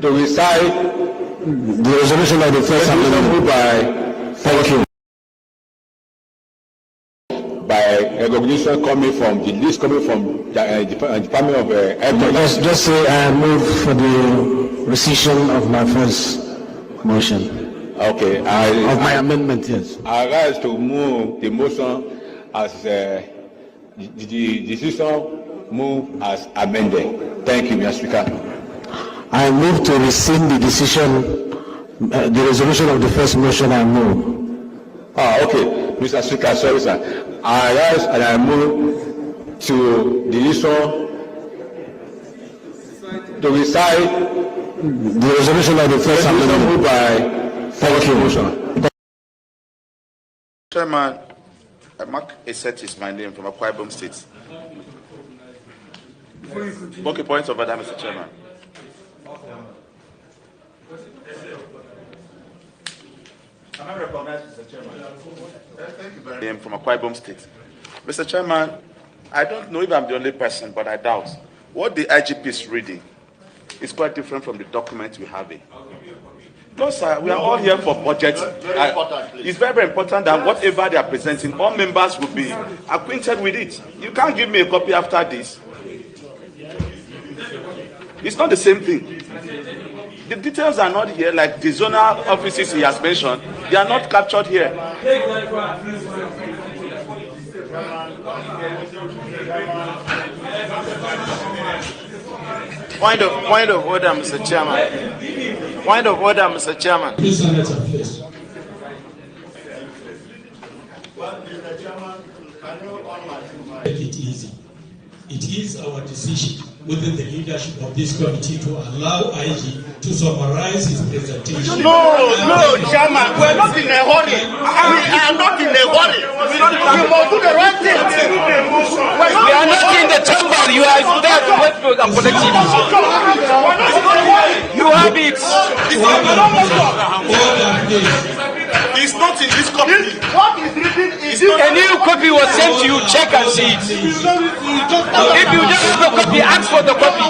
to recite the resolution of the first amendment moved by thank you by recognition coming from the list coming from the Department of Health. just say I move for the rescission of my first motion. Okay, Of my amendment, yes. I rise to move the motion as the decision move as amended. Thank you, Mr. Speaker. I move to rescind the decision, the resolution of the first motion I move. Okay, Mr. Speaker, sorry, sir. I rise and I move to the issue to recite the resolution of the first amendment moved by thank you. Chairman, Mark Eset is my name from Akwa Ibom State. Okay, points of order, Mr. Chairman. Am I recognized, Mr. Chairman? Thank you very much. I am from Akwa Ibom State. Mr. Chairman, I don't know if I'm the only person, but I doubt. What the IGP is reading is quite different from the document we have here. No, sir, we are all here for budget. It's very, very important that whatever they are presenting, all members will be acquainted with it. You can't give me a copy after this. It's not the same thing. The details are not here, like the zonal offices he has mentioned. They are not captured here. Point of order, Mr. Chairman. Point of order, Mr. Chairman. Please, Senator, please. Make it easy. It is our decision within the leadership of this committee to allow IG to summarize his presentation. No, Chairman, we're not in a hurry. We are not in a hurry. We must do the right thing. We are not in the chamber. You are there to wait for the collective. You have it. It's not in this copy. What is written is a new copy was sent to you. Check and see it. If you just have a copy, ask for the copy.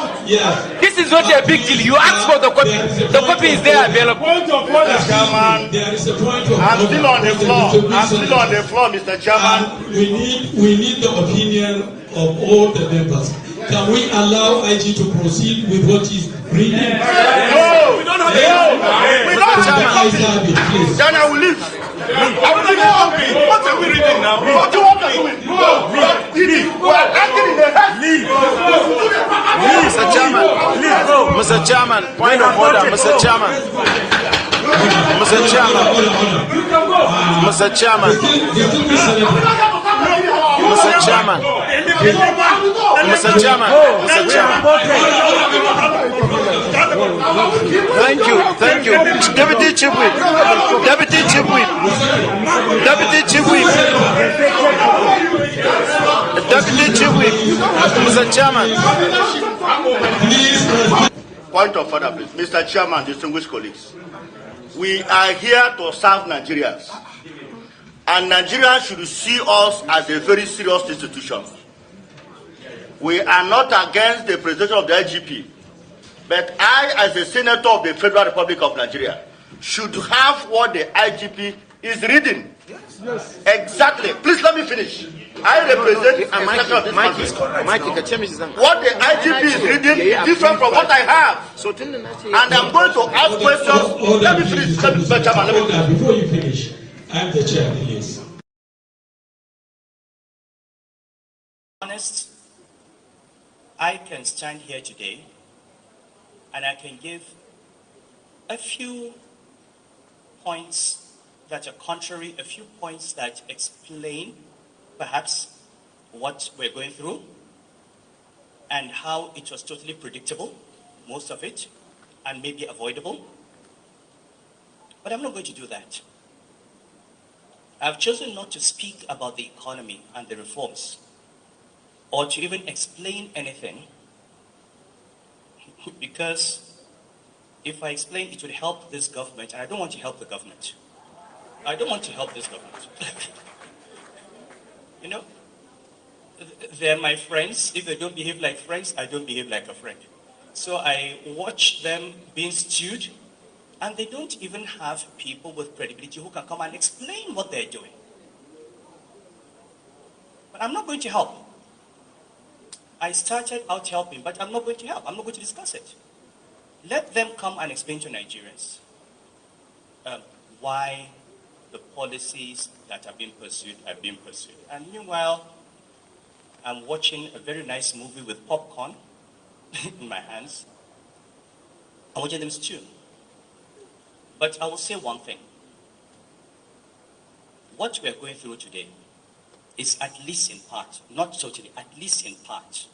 This is not a big deal. You ask for the copy. The copy is there available. Chairman, I'm still on the floor. Mr. Chairman. We need the opinion of all the members. Can we allow IG to proceed with what is reading? No, we don't have we don't have the copy. Then I will leave. I will leave the copy. What are we reading now? What do you want to do? We are acting in the head. Leave. Mr. Chairman. Mr. Chairman. Point of order, Mr. Chairman. Mr. Chairman. Mr. Chairman. Mr. Chairman. Mr. Chairman. Mr. Chairman. Thank you. Deputy Chief Whip. Deputy Chief Whip. Deputy Chief Whip. Deputy Chief Whip. Mr. Chairman. Point of order, please. Mr. Chairman, distinguished colleagues. We are here to serve Nigerians. And Nigerians should see us as a very serious institution. We are not against the presentation of the IGP, but I, as a senator of the Federal Republic of Nigeria, should have what the IGP is reading. Yes. Exactly. Please let me finish. I represent the section of this country. What the IGP is reading is different from what I have. And I'm going to ask questions. Let me finish. Before you finish, I'm the chair, please. Honest, I can stand here today and I can give a few points that are contrary, a few points that explain perhaps what we're going through and how it was totally predictable, most of it, and maybe avoidable. But I'm not going to do that. I've chosen not to speak about the economy and the reforms or to even explain anything because if I explain, it would help this government, and I don't want to help the government. I don't want to help this government. You know, they're my friends. If they don't behave like friends, I don't behave like a friend. So I watch them being stewed, and they don't even have people with credibility who can come and explain what they're doing. But I'm not going to help. I started out helping, but I'm not going to help. I'm not going to discuss it. Let them come and explain to Nigerians why the policies that are being pursued are being pursued. And meanwhile, I'm watching a very nice movie with popcorn in my hands. I'm watching them stew. But I will say one thing. What we are going through today is at least in part, not totally, at least in part,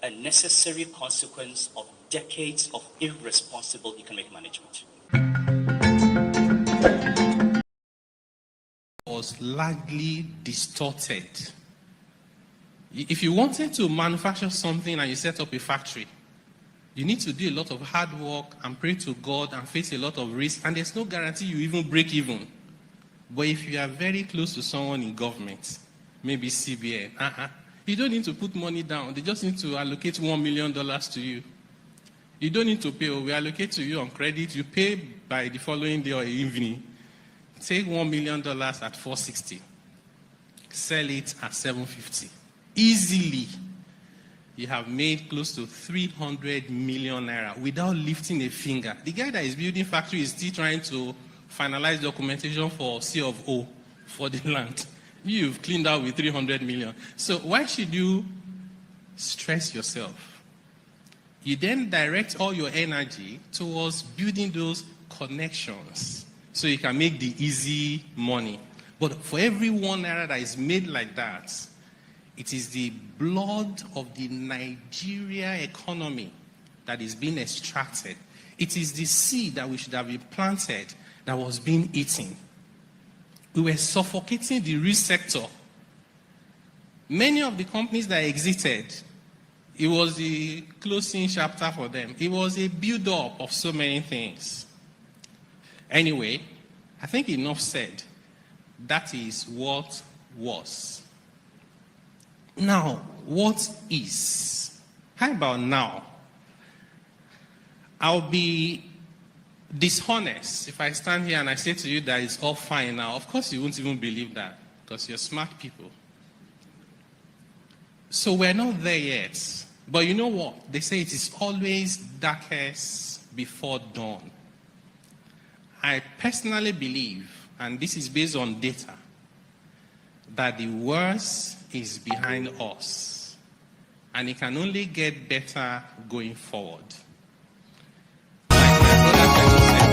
a necessary consequence of decades of irresponsible economic management. Was largely distorted. If you wanted to manufacture something and you set up a factory, you need to do a lot of hard work and pray to God and face a lot of risk, and there's no guarantee you even break even. But if you are very close to someone in government, maybe CBN, you don't need to put money down. They just need to allocate $1 million to you. You don't need to pay. We allocate to you on credit. You pay by the following day or evening. Take $1 million at $460. Sell it at $750. Easily, you have made close to 300 million naira without lifting a finger. The guy that is building factory is still trying to finalize documentation for C of O for the land. You've cleaned out with 300 million. So why should you stress yourself? You then direct all your energy towards building those connections so you can make the easy money. But for every 1 naira that is made like that, it is the blood of the Nigeria economy that is being extracted. It is the seed that we should have been planted that was being eaten. We were suffocating the real sector. Many of the companies that exited, it was the closing chapter for them. It was a build-up of so many things. Anyway, I think enough said. That is what was. Now, what is? How about now? I'll be dishonest if I stand here and I say to you that it's all fine now. Of course, you won't even believe that because you're smart people. So we're not there yet. But you know what? They say it is always darkest before dawn. I personally believe, and this is based on data, that the worst is behind us, and it can only get better going forward. Like my brother said,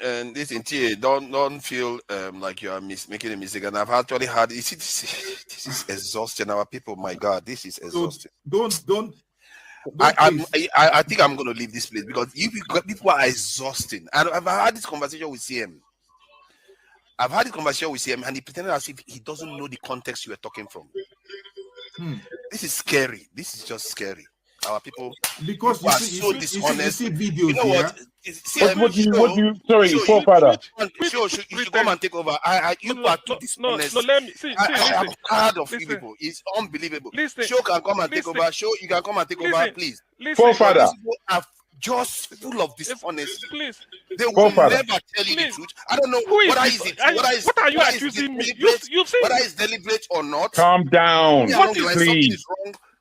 and this in don't feel like you are making a mistake. And I've actually had this is exhausting. Our people, my God, this is exhausting. Don't I think I'm going to leave this place because people are exhausting. And I've had this conversation with CM. And he pretended as if he doesn't know the context you are talking from. This is scary. This is just scary. Our people, because people are so dishonest. You see videos, you know what? Sorry, forefather. You should come and take over. You are too dishonest. No, let me see. I am tired of you people. It's unbelievable. Show can come and take over. Show you can come and take over, please. Forefather. People are just full of dishonesty. Please. They will never tell you the truth. I don't know whether is it. What are you accusing me? You've seen whether it's deliberate or not. Calm down, please.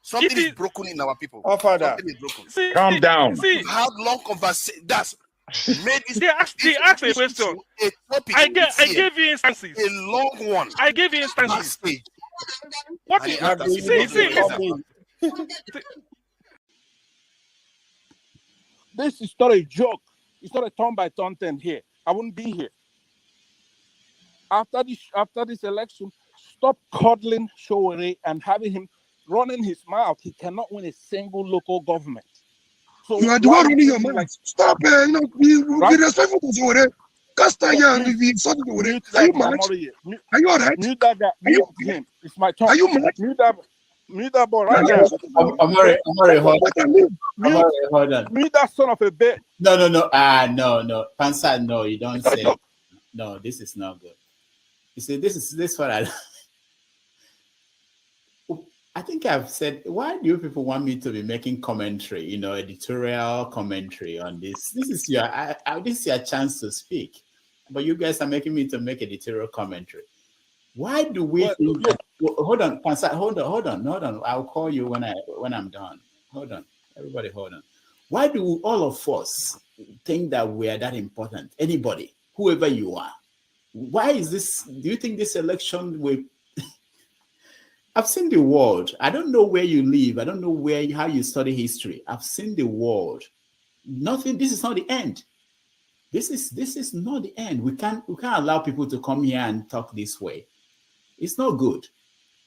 Something is broken in our people. Oh, Father. Something is broken. Calm down. We've had long conversations. That's made this. They asked a question. A topic. I gave you instances. A long one. I gave you instances. What is This is not a joke. It's not a turn-by-turn thing here. I wouldn't be here. After this election, stop coddling Showore and having him running his mouth. He cannot win a single local government. So you are the one running your mouth. Stop. Be respectful to Showore. Are you mad? Are you all right? Mute that guy. Mute him. It's my turn. Are you mad? Mute that. Mute that boy right now. Amore, hold on. Mute that son of a bitch. No. No. Pansa, no, you don't say. No, this is not good. You see, this what I think I've said, why do you people want me to be making commentary, editorial commentary on this? This is your chance to speak, but you guys are making me to make editorial commentary. Why do we think that, hold on, Pansa, hold on. I'll call you when I'm done. Hold on, everybody, hold on. Why do all of us think that we are that important? Anybody, whoever you are. Why is this? Do you think this election will? I've seen the world. I don't know where you live. I don't know how you study history. I've seen the world. Nothing. This is not the end. This is not the end. We can't allow people to come here and talk this way. It's not good.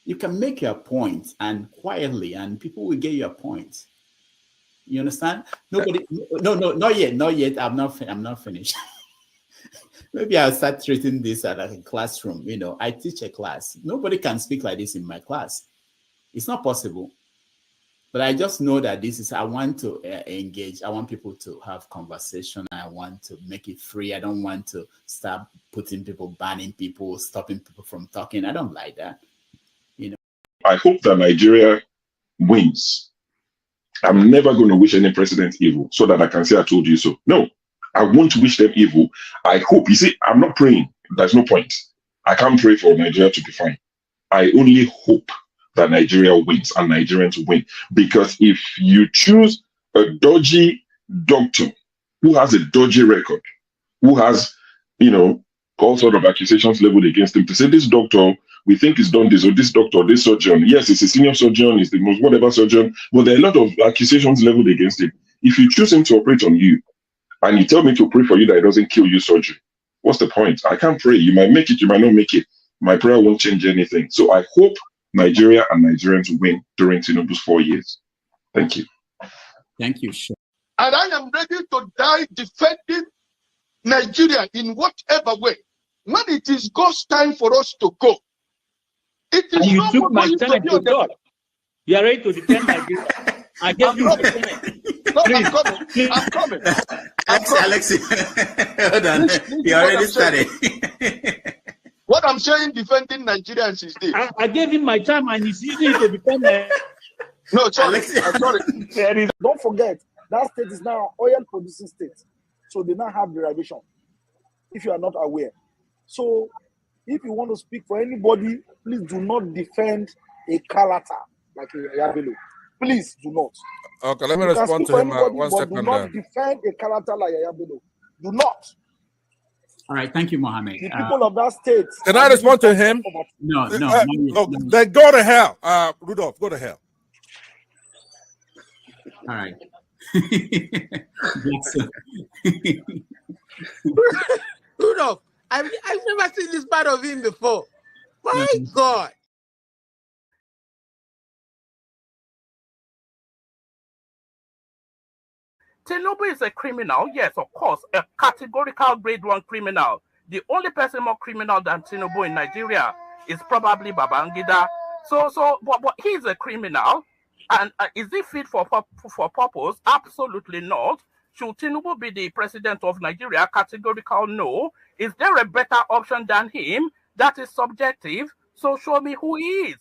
You can make your point and quietly, and people will get your point. You understand? Nobody. No, not yet. I'm not finished. Maybe I'll start treating this as like a classroom. I teach a class. Nobody can speak like this in my class. It's not possible. But I just know that I want to engage. I want people to have conversation. I want to make it free. I don't want to start putting people, banning people, stopping people from talking. I don't like that. I hope that Nigeria wins. I'm never going to wish any president evil so that I can say I told you so. No. I won't wish them evil. I hope. You see, I'm not praying. There's no point. I can't pray for Nigeria to be fine. I only hope that Nigeria wins and Nigerians win. Because if you choose a dodgy doctor who has a dodgy record, who has, all sort of accusations leveled against him, to say this doctor, we think he's done this, or this doctor, this surgeon. Yes, he's a senior surgeon, he's the most whatever surgeon, but there are a lot of accusations leveled against him. If you choose him to operate on you, and you tell me to pray for you that it doesn't kill you surgery, what's the point? I can't pray. You might make it, you might not make it. My prayer won't change anything. So I hope Nigeria and Nigerians win during Tinubu's 4 years. Thank you. Thank you, sure. And I am ready to die defending Nigeria in whatever way. When it is God's time for us to go, it is you not took my going time to God. You are ready to defend Nigeria. I gave you No, I'm coming. Alexi, hold on. You already started. What I'm saying, defending Nigerians is this. I gave him my time and he's using it to defend No, sorry. I'm sorry. Don't forget, that state is now oil producing state. So they now have derivation, if you are not aware. So if you want to speak for anybody, please do not defend a character like a Yabelo. Please do not. Okay, let me respond to him. 1 second. Do not defend a character like Yabelo. Do not. All right, thank you, Mohammed. The people of that state. Can I respond to him? No. Then go to hell. Rudolph, go to hell. All right. Rudolph, I've never seen this part of him before. My God. Tinubu is a criminal, yes, of course, a categorical grade 1 criminal. The only person more criminal than Tinubu in Nigeria is probably Babangida. But he's a criminal, and is he fit for purpose? Absolutely not. Should Tinubu be the president of Nigeria? Categorical no. Is there a better option than him? That is subjective. So show me who he is.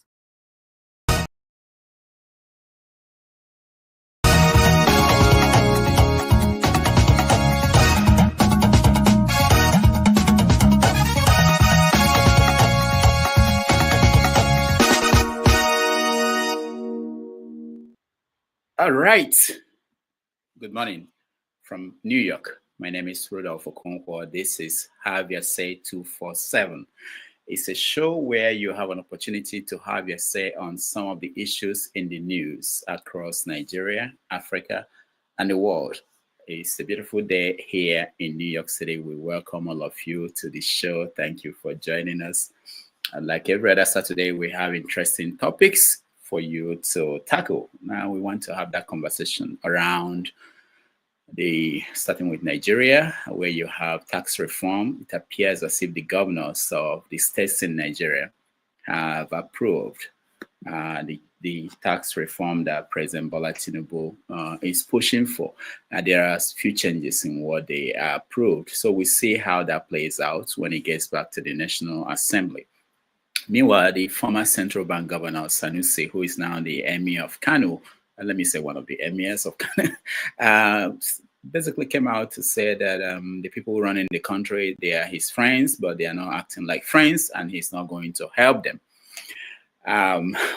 All right. Good morning from New York. My name is Rudolph Okonkwo. This is Have Your Say 247. It's a show where you have an opportunity to have your say on some of the issues in the news across Nigeria, Africa, and the world. It's a beautiful day here in New York City. We welcome all of you to the show. Thank you for joining us. And like every other Saturday, we have interesting topics for you to tackle. Now we want to have that conversation around starting with Nigeria, where you have tax reform. It appears as if the governors of the states in Nigeria have approved the the tax reform that President Bola Tinubu is pushing for. There are a few changes in what they approved. So we see how that plays out when it gets back to the National Assembly. Meanwhile, the former central bank governor Sanusi, who is now the Emir of Kano, let me say one of the emirs of Kano, basically came out to say that the people running the country, they are his friends, but they are not acting like friends, and he's not going to help them.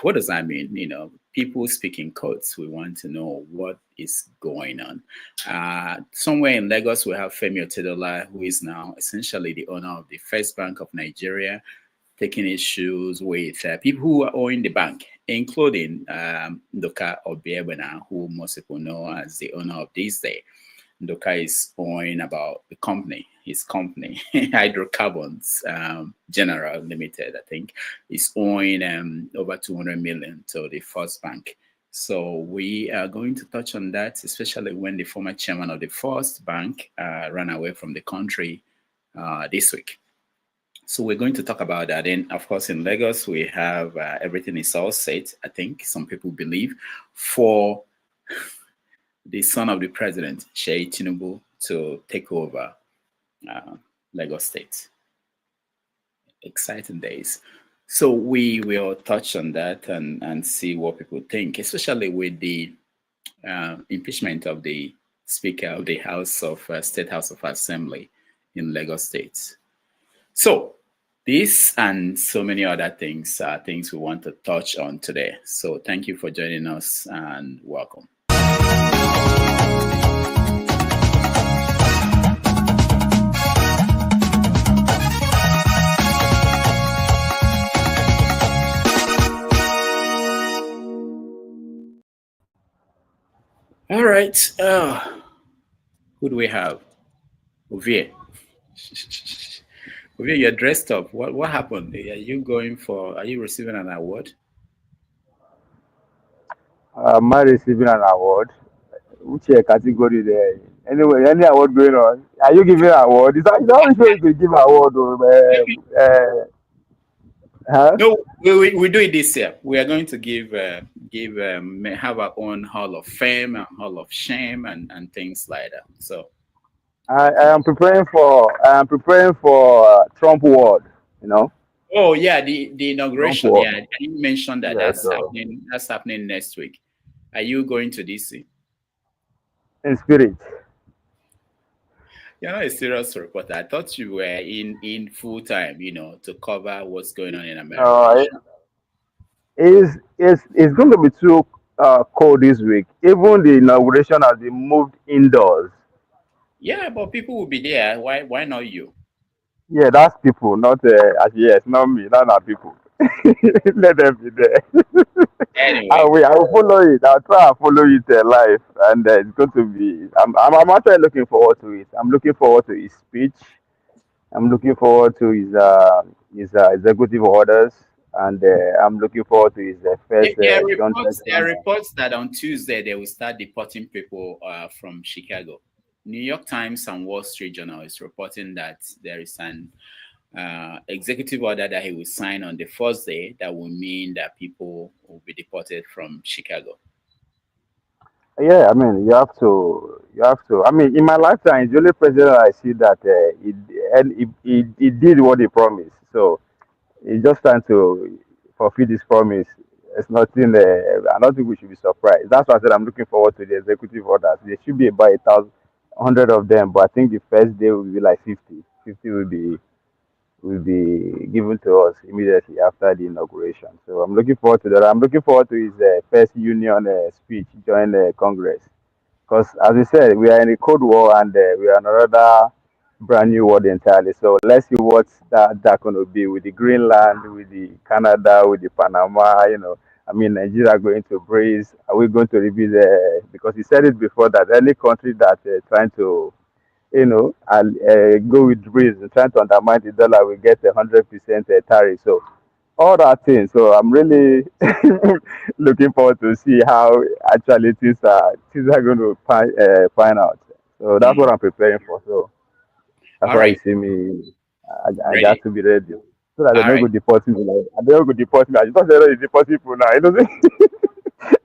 What does that mean? You know, people speak in codes. We want to know what is going on. Somewhere in Lagos, we have Femi Otedola, who is now essentially the owner of the First Bank of Nigeria, taking issues with people who are owing the bank, including Nduka Obaigbena, who most people know as the owner of this day. Nduka is owing about the company, his company, Hydrocarbons General Limited, I think, is owing over 200 million to the First Bank. So we are going to touch on that, especially when the former chairman of the First Bank ran away from the country this week. So we're going to talk about that. And of course, in Lagos, we have everything is all set, I think some people believe, for the son of the president, Seyi Tinubu, to take over Lagos State. Exciting days. So we will touch on that and see what people think, especially with the impeachment of the Speaker of the House of State House of Assembly in Lagos State. So this and so many other things are things we want to touch on today. So thank you for joining us and welcome. All right. Who do we have? Ovie. Ovie, you're dressed up. What happened? Are you receiving an award? Am I receiving an award? Which category there? Anyway, any award going on? Are you giving an award? Is that sure you give an award? Huh? No, we do it this year. We are going to have our own Hall of Fame and Hall of Shame and things like that. So I am preparing for Trump Award. You know. Oh yeah, the inauguration. Trump Yeah, I didn't mention that. Yeah, That's happening next week. Are you going to DC? In spirit. You're not a serious reporter. I thought you were in full time, to cover what's going on in America. It's going to be too cold this week. Even the inauguration has been moved indoors. Yeah, but people will be there. Why not you? Yeah, that's people, not not me. Not our people. Let them be there. Anyway, I will follow it. I'll try and follow it live, and it's going to be. I'm actually looking forward to it. I'm looking forward to his speech. I'm looking forward to his executive orders, and I'm looking forward to his first. There are reports that on Tuesday they will start deporting people from Chicago. New York Times and Wall Street Journal is reporting that there is an executive order that he will sign on the first day that will mean that people will be deported from Chicago. Yeah, I mean, you have to. I mean, in my lifetime, it's the only president I see that he did what he promised. So he's just trying to fulfill this promise. It's nothing. I don't think we should be surprised. That's why I said I'm looking forward to the executive orders. There should be about 100 of them, but I think the first day will be like 50. 50 will be given to us immediately after the inauguration. So I'm looking forward to that. I'm looking forward to his first union speech during Congress. Because as we said, we are in a Cold War and we are in another brand new world entirely. So let's see what that's going to be with the Greenland, with the Canada, with the Panama, I mean, Nigeria going to brace. Are we going to review because he said it before that any country that trying to go with breeze and trying to undermine the dollar, we get 100% tariff. So all that thing. So I'm really looking forward to see how actually things are going to find out. So that's what I'm preparing for. So that's why you see me. I got to be ready. So that they don't go deport me. They don't go deport me. I just don't deport people now.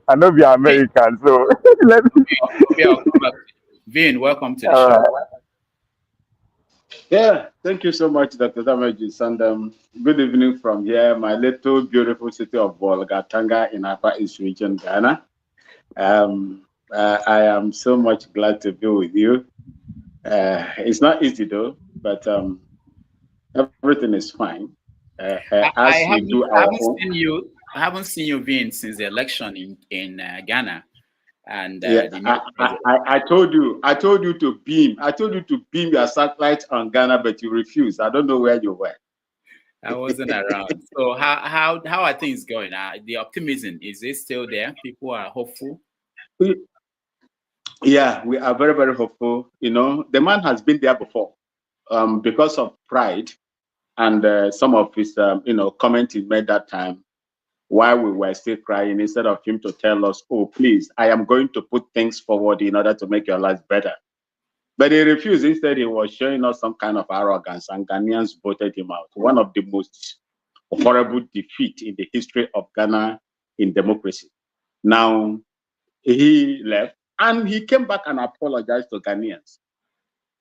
I know we are American, so let me. Vin, welcome to the All show. right. Yeah, thank you so much, Dr. Damagis, and good evening from here, my little beautiful city of Bolgatanga in Upper East Region, Ghana. I am so much glad to be with you. It's not easy though, but everything is fine. As we do I our haven't own. seen you. I haven't seen you, Vin, since the election in Ghana, and Yeah, the new president. I told you to beam. I told you to beam your satellite on Ghana, but you refused. I don't know where you were. I wasn't around. So how are things going? The optimism, is it still there? People are hopeful. Yeah, we are very, very hopeful. You know, the man has been there before. Because of pride and some of his, comment he made that time while we were still crying, instead of him to tell us, oh, please, I am going to put things forward in order to make your life better. But he refused. Instead, he was showing us some kind of arrogance, and Ghanaians voted him out. One of the most horrible defeat in the history of Ghana in democracy. Now, he left, and he came back and apologized to Ghanaians.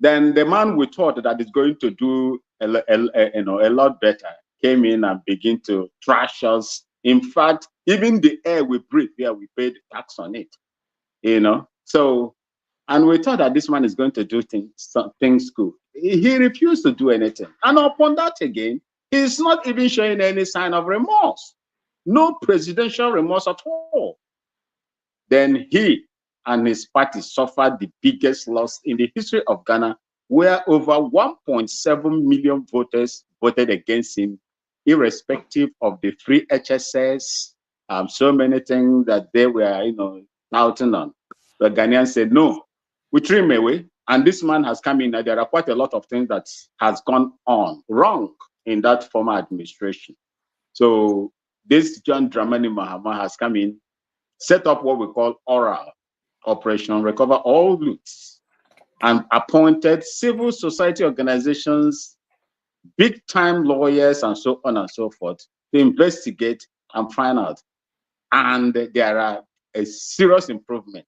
Then the man we thought that is going to do a lot better came in and began to trash us. In fact, even the air we breathe here, we paid tax on it. So, and we thought that this man is going to do things good. He refused to do anything. And upon that again, he's not even showing any sign of remorse. No presidential remorse at all. Then he and his party suffered the biggest loss in the history of Ghana, where over 1.7 million voters voted against him, irrespective of the free HSS, so many things that they were, touting on. The Ghanaians said, no, we threw him away. And this man has come in, and there are quite a lot of things that has gone on wrong in that former administration. So this John Dramani Mahama has come in, set up what we call oral Operation Recover All Loots, and appointed civil society organizations, big-time lawyers, and so on and so forth to investigate and find out. And there are a serious improvement.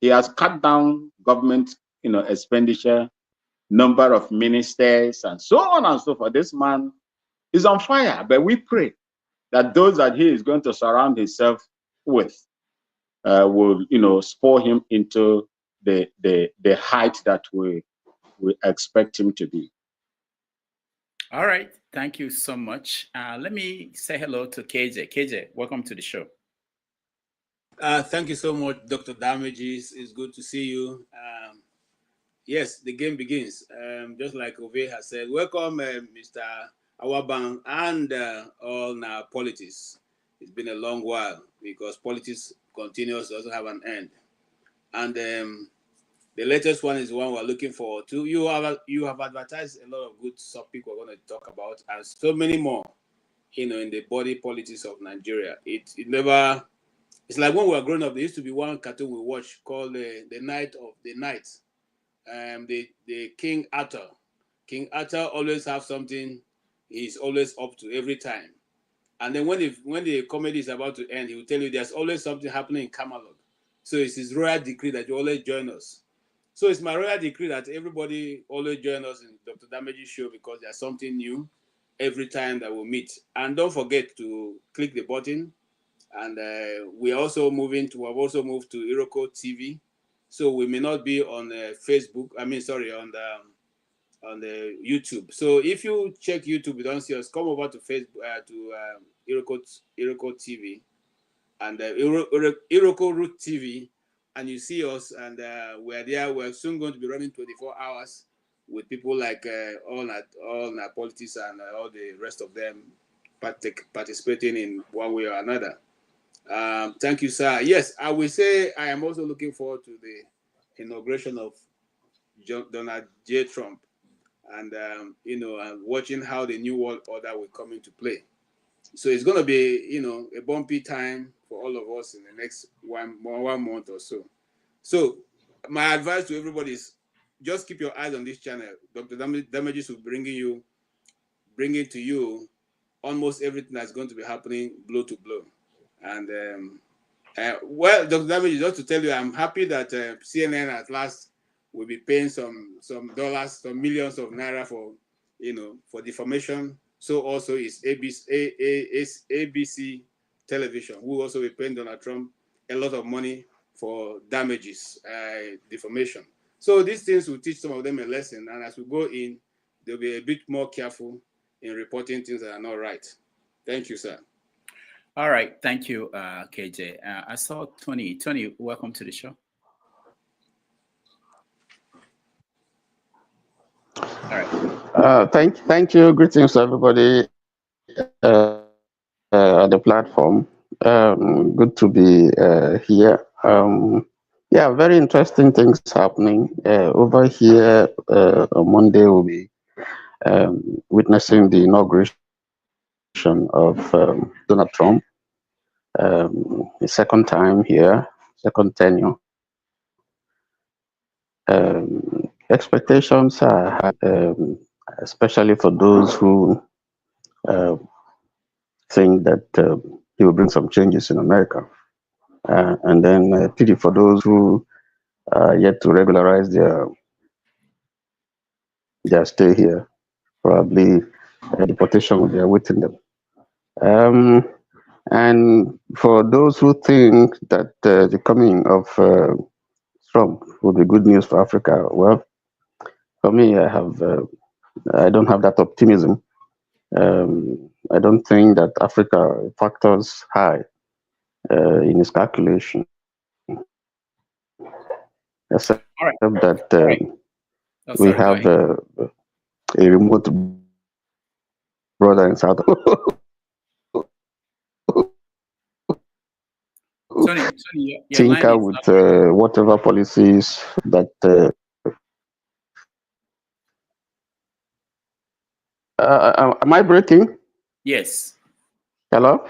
He has cut down government, expenditure, number of ministers, and so on and so forth. This man is on fire, but we pray that those that he is going to surround himself with will, spur him into the height that we expect him to be. All right. Thank you so much. Let me say hello to KJ. KJ, welcome to the show. Thank you so much, Dr. Damages. It's good to see you. Yes, the game begins. Just like Ove has said, welcome, Mr. Awaban and all now politics. It's been a long while because politics continues, doesn't have an end. And the latest one is the one we're looking forward to. You have advertised a lot of good topics we're going to talk about, and so many more, in the body politics of Nigeria. It never. It's like when we were growing up, there used to be one cartoon we watched called the Night of the Night. The King Arthur. King Arthur always have something he's always up to every time. And then when the comedy is about to end, he will tell you there's always something happening in Camelot. So it's his royal decree that you always join us. So it's my royal decree that everybody always join us in Dr. Damage's show because there's something new every time that we meet. And don't forget to click the button. And we've also moved to Iroko TV. So we may not be on Facebook. On the YouTube. So if you check YouTube, you don't see us, come over to Facebook to Iroko TV and Iroko Root TV, and you see us, and we're there. We're soon going to be running 24 hours with people like all politics and all the rest of them participating in one way or another. Thank you, sir. Yes, I will say I am also looking forward to the inauguration of Donald J. Trump, and watching how the new world order will come into play. So it's going to be, a bumpy time for all of us in the next one month or so. So my advice to everybody is just keep your eyes on this channel. Dr. Damages will bring to you almost everything that's going to be happening blow to blow. And Well, Dr. Damage, just to tell you, I'm happy that CNN at last will be paying some dollars, some millions of naira for for defamation. So also is ABC television, who also will pay Donald Trump a lot of money for damages, defamation. So these things will teach some of them a lesson, and as we go in, they'll be a bit more careful in reporting things that are not right. Thank you, sir. All right, thank you, KJ. I saw Tony. Tony, welcome to the show. All right. Thank you. Greetings, everybody on the platform. Good to be here. Yeah, very interesting things happening over here. On Monday, we'll be witnessing the inauguration of Donald Trump. His second time here, second tenure. Expectations are high, especially for those who think that he will bring some changes in America. And then pity for those who are yet to regularize their stay here. Probably deportation will be awaiting them. And for those who think that the coming of Trump will be good news for Africa, well, for me, I don't have that optimism. I don't think that Africa factors high in his calculation, except that we have a remote brother in South. Tony, Tinker with whatever policies that. Am I breaking? Yes. Hello?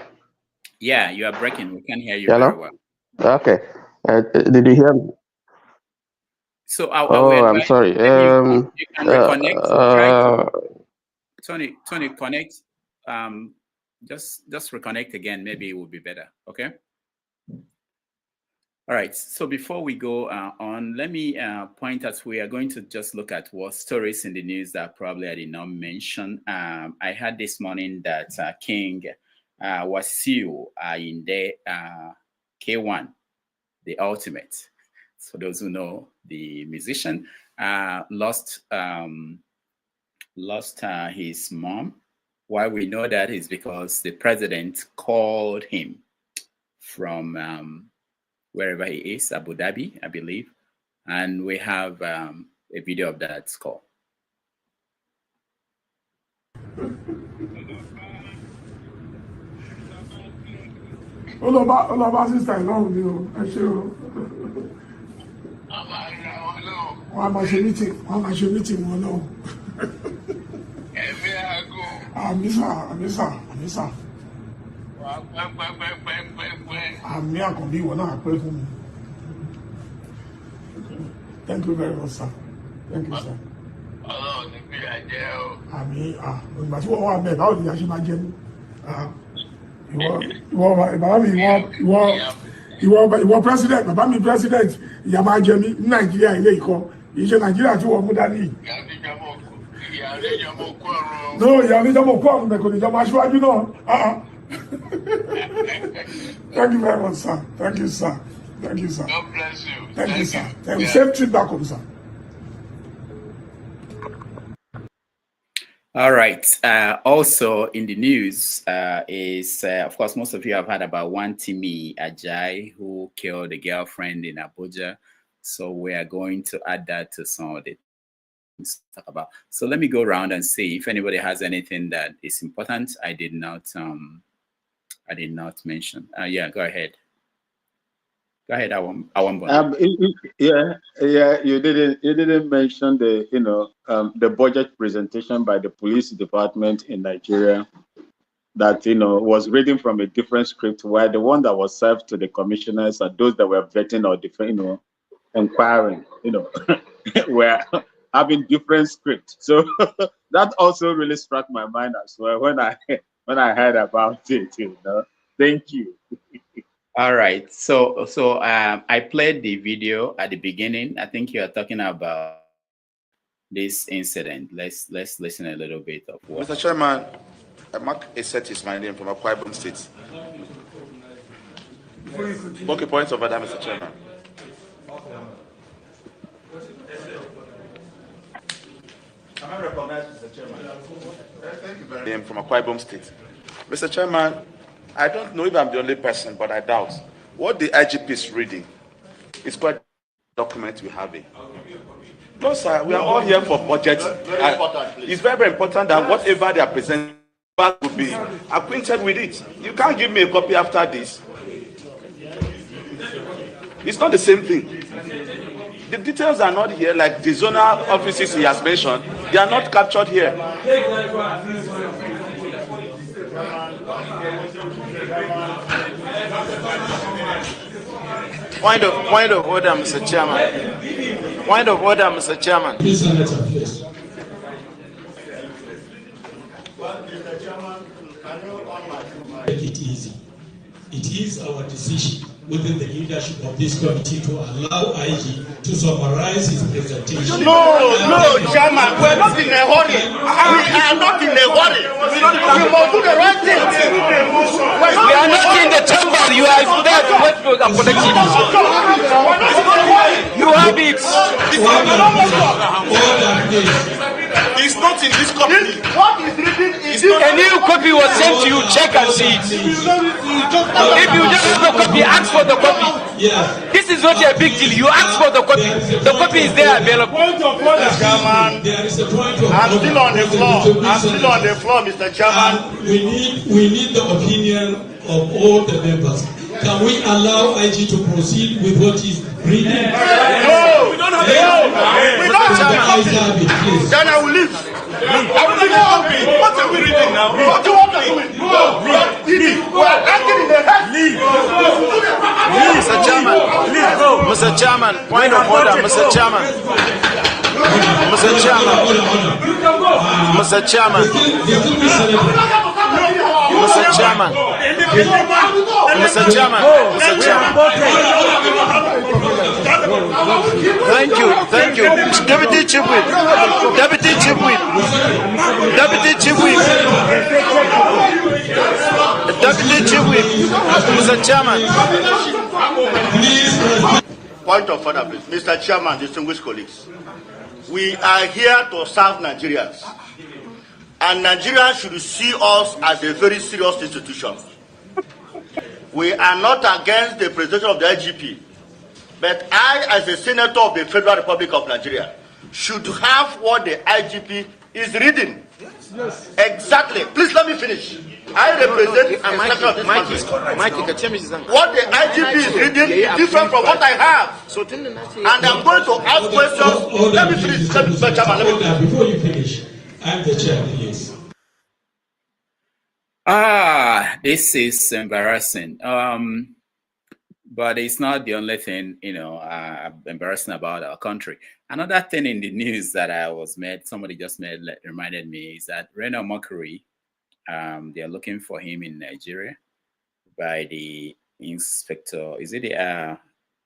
Yeah, you are breaking. We can hear you Hello? very well. Okay. Did you hear me? So I will I'm sorry. you can reconnect. Tony, connect. Just reconnect again. Maybe it will be better. Okay. All right. So before we go on, let me point out we are going to just look at what stories in the news that probably I did not mention. I heard this morning that King Wasiu in the K1, the ultimate. For those who know, the musician lost his mom. Why we know that is because the president called him from wherever he is, Abu Dhabi, I believe. And we have a video of that call. Ọlọ́ba sísá ìlọ́run ni o, ẹ ṣe o. Wọ́n á máa ṣe mítìn wọn náà. Àmísà. Àmì àkànbí ìwọ náà pẹ́ fún mi. Thank you very much, sir. Thank you, sir. Àmì ìgbà tí wọ́n wà bẹ́ẹ̀ báwo ni a ṣe máa jẹ mí? Ìwọ president, bàbá mi president, ìyá máa jẹ mí ní Nàìjíríà ilé ìkọ́. Ìṣe Nàìjíríà tí wọ́n mú dání. No, ìyá mi jọmọ kú ọ̀run mẹ́kọ̀ọ́ níjọba aṣíwájú náà. Thank you very much, sir. Thank you, sir. Thank you, sir. God bless you. Thank you, sir. Thank you. Same trip back home, sir. All right. Also in the news is, of course, most of you have heard about one Timileyin Ajayi who killed a girlfriend in Abuja. So we are going to add that to some of the things to talk about. So let me go around and see if anybody has anything that is important. I did not mention. Yeah, go ahead. Go ahead, you didn't mention the budget presentation by the police department in Nigeria that was reading from a different script, where the one that was served to the commissioners and those that were vetting or inquiring, were having different script. So that also really struck my mind as well when I heard about it. Thank you. All right. So I played the video at the beginning. I think you are talking about this incident. Let's listen a little bit of what. Mr. Chairman, Mark Eset is my name from Akwa Ibom State. Okay, points of order, Mr. Chairman. Am I recognized, Mr. Chairman? Thank you very much. I am from Akwa Ibom State. Mr. Chairman, I don't know if I'm the only person, but I doubt. What the IGP is reading is quite a document we have. No, sir, we are all here for budget. It's very, very important that whatever they are presenting will be acquainted with it. You can't give me a copy after this. It's not the same thing. The details are not here, like the zonal offices he has mentioned. They are not captured here. Point of order, Mr. Chairman. Point of order, Mr. Chairman. Please, Senator, please. Make it easy. It is our decision within the leadership of this committee to allow IG to summarize his presentation. No, Chairman, we're not in a hurry. We are not in a hurry. We must do the right thing. We are not in the chamber. You are there to wait for the collective. You have it. It's not in this copy. What is written is a new copy was sent to you. Check and see it. If you just have a copy, ask for the copy. This is not a big deal. You ask for the copy. The copy is there available. Chairman, I'm still on the floor. I'm still on the floor, Mr. Chairman. We need the opinion of all the members. Can we allow IG to proceed with what he's reading? No, we don't have the copy. Then I will leave. I will leave the copy. What are we reading now? What do you want to do? We are acting in the head. Mr. Chairman, Mr. Chairman, point of order, Mr. Chairman. Mr. Chairman, Mr. Chairman, Mr. Chairman, Mr. Chairman, Mr. Chairman. Thank you. Deputy Chief Whip. Deputy Chief Whip. Deputy Chief Whip. Deputy Chief Whip. Mr. Chairman. Point of order, please. Mr. Chairman, distinguished colleagues. We are here to serve Nigerians. And Nigerians should see us as a very serious institution. We are not against the presentation of the IGP. But I, as a senator of the Federal Republic of Nigeria, should have what the IGP is reading. Yes. Exactly. Please let me finish. I represent a section of this country. What the IGP is reading is different from what I have. And I'm going to ask questions. Let me finish. Before you finish, I'm the chair, please. This is embarrassing. But it's not the only thing, embarrassing about our country. Another thing in the news that somebody just reminded me is that Reno Mokri, they are looking for him in Nigeria by the inspector. Is it the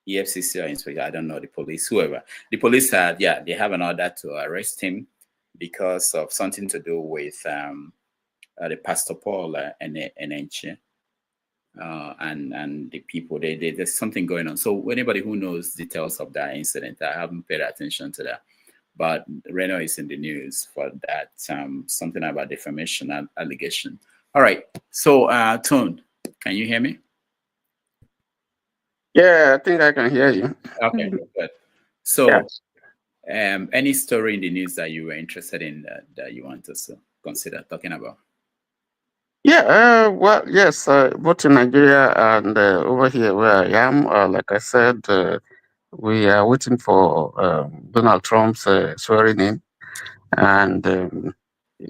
EFCC or inspector? I don't know, the police, whoever. The police they have an order to arrest him because of something to do with the Pastor Paul Enenche. And the people, there's something going on. So anybody who knows details of that incident, I haven't paid attention to that. But Reno is in the news for that, something about defamation allegation. All right. So, Tone, can you hear me? Yeah, I think I can hear you. Okay, good. So, any story in the news that you were interested in that you want us to consider talking about? Yeah, well, yes, both in Nigeria and over here where I am, like I said, we are waiting for Donald Trump's swearing in, and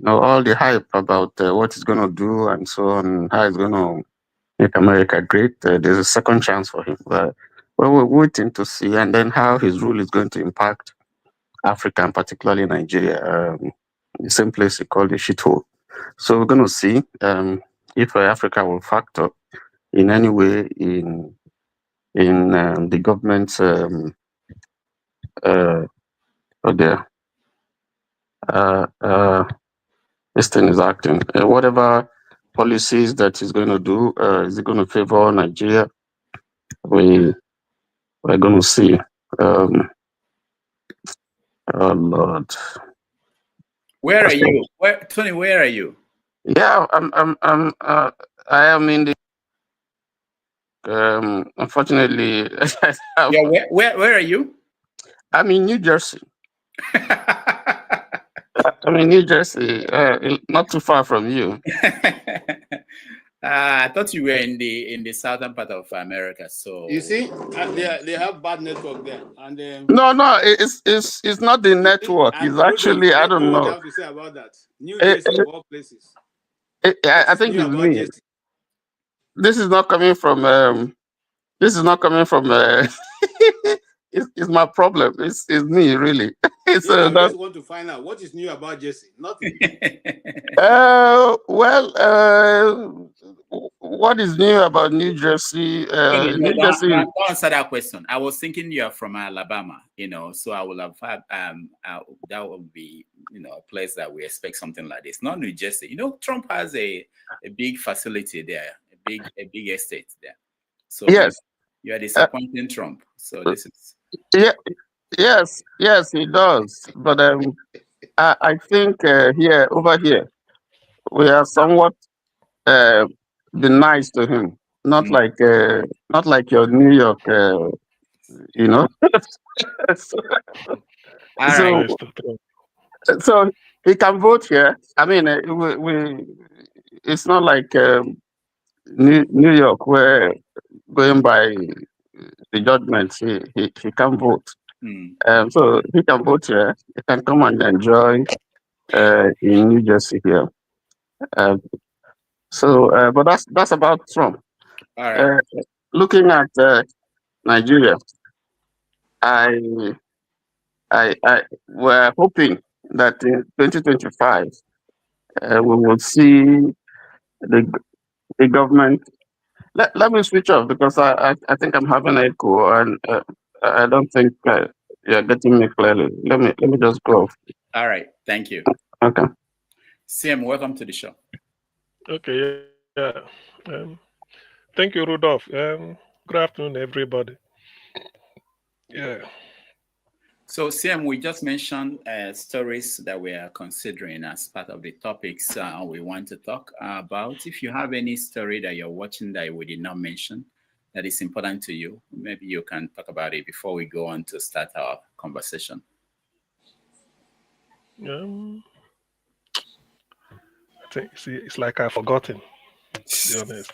all the hype about what he's going to do and so on, how he's going to make America great. There's a second chance for him. Well, we're waiting to see, and then how his rule is going to impact Africa, and particularly Nigeria, the same place he called the shithole. So we're going to see if Africa will factor in any way in the government's this thing is acting. Whatever policies that he's going to do, is it going to favor Nigeria? We're going to see. Oh Lord. Where are you? Tony, where are you? Yeah, I am in the. Unfortunately, Yeah, where are you? I'm in New Jersey. I'm in New Jersey, not too far from you. I thought you were in the southern part of America. So you see, they have bad network there, and no, it's not the network. It's actually I don't know. What you have to say about that? New Jersey of all places. I think it's me. Jersey? This is not coming from. This is not coming from. It's my problem. It's me really. I just want to find out what is new about Jesse. Nothing. Well, what is new about New Jersey? New Jersey. Don't answer that question. I was thinking you are from Alabama, so I would have had that would be a place that we expect something like this. Not New Jersey. Trump has a big facility there, a big estate there. So yes, you are disappointing Trump. So this is yes, he does. But I think over here we are somewhat be nice to him, not like your New York, so he can vote here. I mean, it's not like New York where going by the judgments he can vote. So he can vote here. He can come and enjoy in New Jersey here. But that's about Trump. All right. Looking at Nigeria, we're hoping that in 2025 we will see the government. Let me switch off because I think I'm having an echo and I don't think you're getting me clearly. Let me just go off. All right. Thank you. Okay. Sam, welcome to the show. Okay. Yeah. Thank you, Rudolph. Good afternoon, everybody. Yeah. So, Sam, we just mentioned stories that we are considering as part of the topics we want to talk about. If you have any story that you're watching that we did not mention that is important to you, maybe you can talk about it before we go on to start our conversation. I think, it's like I've forgotten, to be honest.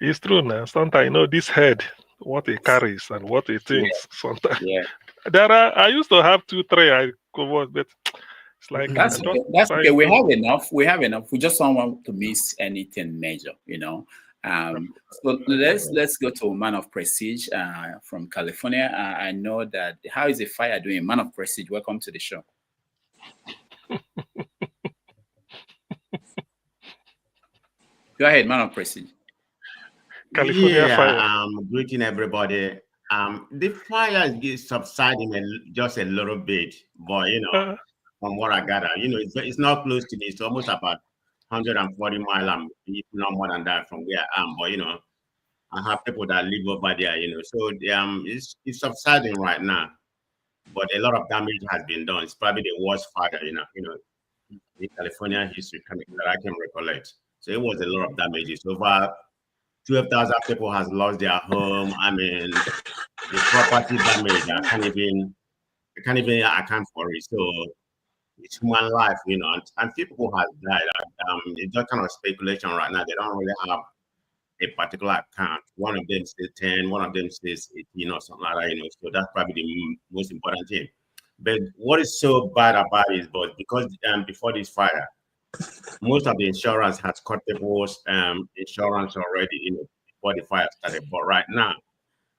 It's true now. Sometimes this head, what it carries and what it thinks. Sometimes I used to have 2, 3 I could watch, but it's like that's okay. We have enough. We just don't want to miss anything major, So let's go to Man of Prestige from California. I know that. How is the fire doing? Man of Prestige, welcome to the show. Go ahead, Man of Prestige. California fire. Greeting everybody. The fire is subsiding just a little bit, but from what I gather, it's not close to me. It's almost about 140 miles, if not more than that, from where I am. But I have people that live over there, so it's subsiding right now. But a lot of damage has been done. It's probably the worst fire, in California history that I can recollect. So it was a lot of damages. Over 12,000 people has lost their home. I mean, the property damage, I can't even account for it. So it's human life, and people who have died. It's just kind of speculation right now. They don't really have a particular account. One of them says 10, one of them says 18 or something like that, So that's probably the most important thing. But what is so bad about it is, because before this fire, most of the insurance has cut people's insurance already, before the fire started. But right now,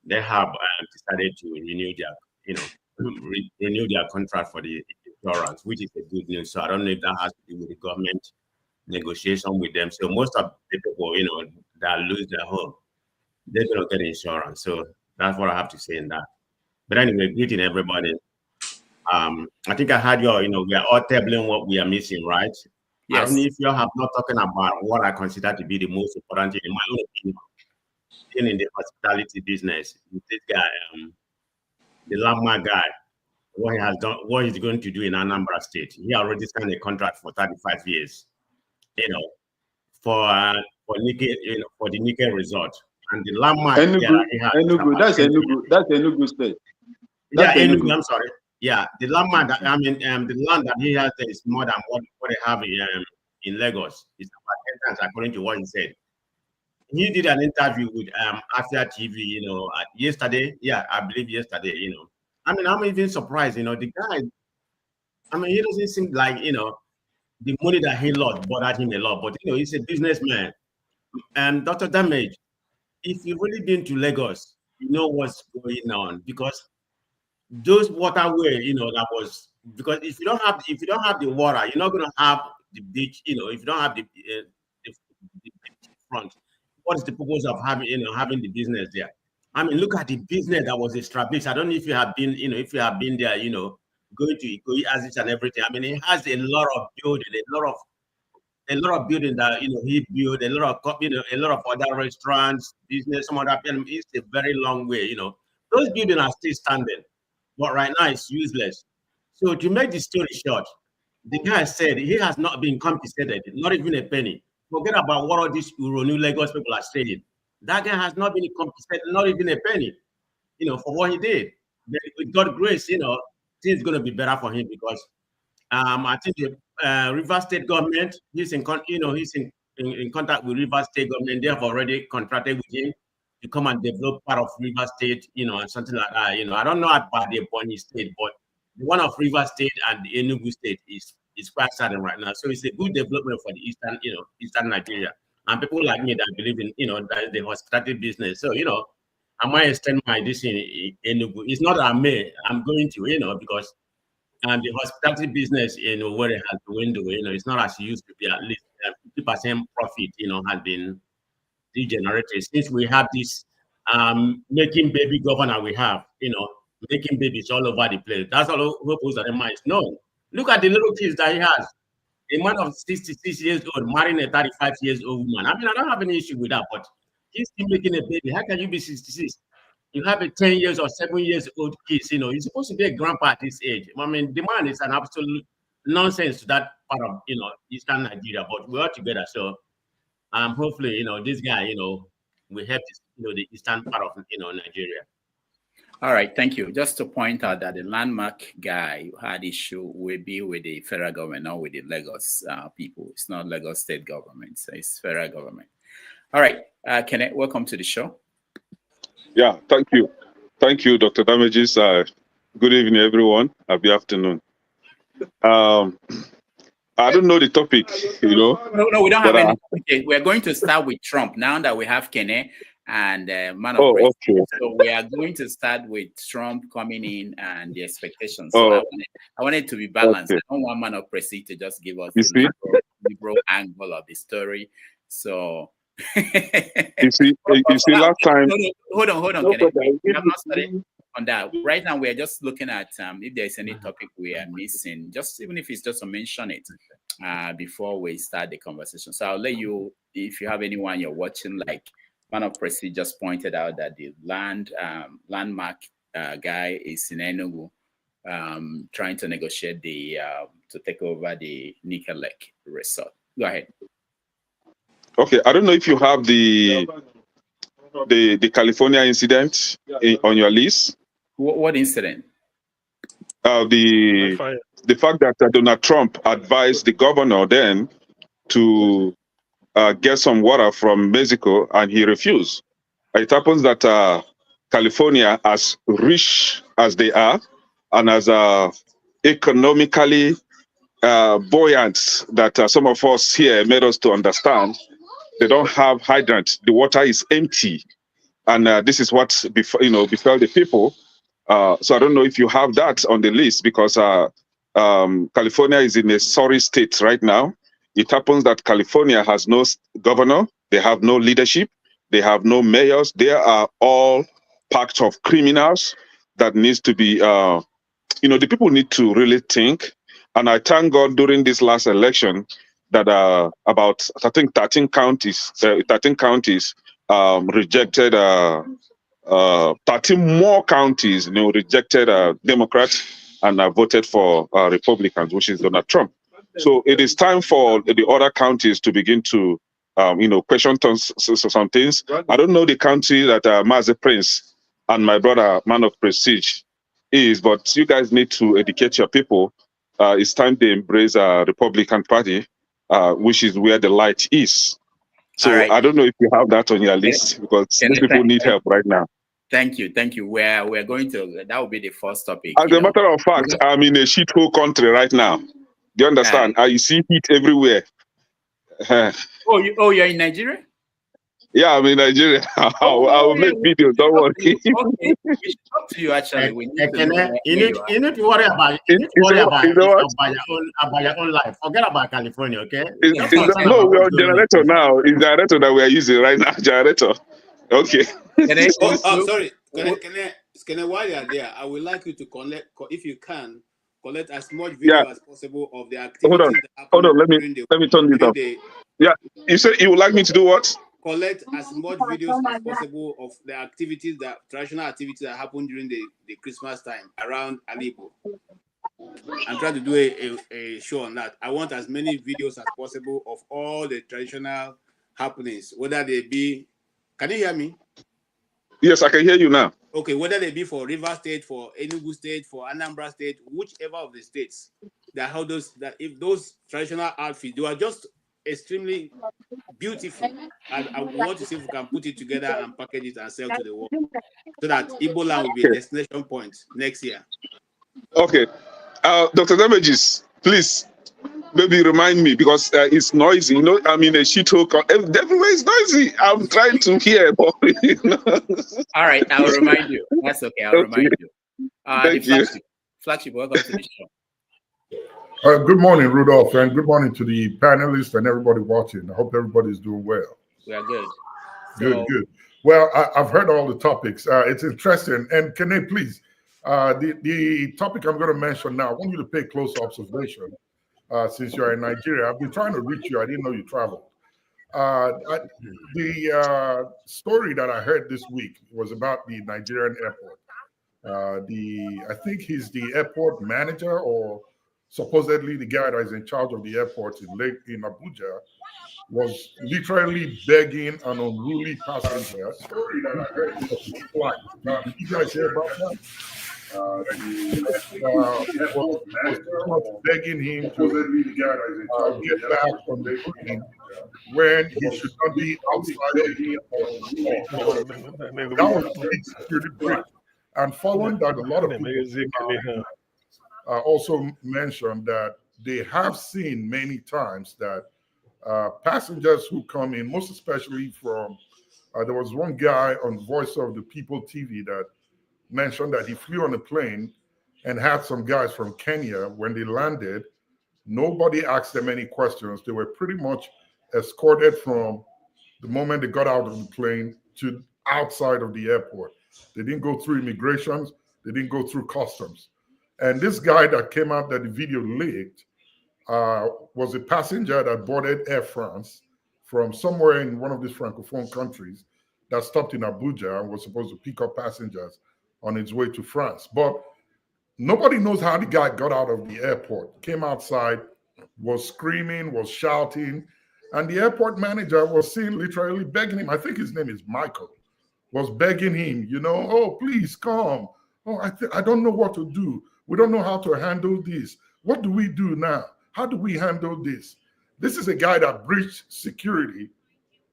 they have decided to renew their, renew their contract for the insurance, which is a good news. So I don't know if that has to do with the government negotiation with them. So most of the people, that lose their home, they're going to get insurance. So that's what I have to say in that. But anyway, greeting everybody. I think I heard we are all tabling what we are missing, right? Yes. I don't know if you have not talking about what I consider to be the most important thing in my own opinion. In the hospitality business, with this guy, the landmark guy, what he has done, what he's going to do in Anambra State. He already signed a contract for 35 years, for Nike, for the Nike Resort. And the landmark Enugu, that's Enugu State. Enugu, I'm sorry. Yeah, the landmark that, the land that he has there is more than what they have in Lagos. It's about 10 times according to what he said. He did an interview with Afia TV, yesterday. Yeah, I believe yesterday, I'm even surprised, the guy, he doesn't seem like, the money that he lost bothered him a lot, but, he's a businessman. And Dr. Damage, if you've really been to Lagos, you know what's going on, because those waterway, that was, because if you don't have the water, you're not going to have the beach, if you don't have the front. What is the purpose of having, having the business there? Look at the business that was established. I don't know if you have been, if you have been there, going to Ikoyi Aziz and everything. It has a lot of building, a lot of building that he built, a lot of other restaurants, business, some other. It's a very long way. Those buildings are still standing, but right now it's useless. So to make the story short, the guy said he has not been compensated, not even a penny. Forget about what all these Uronu Lagos people are saying. That guy has not been compensated, not even a penny, for what he did. But with God's grace, things going to be better for him, because I think the Rivers State government, he's in contact with Rivers State government. They have already contracted with him to come and develop part of Rivers State, and something like that. I don't know about the Ebonyi State, but the one of Rivers State and the Enugu State is quite certain right now. So it's a good development for the Eastern Nigeria. And people like me that believe in, the hospitality business. So, I might extend my this in Enugu. It's not that I'm going to, because the hospitality business, where it has dwindled, it's not as it used to be. At least 50% profit, has been degenerated since we have this making baby governor. We have, making babies all over the place. That's all purpose that the mind is known. Look at the little kids that he has. A man of 66 years old marrying a 35 years old woman. I don't have any issue with that, but he's still making a baby. How can you be 66? You have a 10 years or 7 years old kids, you're supposed to be a grandpa at this age. The man is an absolute nonsense to that part of, Eastern Nigeria, but we're all together. So hopefully, this guy, will help this, the eastern part of, Nigeria. All right, thank you. Just to point out that the landmark guy who had issue will be with the federal government, not with the Lagos people. It's not Lagos state government, so it's federal government. All right, Kenneth, welcome to the show. Yeah, thank you. Thank you, Dr. Damages. Good evening, everyone. Happy afternoon. I don't know the topic, No, we don't have any topic. We're going to start with Trump now that we have Kenneth and man of praise. Okay. So we are going to start with Trump coming in and the expectations. So I want it to be balanced. Okay. I don't want man of praise to just give us the liberal angle of the story. So you see last time. Hold on, Kenneth. We have not started on that. Right now, we are just looking at if there's any topic we are missing, just even if it's just to mention it before we start the conversation. So I'll let you, if you have anyone you're watching, like Man of Prestige just pointed out that the landmark guy is in Enugu, trying to negotiate to take over the Nickel Lake Resort. Go ahead. Okay, I don't know if you have the California incident on your list. What incident? The fact that Donald Trump advised the governor then to get some water from Mexico, and he refused. It happens that California, as rich as they are, and as economically buoyant that some of us here made us to understand, they don't have hydrants. The water is empty, and this is what befell the people. So I don't know if you have that on the list, because California is in a sorry state right now. it happens that California has no governor, they have no leadership, they have no mayors. They are all packed of criminals that needs to be, the people need to really think. And I thank God during this last election that about, I think, 13 counties rejected, 13 more counties, rejected Democrats and voted for Republicans, which is Donald Trump. So it is time for the other counties to begin to, question some things. I don't know the county that Mazi Prince and my brother, Man of Prestige, is, but you guys need to educate your people. It's time they embrace Republican Party, which is where the light is. So right. I don't know if you have that on your list, because these people need help right now. Thank you. We're going to, that will be the first topic. As a matter of fact, I'm in a shithole country right now. Do you understand? You see heat everywhere. You're in Nigeria? Yeah, I'm in Nigeria. I will make videos. Don't worry. Okay, we should talk to you. Actually, we need to know you need to worry about your own life. Forget about California, okay? No, we are generator now. It's generator that we are using right now. Generator. Okay. Sorry. Can I, while you are there, I would like you to collect, if you can, collect as much video as possible of the activities that happen. Hold on. Let me turn this off. Yeah. You said you would like me to do what? Collect as much videos as possible of the activities, traditional activities that happen during the Christmas time around Alibo. I'm trying to do a show on that. I want as many videos as possible of all the traditional happenings, whether they be. Can you hear me? Yes, I can hear you now. Okay, whether they be for River State, for Enugu State, for Anambra State, whichever of the states that how if those traditional outfits, they are just extremely beautiful. I want to see if we can put it together and package it and sell to the world, so that Igbo land will be a destination point next year. Okay, Dr. Damages, please. Maybe remind me, because it's noisy. I'm in a shithole. Everywhere is noisy. I'm trying to hear. But, All right, I'll remind you. That's okay. I'll remind you. Thank you. Flagship, welcome to the show. Good morning, Rudolph, and good morning to the panelists and everybody watching. I hope everybody's doing well. We are good. Good. Well, I've heard all the topics. It's interesting. And can they please, the topic I'm going to mention now, I want you to pay close observation. Since you're in Nigeria, I've been trying to reach you. I didn't know you traveled. The story that I heard this week was about the Nigerian airport. I think he's the airport manager, or supposedly the guy that is in charge of the airport in Abuja, was literally begging an unruly passenger. Story that I heard this flight. Did you guys hear about that? Was begging him to get back on the plane when he should not be outside of the airport. That was a big security breach. And following that, a lot of people also mentioned that they have seen many times that passengers who come in, most especially from, there was one guy on Voice of the People TV that mentioned that he flew on a plane and had some guys from Kenya. When they landed, nobody asked them any questions. They were pretty much escorted from the moment they got out of the plane to outside of the airport. They didn't go through immigrations. They didn't go through customs. And this guy that came out that the video leaked was a passenger that boarded Air France from somewhere in one of these Francophone countries that stopped in Abuja and was supposed to pick up passengers on its way to France. But nobody knows how the guy got out of the airport, came outside, was screaming, was shouting, and the airport manager was seen literally begging him. I think his name is Michael, was begging him, oh, please come. Oh, I don't know what to do. We don't know how to handle this. What do we do now? How do we handle this? This is a guy that breached security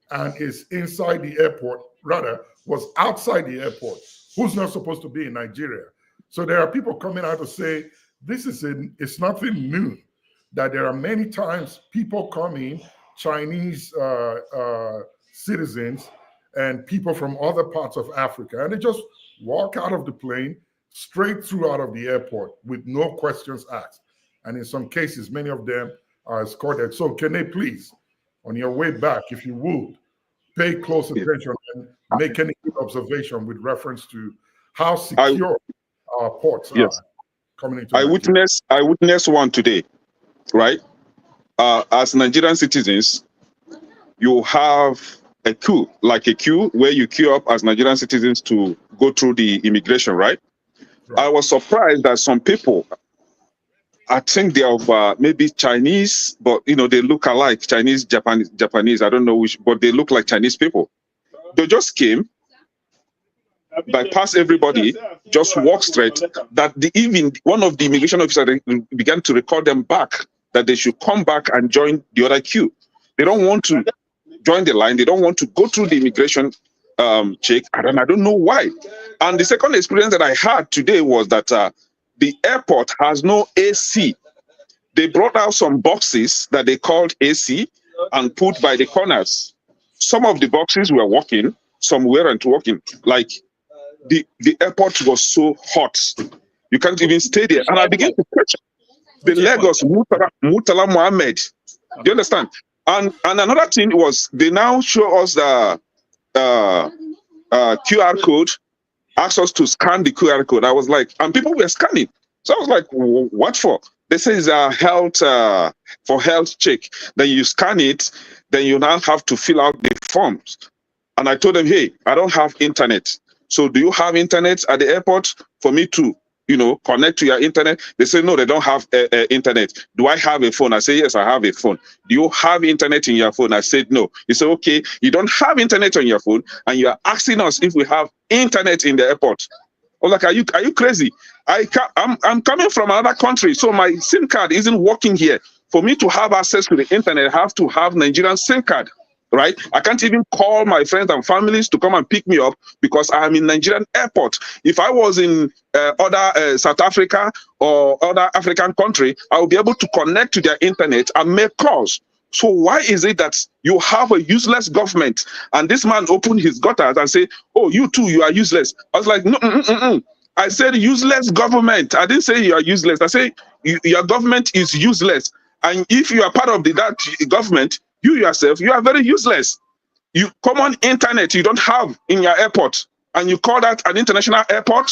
and is inside the airport, rather was outside the airport, who's not supposed to be in Nigeria. So there are people coming out to say, it's nothing new, that there are many times people come in, Chinese citizens and people from other parts of Africa, and they just walk out of the plane, straight through out of the airport with no questions asked. And in some cases, many of them are escorted. So can they please, on your way back, if you would, pay close attention and make any observation with reference to how secure our ports are coming into Nigeria. I witnessed one today, right? As Nigerian citizens, you have a queue, like a queue where you queue up as Nigerian citizens to go through the immigration, right? I was surprised that some people, I think they are maybe Chinese, but you know, they look alike, Chinese, Japanese, I don't know which, but they look like Chinese people. They just came, bypass everybody, just walk straight. That even one of the immigration officers began to record them back, that they should come back and join the other queue. They don't want to join the line. They don't want to go through the immigration check. I don't know why. And the second experience that I had today was that the airport has no AC. They brought out some boxes that they called AC and put by the corners. Some of the boxes were working, some weren't working. Like the airport was so hot, you can't even stay there. And I began to question the Lagos Murtala Mohammed. Do you understand? And another thing was they now show us the QR code, asked us to scan the QR code. I was like, and people were scanning. So I was like, what for? They say it's a health for health check. Then you scan it, then you now have to fill out the forms. And I told them, hey, I don't have internet. So do you have internet at the airport for me to, you know, connect to your internet? They say, no, they don't have internet. Do I have a phone? I say, yes, I have a phone. Do you have internet in your phone? I said, no. He said, okay, you don't have internet on your phone, and you are asking us if we have internet in the airport. I was like, are you crazy? I'm coming from another country, so my SIM card isn't working here. For me to have access to the internet, I have to have Nigerian SIM card, right? I can't even call my friends and families to come and pick me up because I'm in Nigerian airport. If I was in other South Africa or other African country, I would be able to connect to their internet and make calls. So why is it that you have a useless government? And this man opened his gutters and said, oh, you too, you are useless. I was like, no, I said useless government. I didn't say you are useless. I say your government is useless. And if you are part of that government, you yourself, you are very useless. You common internet you don't have in your airport, and you call that an international airport?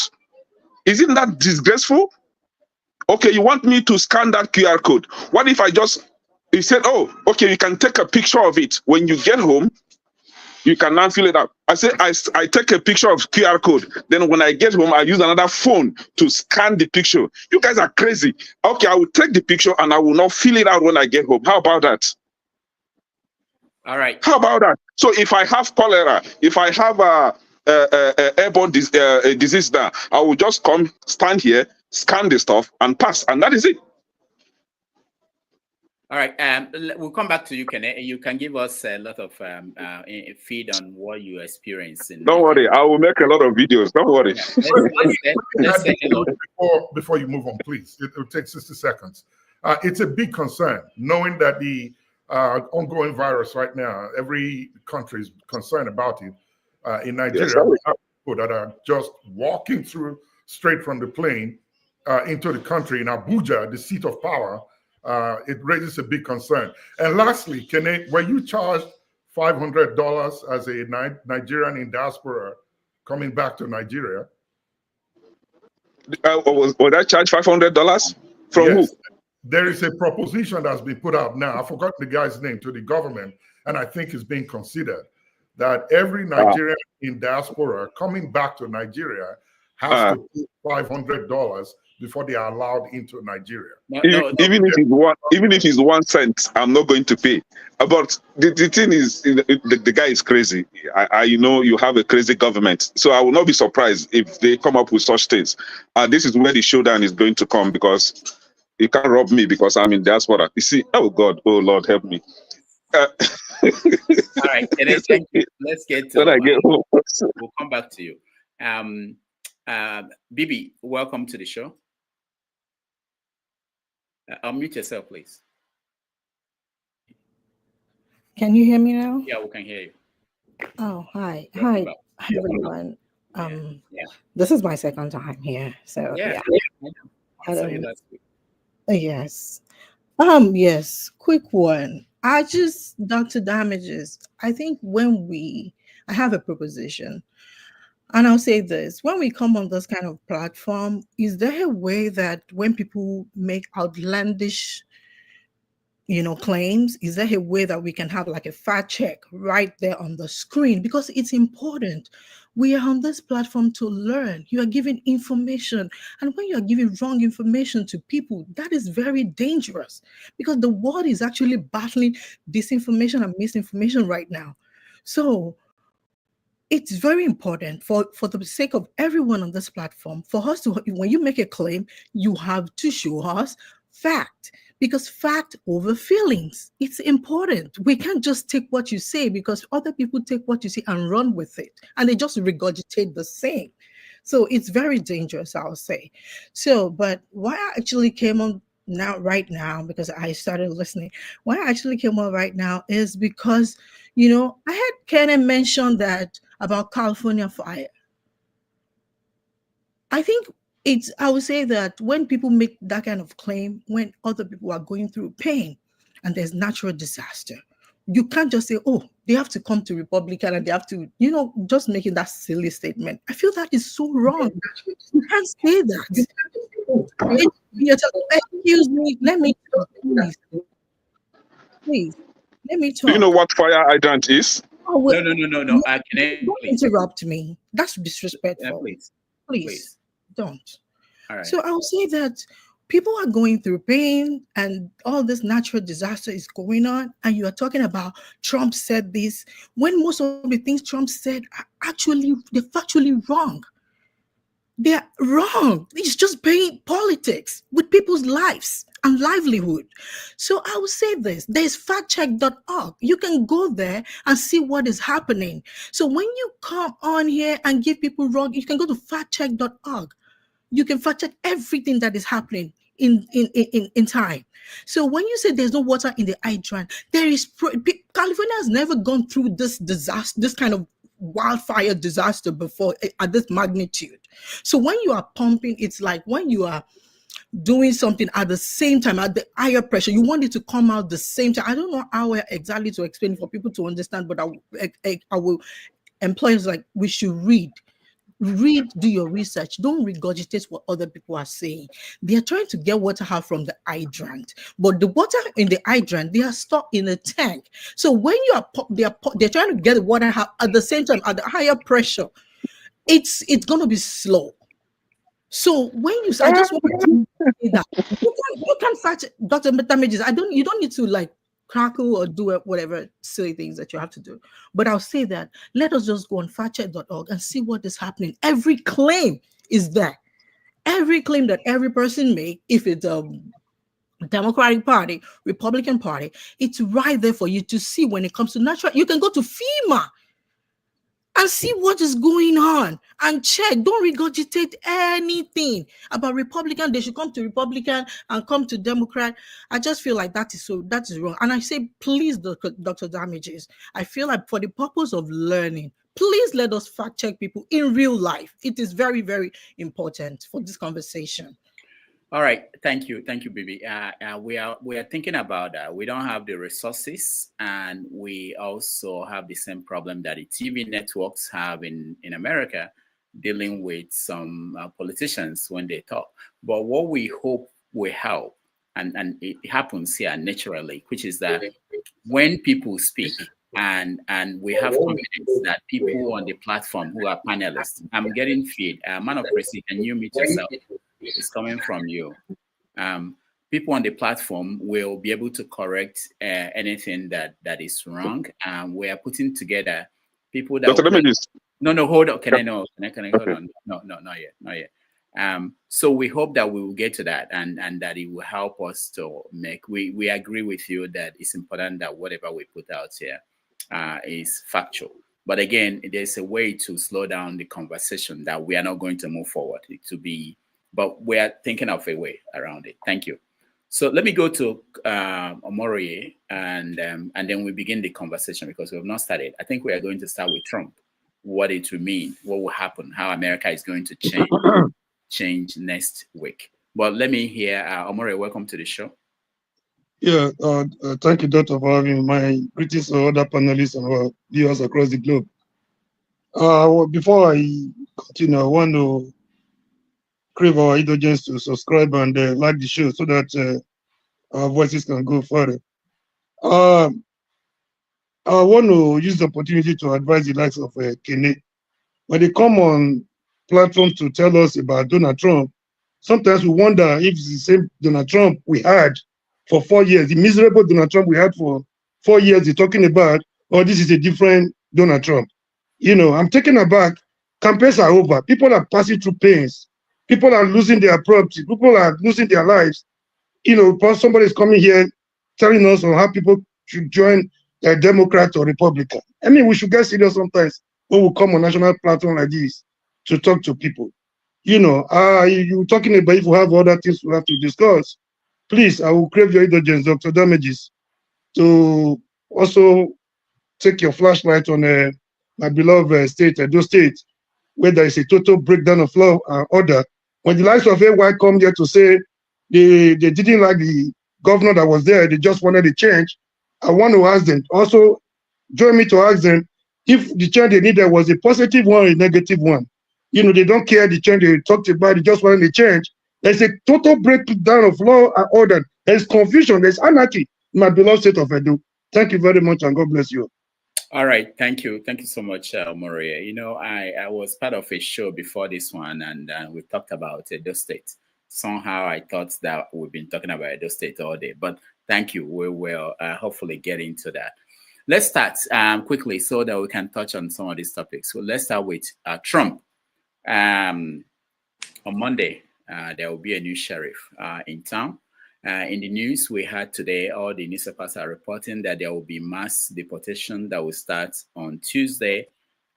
Isn't that disgraceful? Okay, you want me to scan that QR code. What if he said, oh, okay, you can take a picture of it. When you get home, you can now fill it out. I say, I take a picture of QR code. Then when I get home, I use another phone to scan the picture. You guys are crazy. Okay, I will take the picture and I will not fill it out when I get home. How about that? All right. How about that? So if I have cholera, if I have airborne disease there, I will just come, stand here, scan the stuff and pass. And that is it. All right, we'll come back to you, Kene. You can give us a lot of feed on what you experience. Don't worry, I will make a lot of videos. Don't worry. Before you move on, please, it will take 60 seconds. It's a big concern, knowing that the ongoing virus right now, every country is concerned about it. In Nigeria, we have people that are just walking through straight from the plane into the country in Abuja, the seat of power. It raises a big concern. And lastly, were you charged $500 as a Nigerian in diaspora coming back to Nigeria? Was I charged $500 from who? There is a proposition that's been put out now. I forgot the guy's name, to the government, and I think it's being considered that every Nigerian in diaspora coming back to Nigeria has to pay $500 before they are allowed into Nigeria. Even if it's 1 cent, I'm not going to pay. But the thing is, the guy is crazy. I know you have a crazy government, so I will not be surprised if they come up with such things. This is where the showdown is going to come, because you can't rob me because I'm in diaspora. You see, oh God, oh Lord, help me. All right, thank you. Let's get to we'll come back to you. Bibi, welcome to the show. Unmute yourself, please. Can you hear me now? Yeah, we can hear you. Oh, hi. Hi, everyone. This is my second time here. So, yeah. I saw you last week. Yes. Yes, quick one. Dr. Damages, I think I have a proposition, and I'll say this: when we come on this kind of platform, is there a way that when people make outlandish claims, is there a way that we can have like a fact check right there on the screen? Because it's important. We are on this platform to learn. You are giving information. And when you are giving wrong information to people, that is very dangerous because the world is actually battling disinformation and misinformation right now. So it's very important for the sake of everyone on this platform for us to, when you make a claim, you have to show us fact, because fact over feelings, it's important. We can't just take what you say, because other people take what you say and run with it and they just regurgitate the same. So it's very dangerous, I'll say. So, but why I actually came on right now, because I started listening, why I actually came on right now is because I had Kenan mention that about California fire. I think I would say that when people make that kind of claim, when other people are going through pain and there's natural disaster, you can't just say, oh, they have to come to Republican and they have to, just making that silly statement. I feel that is so wrong. You can't say that. Excuse me, let me talk, please. Let me talk. Do you know what fire hydrant is? Oh, well, No. Don't interrupt me. That's disrespectful. Please don't. All right. So I'll say that people are going through pain and all this natural disaster is going on, and you are talking about Trump said this, when most of the things Trump said are they're factually wrong. They're wrong. It's just paying politics with people's lives and livelihood. So I will say this: there's factcheck.org. You can go there and see what is happening. So when you come on here and give people wrong, you can go to factcheck.org. You can fact check everything that is happening in time. So when you say there's no water in the hydrant, California has never gone through this disaster, this kind of wildfire disaster before at this magnitude. So when you are pumping, it's like when you are doing something at the same time, at the higher pressure, you want it to come out the same time. I don't know how exactly to explain for people to understand, but I will employers like we should read, do your research. Don't regurgitate what other people are saying. They are trying to get water out from the hydrant, but the water in the hydrant, they are stored in a tank. So when you are they're trying to get the water out at the same time at the higher pressure, it's going to be slow. So when you I just want to say that you can fact Dr. Damages. You don't need to like crackle or do whatever silly things that you have to do. But I'll say that let us just go on factcheck.org and see what is happening. Every claim is there. Every claim that every person make, if it's a Democratic Party, Republican Party, it's right there for you to see. When it comes to natural, you can go to FEMA and see what is going on and check. Don't regurgitate anything about Republican. They should come to Republican and come to Democrat. I just feel like that is wrong. And I say, please, Dr. Damages, I feel like for the purpose of learning, please let us fact check people in real life. It is very, very important for this conversation. All right, thank you, Bibi. We are thinking about that. We don't have the resources, and we also have the same problem that the TV networks have in America, dealing with some politicians when they talk. But what we hope will help, and it happens here naturally, which is that when people speak, and we have confidence that people on the platform who are panelists, I'm getting feed. Man of Presi, can you mute yourself? It's coming from you. People on the platform will be able to correct anything that is wrong. We are putting together people that. No, hold on. Can I hold on? No, not yet. So we hope that we will get to that, and that it will help us to make. We agree with you that it's important that whatever we put out here is factual. But again, there's a way to slow down the conversation that we are not going to move forward but we are thinking of a way around it. Thank you. So let me go to Omorie, and then we begin the conversation because we have not started. I think we are going to start with Trump, what it will mean, what will happen, how America is going to change next week. But let me hear, Omorie, welcome to the show. Yeah, thank you, Doctor, for having me. My greetings to other panelists and our viewers across the globe. Before I continue, I want to crave our indulgence to subscribe and like the show so that our voices can go further. I want to use the opportunity to advise the likes of Kene. When they come on platforms to tell us about Donald Trump, sometimes we wonder if it's the same Donald Trump we had for 4 years, the miserable Donald Trump we had for 4 years they're talking about, or this is a different Donald Trump. You know, I'm taken aback. Campaigns are over. People are passing through pains. People are losing their property. People are losing their lives. You know, because somebody is coming here telling us on how people should join a Democrat or Republican. I mean, we should get serious sometimes when we come on national platform like this to talk to people. You know, you're talking about if we have other things we have to discuss, please, I will crave your indulgence, Dr. Damages, to also take your flashlight on my beloved state, Edo State, where there is a total breakdown of law and order. When the likes of AY come here to say they didn't like the governor that was there, they just wanted a change, I want to ask them, also join me to ask them if the change they needed was a positive one or a negative one. You know, they don't care the change they talked about, they just wanted a change. There's a total breakdown of law and order. There's confusion, there's anarchy in my beloved state of Edo. Thank you very much and God bless you. All right, thank you so much, Moria. You know, I was part of a show before this one, and we talked about Edo State. Somehow I thought that we've been talking about Edo State all day, but thank you. We will hopefully get into that. Let's start quickly so that we can touch on some of these topics. So let's start with Trump. On Monday, there will be a new sheriff in town. In the news we had today, all the newspapers are reporting that there will be mass deportation that will start on Tuesday,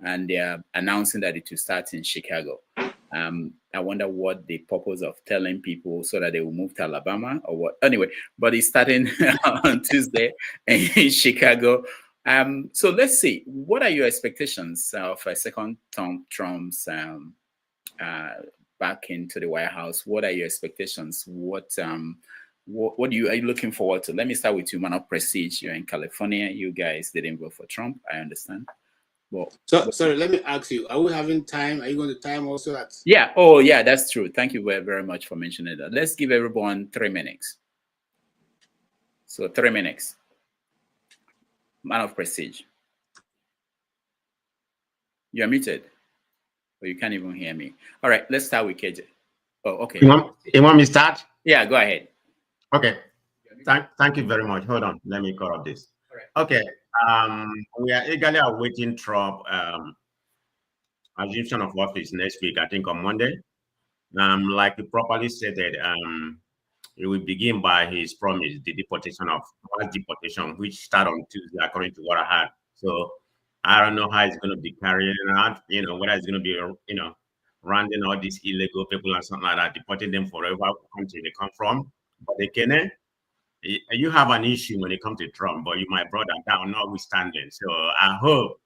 and they are announcing that it will start in Chicago. I wonder what the purpose of telling people so that they will move to Alabama or what. Anyway, but it's starting on Tuesday in Chicago. So let's see. What are your expectations of a second term Trump's back into the White House? What are your expectations? What are you looking forward to? Let me start with you, man of prestige. You're in California. You guys didn't vote for Trump. I understand. Well, sorry, let me ask you, are we having time? Are you going to time also at? Yeah. Oh, yeah, that's true. Thank you very, very much for mentioning that. Let's give everyone 3 minutes. So 3 minutes. Man of prestige. You're muted. Or you can't even hear me. All right, let's start with KJ. Oh, okay. You want me to start? Yeah, go ahead. Okay. Thank you very much. Hold on. Let me cut off this. Okay. We are eagerly awaiting Trump assumption of office next week, I think on Monday. Like you properly stated, it will begin by his promise, the mass deportation, which start on Tuesday, according to what I had. So I don't know how it's going to be carrying out, you know, whether it's going to be, you know, rounding all these illegal people and something like that, deporting them forever, country they come from. But again, you have an issue when it comes to Trump, but you, my brother, that will notwithstanding. So I hope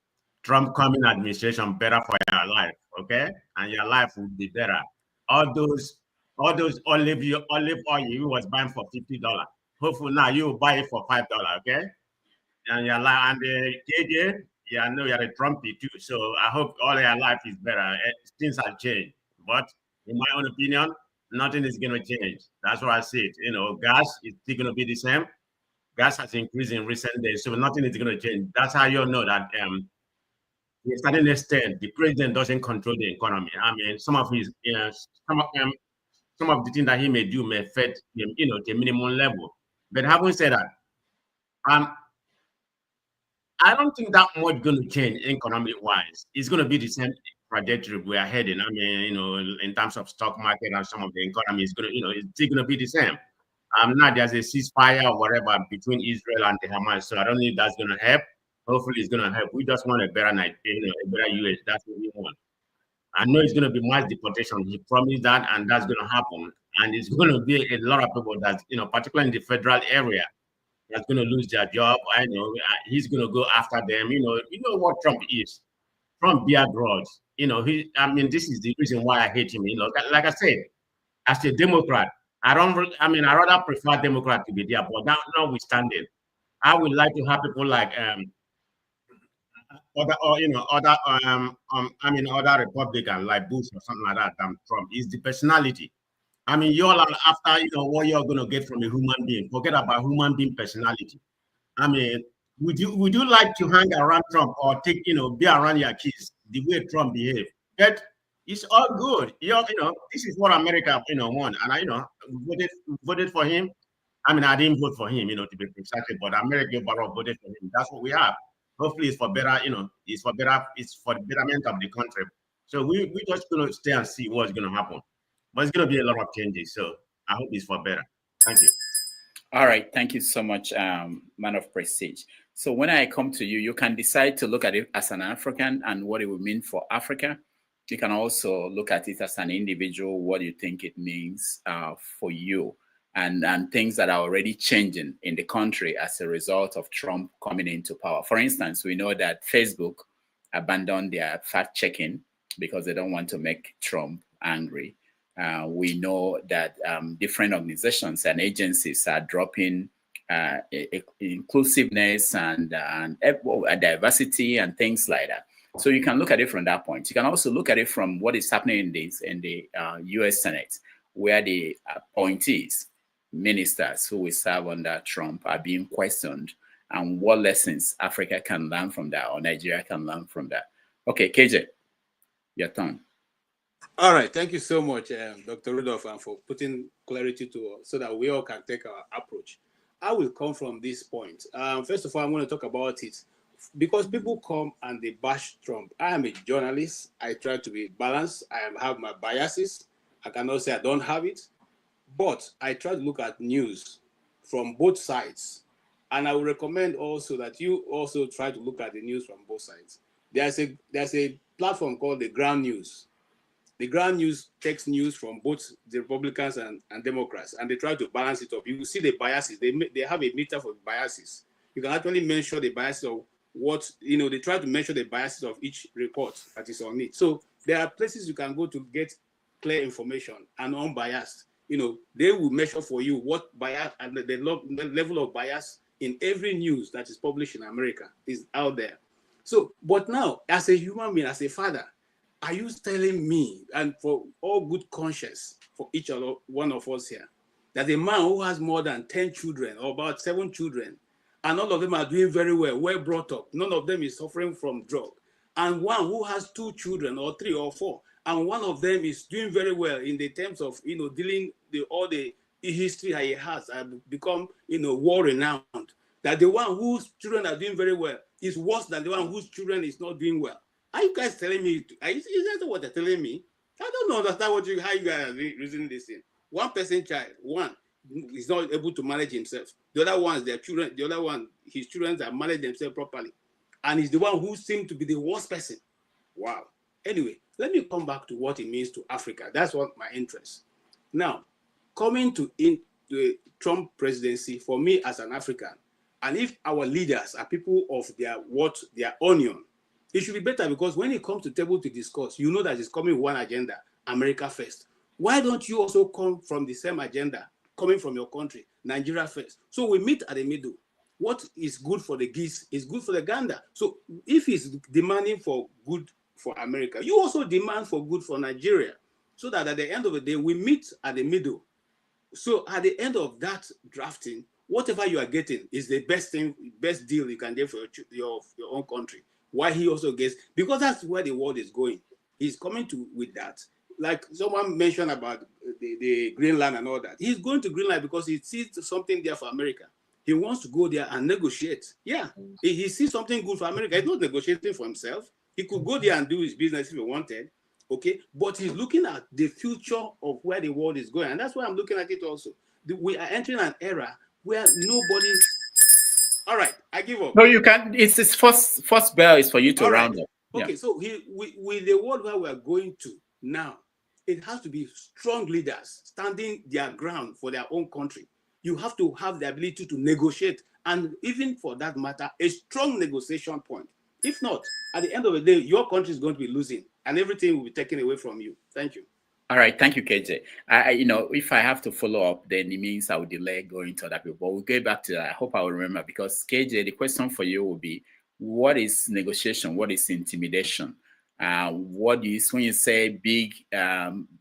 Trump coming administration better for your life, okay? And your life will be better. All those olive oil you was buying for $50. Hopefully now you will buy it for $5, okay? And your life, and the KJ, yeah, I know you're a Trumpy too. So I hope all your life is better. Things have changed, but in my own opinion, nothing is going to change. That's what I said. You know, gas is still going to be the same. Gas has increased in recent days, so nothing is going to change. That's how you know that to a certain extent, the president doesn't control the economy. I mean, some of his, some of the things that he may do may affect him, you know, to a minimum level. But having said that, I don't think that much going to change economic-wise. It's going to be the same trajectory we are heading. I mean, you know, in terms of stock market and some of the economy is going to, you know, it's still going to be the same. Now there's a ceasefire or whatever between Israel and the Hamas, so I don't think that's going to help. Hopefully, it's going to help. We just want a better night, you know, a better US. That's what we want. I know it's going to be mass deportation. He promised that, and that's going to happen. And it's going to be a lot of people that, you know, particularly in the federal area, that's going to lose their job. I know he's going to go after them. You know what Trump is. Trump bear grudge. You know, I mean, this is the reason why I hate him. You know, like I said, as a Democrat, I rather prefer Democrat to be there, but that notwithstanding, I would like to have people like other Republican like Bush or something like that than Trump. Is the personality. I mean, you all are after what you're gonna get from a human being. Forget about human being personality. I mean, would you like to hang around Trump or take be around your kids the way Trump behave? But it's all good. This is what America want, and I voted for him. I mean, I didn't vote for him, to be precise, but America overall voted for him. That's what we have. Hopefully, it's for better. It's for the betterment of the country. So we just gonna stay and see what's gonna happen. But it's gonna be a lot of changes. So I hope it's for better. Thank you. All right, thank you so much, man of prestige. So when I come to you, you can decide to look at it as an African and what it would mean for Africa. You can also look at it as an individual, what you think it means for you, and things that are already changing in the country as a result of Trump coming into power. For instance, we know that Facebook abandoned their fact-checking because they don't want to make Trump angry. We know that different organizations and agencies are dropping inclusiveness and diversity and things like that. So you can look at it from that point. You can also look at it from what is happening in the U.S. Senate, where the appointees, ministers who will serve under Trump are being questioned, and what lessons Africa can learn from that or Nigeria can learn from that. Okay, KJ, your turn. All right, thank you so much, Dr. Rudolph, and for putting clarity to us so that we all can take our approach. I will come from this point. First of all, I'm going to talk about it because people come and they bash Trump. I am a journalist. I try to be balanced. I have my biases. I cannot say I don't have it, but I try to look at news from both sides. And I would recommend also that you also try to look at the news from both sides. There's a platform called the Ground News. The Ground News takes news from both the Republicans and Democrats, and they try to balance it up. You will see the biases. They have a meter for biases. You can actually measure the biases of what, they try to measure the biases of each report that is on it. So there are places you can go to get clear information and unbiased. They will measure for you what bias and the level of bias in every news that is published in America is out there. So, but now, as a human being, as a father, are you telling me, and for all good conscience for each one of us here, that a man who has more than 10 children or about 7 children, and all of them are doing very well brought up, none of them is suffering from drug, and one who has 2 children or 3 or 4, and one of them is doing very well in the terms of dealing all the history that he has and become world renowned, that the one whose children are doing very well is worse than the one whose children is not doing well. Are you guys telling me? Is that what they're telling me? I don't understand how you guys are reasoning this in. One person child, one is not able to manage himself. The other one is their children. The other one, his children are manage themselves properly, and he's the one who seemed to be the worst person. Wow. Anyway, let me come back to what it means to Africa. That's what my interest. Now, coming to the Trump presidency for me as an African, and if our leaders are people of their onion, it should be better, because when it comes to table to discuss, you know that it's coming with one agenda, America first. Why don't you also come from the same agenda, coming from your country, Nigeria first? So we meet at the middle. What is good for the geese is good for the gander. So if he's demanding for good for America, you also demand for good for Nigeria, so that at the end of the day, we meet at the middle. So at the end of that drafting, whatever you are getting is the best deal you can get for your own country. Why he also gets, because that's where the world is going. He's coming with that. Like someone mentioned about the Greenland and all that. He's going to Greenland because he sees something there for America. He wants to go there and negotiate. Yeah, he sees something good for America. He's not negotiating for himself. He could go there and do his business if he wanted. Okay, but he's looking at the future of where the world is going. And that's why I'm looking at it also. We are entering an era where nobody... All right, I give up. No, you can. It's his first bell is for you to round up. Okay, so with the world where we are going to now, it has to be strong leaders standing their ground for their own country. You have to have the ability to negotiate, and even for that matter, a strong negotiation point. If not, at the end of the day, your country is going to be losing, and everything will be taken away from you. Thank you. All right, thank you, KJ. If I have to follow up, then it means I will delay going to other people. But we'll get back to that. I hope I will remember, because KJ, the question for you will be, what is negotiation? What is intimidation? What is, when you say big,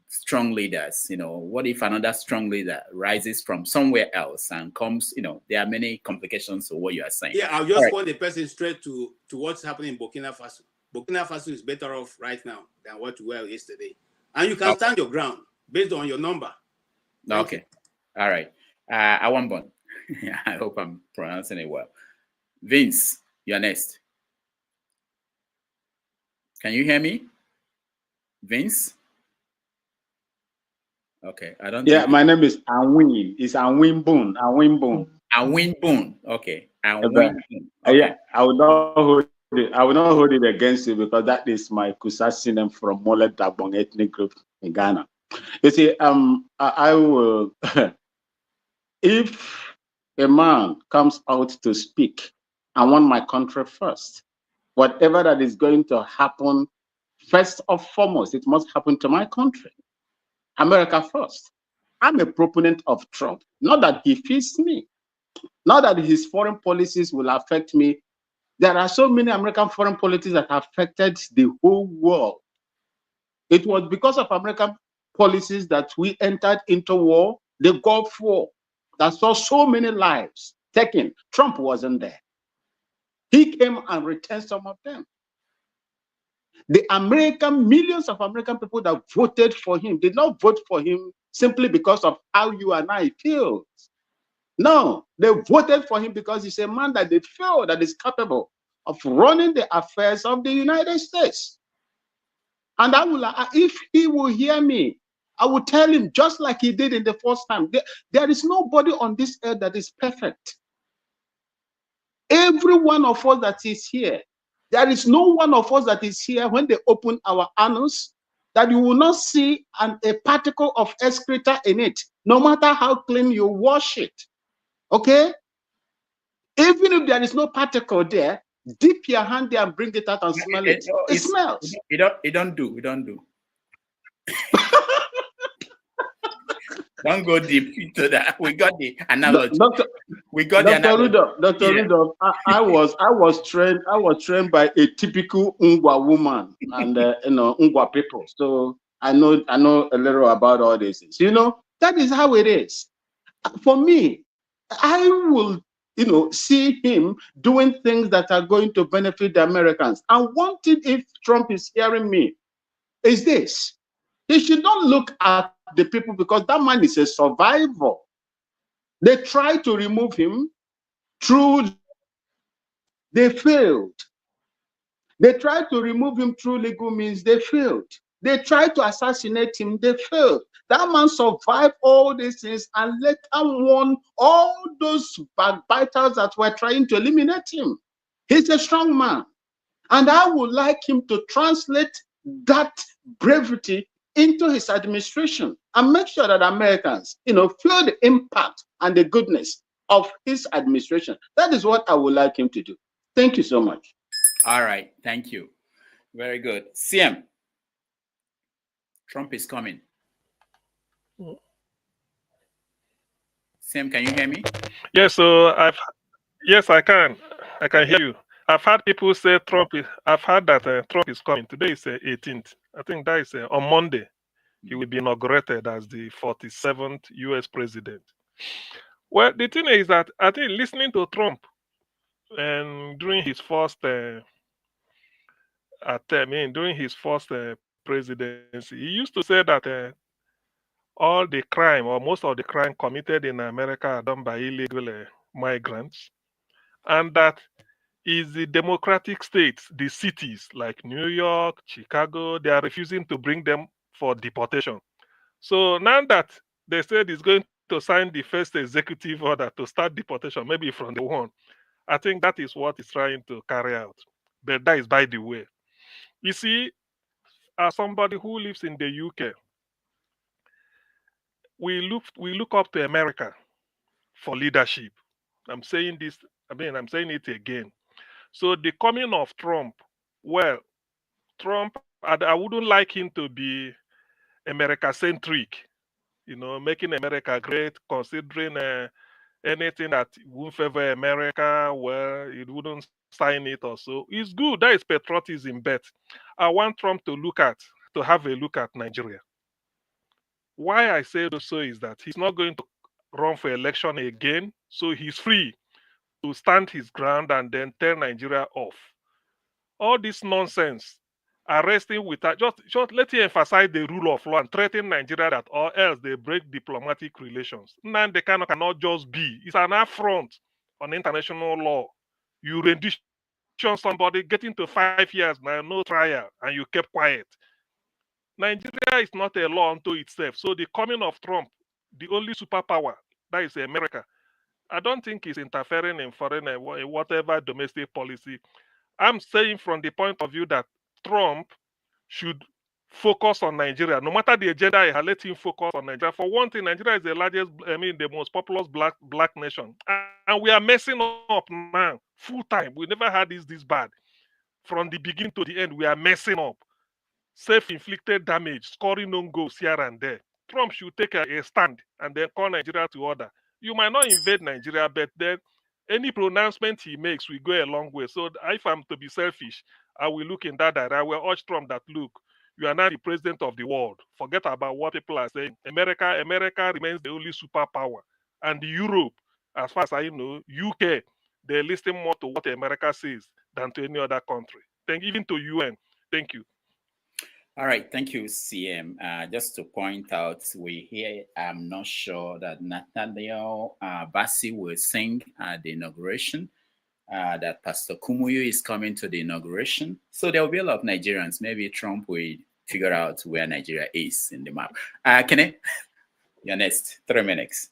strong leaders, what if another strong leader rises from somewhere else and comes, there are many complications to what you are saying. Yeah, I'll just point the person straight to what's happening in Burkina Faso. Burkina Faso is better off right now than what we were yesterday. And you can stand your ground based on your number. Okay. All right. Awambon. I hope I'm pronouncing it well. Vince, you're next. Can you hear me? Vince? Okay, I don't Yeah, my name is Anwin. It's Anwin Boon. Anwin Boon. Anwin Boon. Okay. Anwin Boon. Okay. Yeah, I will not hold it. I will not hold it against you, because that is my Kusasi name from Mole Dagbon ethnic group in Ghana. You see, I will. If a man comes out to speak, I want my country first. Whatever that is going to happen, first and foremost, it must happen to my country. America first. I'm a proponent of Trump. Not that he fits me. Not that his foreign policies will affect me. There are so many American foreign policies that affected the whole world. It was because of American policies that we entered into war, the Gulf War, that saw so many lives taken. Trump wasn't there. He came and returned some of them. The millions of American people that voted for him did not vote for him simply because of how you and I feel. No, they voted for him because he's a man that they feel that is capable of running the affairs of the United States. And I will, if he will hear me, I will tell him, just like he did in the first time, there is nobody on this earth that is perfect. Every one of us that is here, there is no one of us that is here when they open our annals that you will not see a particle of excreta in it, no matter how clean you wash it. Okay? Even if there is no particle there, dip your hand there and bring it out and smell it. It smells. It don't do. Don't go deep into that. We got the analogy. Dr. Rudolph, I was trained by a typical Ngwa woman and Ngwa people. So I know a little about all these things. That is how it is. For me, I will see him doing things that are going to benefit the Americans. And one thing, if Trump is hearing me, is this: he should not look at the people, because that man is a survivor. They tried to remove him they failed. They tried to remove him through legal means, they failed. They tried to assassinate him, they failed. That man survived all these things and later won all those backbiters that were trying to eliminate him. He's a strong man. And I would like him to translate that bravery into his administration and make sure that Americans, feel the impact and the goodness of his administration. That is what I would like him to do. Thank you so much. All right. Thank you. Very good. CM. Trump is coming. CM, can you hear me? Yes, yes, I can. I can hear you. I've had people say I've heard that Trump is coming. Today is 18th. I think that is on Monday. He will be inaugurated as the 47th US president. Well, the thing is that I think listening to Trump and during his first presidency, he used to say that all the crime or most of the crime committed in America are done by illegal migrants, and that is the democratic states, the cities like New York, Chicago, they are refusing to bring them for deportation. So now that they said he's going to sign the first executive order to start deportation, maybe from the one, I think that is what he's trying to carry out. But that is by the way. You see, as somebody who lives in the UK, we look up to America for leadership. I'm saying this, I'm saying it again. So the coming of Trump, well, Trump, I wouldn't like him to be America-centric, making America great, considering anything that won't favor America, well, it wouldn't sign it or so. It's good. That is patriotism, but I want Trump to have a look at Nigeria. Why I say so is that he's not going to run for election again, so he's free to stand his ground and then tell Nigeria off. All this nonsense, arresting without just let him emphasize the rule of law and threaten Nigeria that or else they break diplomatic relations. Nnamdi Kanu cannot just be. It's an affront on international law. You rendition somebody, getting to 5 years now, no trial, and you kept quiet. Nigeria is not a law unto itself. So the coming of Trump, the only superpower, that is America, I don't think is interfering in foreign whatever domestic policy. I'm saying from the point of view that Trump should focus on Nigeria. No matter the agenda he has, let him focus on Nigeria. For one thing, Nigeria is the largest, the most populous black nation. And we are messing up now, full time. We never had this bad. From the beginning to the end, we are messing up. Self-inflicted damage, scoring on goals here and there. Trump should take a stand and then call Nigeria to order. You might not invade Nigeria, but then any pronouncement he makes will go a long way. So if I'm to be selfish, I will look in that direction. I will urge Trump that, look, you are now the president of the world. Forget about what people are saying. America remains the only superpower. And Europe, as far as I know, UK, they listen more to what America says than to any other country. Even to UN. Thank you. All right, thank you, CM. Just to point out, I'm not sure that Nathaniel Bassi will sing at the inauguration, that Pastor Kumuyu is coming to the inauguration. So there will be a lot of Nigerians. Maybe Trump will figure out where Nigeria is in the map. Kene, you're next, 3 minutes.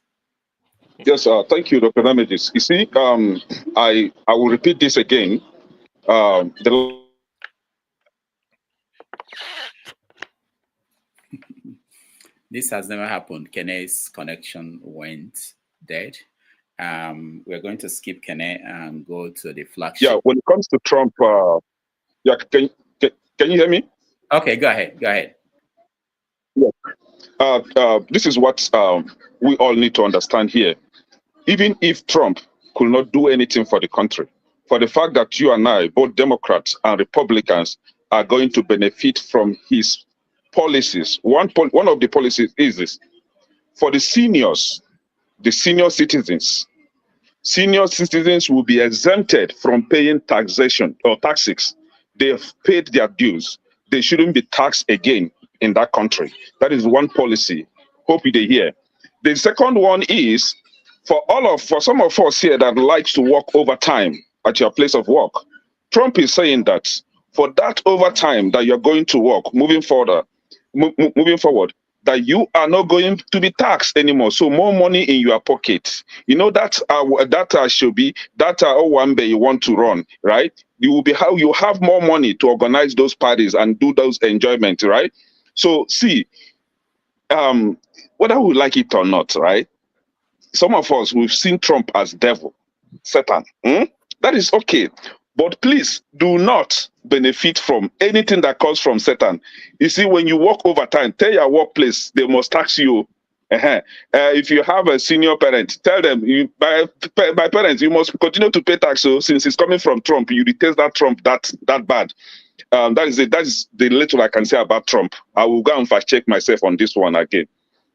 Yes, thank you, Dr. Damages. You see, I will repeat this again. This has never happened. Kene's connection went dead. We're going to skip Kene and go to the flagship. Yeah, when it comes to Trump, yeah, can you hear me? Okay, go ahead. Yeah. This is what we all need to understand here. Even if Trump could not do anything for the country, for the fact that you and I, both Democrats and Republicans, are going to benefit from his policies. One of the policies is this: for the seniors, the senior citizens will be exempted from paying taxation or taxes. They have paid their dues. They shouldn't be taxed again in that country. That is one policy. Hope you hear. The second one is for some of us here that likes to work overtime at your place of work. Trump is saying that for that overtime that you're going to work moving forward, that you are not going to be taxed anymore. So more money in your pocket. You know that should be that Owambe you want to run, right? You will be how you have more money to organize those parties and do those enjoyments, right? So see, whether we like it or not, right? Some of us, we've seen Trump as devil, Satan. That is okay. But please do not benefit from anything that comes from Satan. You see, when you work overtime, tell your workplace they must tax you. If you have a senior parent, tell them, by parents, you must continue to pay tax. So since it's coming from Trump, you detest that Trump that bad. That is the little I can say about Trump. I will go and fact check myself on this one again.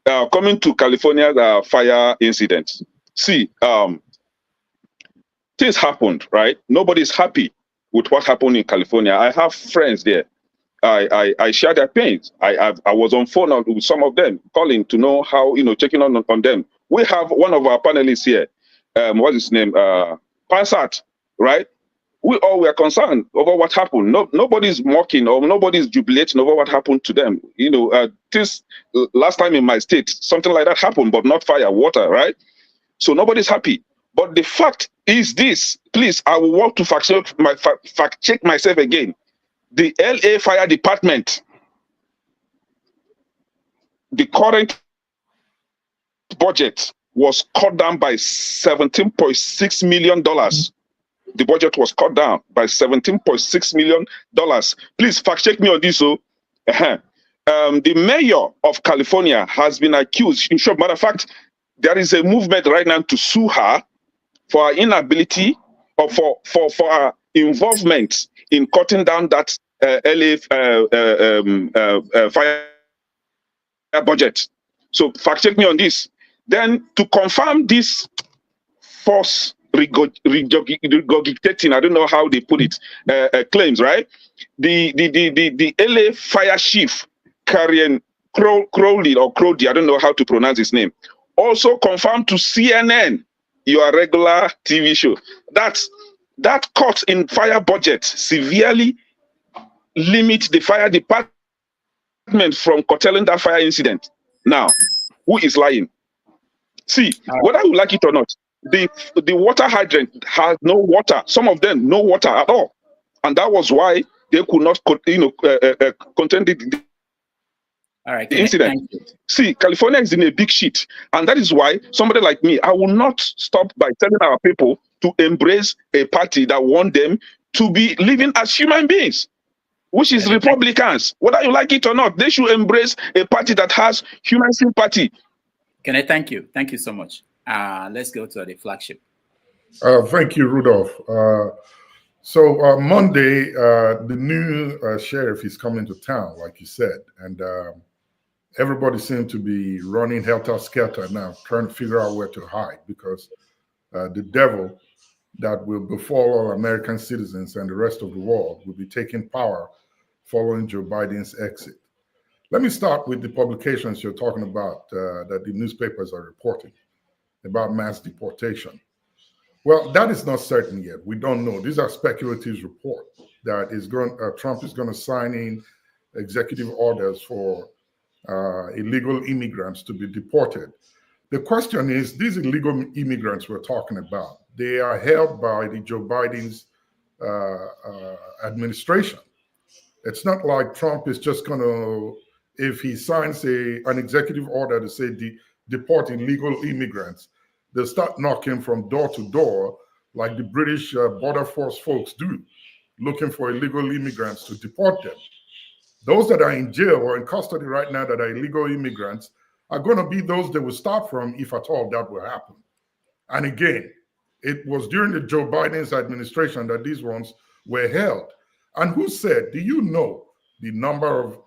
Coming to California's fire incident. See, things happened, right? Nobody's happy with what happened in California. I have friends there. I share their pains. I was on phone with some of them, calling to know how, checking on them. We have one of our panelists here. What's his name? Pansat, right? We all were concerned over what happened. Nobody's mocking or nobody's jubilating over what happened to them. This last time in my state, something like that happened, but not fire, water, right? So nobody's happy. But the fact is this, please, I will want to fact check myself again. The LA Fire Department, the current budget was cut down by $17.6 million. The budget was cut down by $17.6 million. Please fact check me on this. the mayor of California has been accused. In short, matter of fact, there is a movement right now to sue her for her inability or for her involvement in cutting down that LA fire budget. So fact check me on this. Then to confirm this false regurgitating, I don't know how they put it, claims, right? The LA fire chief, Karen Crowley or Crowdy, I don't know how to pronounce his name, also confirmed to CNN, your regular TV show, that cut in fire budget severely limit the fire department from curtailing that fire incident. Now, who is lying? See, whether you like it or not, the water hydrant has no water. Some of them no water at all, and that was why they could not, contain the incident. See, California is in a big shit, and that is why somebody like me, I will not stop by telling our people to embrace a party that want them to be living as human beings, which is Republicans. Whether you like it or not, they should embrace a party that has human sympathy. Can I thank you? Thank you so much. Let's go to the flagship. Thank you, Rudolph. So Monday, the new sheriff is coming to town, like you said, and everybody seems to be running helter-skelter now, trying to figure out where to hide, because the devil that will befall all American citizens and the rest of the world will be taking power following Joe Biden's exit. Let me start with the publications you're talking about that the newspapers are reporting about mass deportation. Well, that is not certain yet. We don't know. These are speculative reports that Trump is going to sign in executive orders for illegal immigrants to be deported. The question is, these illegal immigrants we're talking about, they are held by the Joe Biden's administration. It's not like Trump is just going to, if he signs an executive order to say deport illegal immigrants, they'll start knocking from door to door like the British border force folks do, looking for illegal immigrants to deport them. Those that are in jail or in custody right now that are illegal immigrants are going to be those they will start from, if at all that will happen. And again, it was during the Joe Biden's administration that these ones were held. And who said, do you know the number of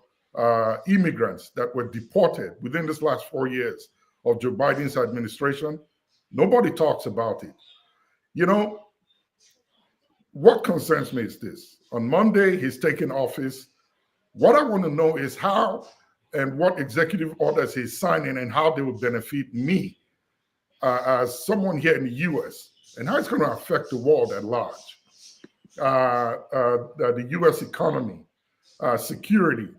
immigrants that were deported within this last 4 years of Joe Biden's administration? Nobody talks about it. You know, what concerns me is this. On Monday, he's taking office. What I want to know is how and what executive orders he's signing and how they will benefit me as someone here in the U.S. and how it's going to affect the world at large. The U.S. economy, security,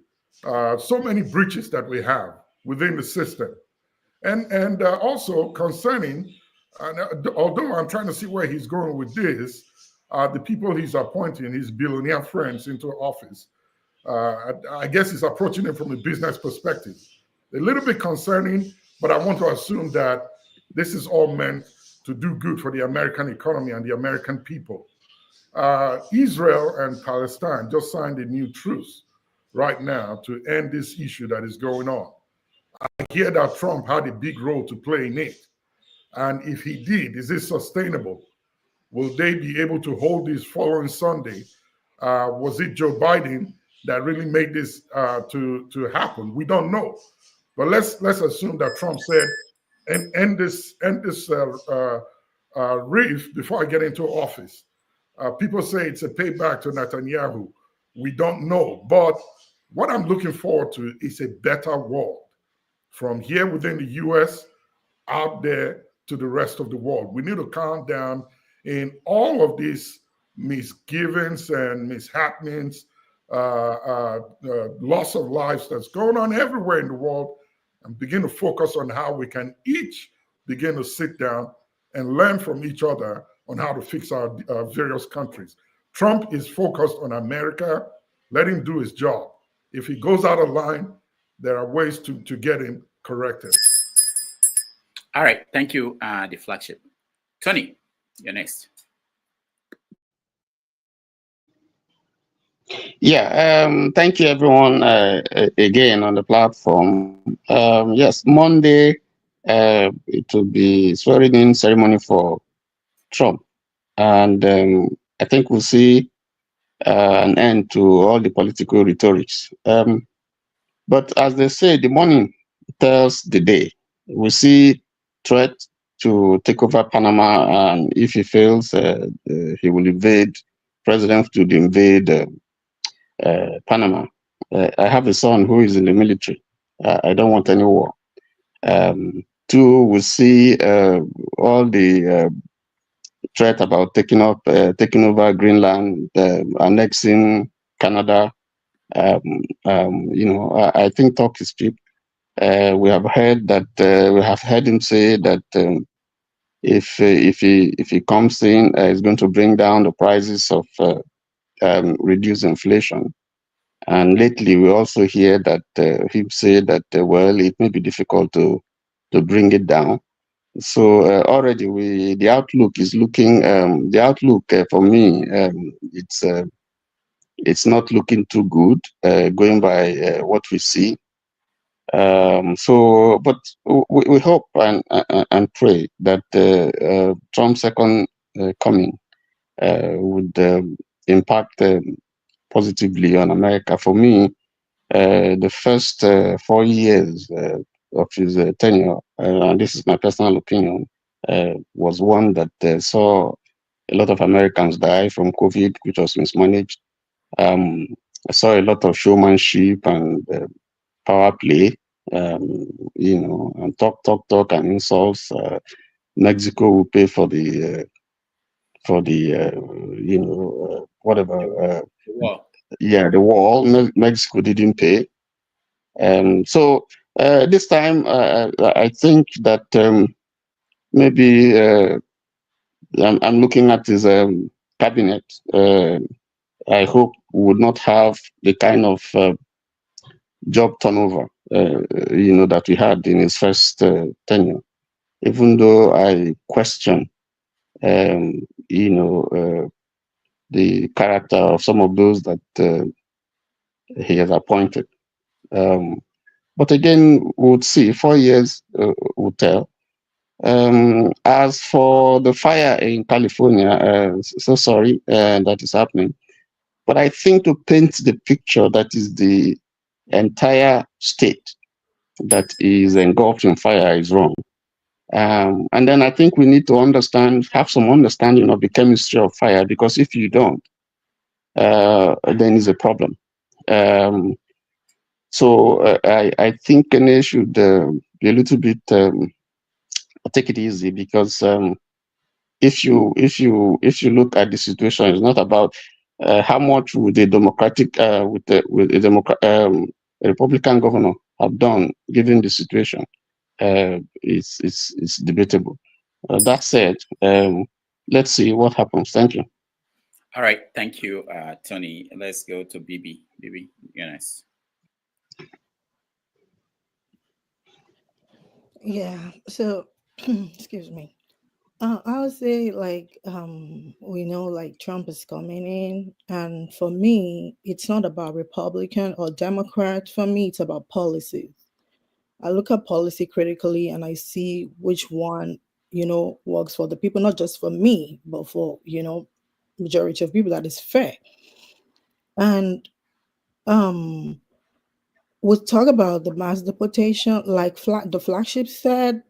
so many breaches that we have within the system. And also concerning, although I'm trying to see where he's going with this, the people he's appointing, his billionaire friends into office, I guess he's approaching it from a business perspective. A little bit concerning, but I want to assume that this is all meant to do good for the American economy and the American people. Israel and Palestine just signed a new truce right now to end this issue that is going on. I hear that Trump had a big role to play in it. And if he did, is it sustainable? Will they be able to hold this following Sunday? Was it Joe Biden that really made this to happen? We don't know. But let's assume that Trump said, end this reef before I get into office. People say it's a payback to Netanyahu. We don't know. But what I'm looking forward to is a better world from here within the U.S. out there to the rest of the world. We need to calm down in all of these misgivings and mishappenings, loss of lives that's going on everywhere in the world, and begin to focus on how we can each begin to sit down and learn from each other on how to fix our various countries. Trump is focused on America. Let him do his job. If he goes out of line, there are ways to get him corrected. All right. Thank you, the flagship. Tony, you're next. Yeah, thank you everyone again on the platform. Yes, Monday it will be swearing in ceremony for Trump, and I think we'll see an end to all the political rhetorics. But as they say, the morning tells the day. We see threat to take over Panama, and if he fails, he will invade. President to invade Panama. I have a son who is in the military. I don't want any war. Two, we see all the threat about taking over Greenland, annexing Canada. I think talk is cheap. We have heard him say that if he comes in, it's going to bring down the prices of reduce inflation. And lately, we also hear that he say that well, it may be difficult to bring it down. So already, the outlook is looking. The outlook for me, it's not looking too good, going by what we see. But we hope and pray that Trump's second coming would impact positively on America. For me, the first 4 years of his tenure, and this is my personal opinion, was one that saw a lot of Americans die from COVID, which was mismanaged. I saw a lot of showmanship and power play, and talk, and insults. Mexico will pay for the whatever. Wow. Yeah, the wall. Mexico didn't pay. So this time, I think that maybe I'm looking at his cabinet. I hope we would not have the kind of job turnover, that we had in his first tenure. Even though I question, the character of some of those that he has appointed. But again, we'll see. 4 years will tell. As for the fire in California, so sorry that is happening. But I think to paint the picture that is the entire state that is engulfed in fire is wrong. And then I think we need to have some understanding of the chemistry of fire, because if you don't, then it's a problem. I think Kenya should be a little bit take it easy, because if you look at the situation, it's not about how much would the Republican governor have done given the situation. It's debatable. That said, let's see what happens. Thank you. All right, thank you, Tony. Let's go to Bibi. Bibi, you're nice. Yeah. So, excuse me. I would say, we know, Trump is coming in, and for me, it's not about Republican or Democrat. For me, it's about policies. I look at policy critically, and I see which one, works for the people, not just for me, but for, majority of people, that is fair. And we'll talk about the mass deportation, the flagship said.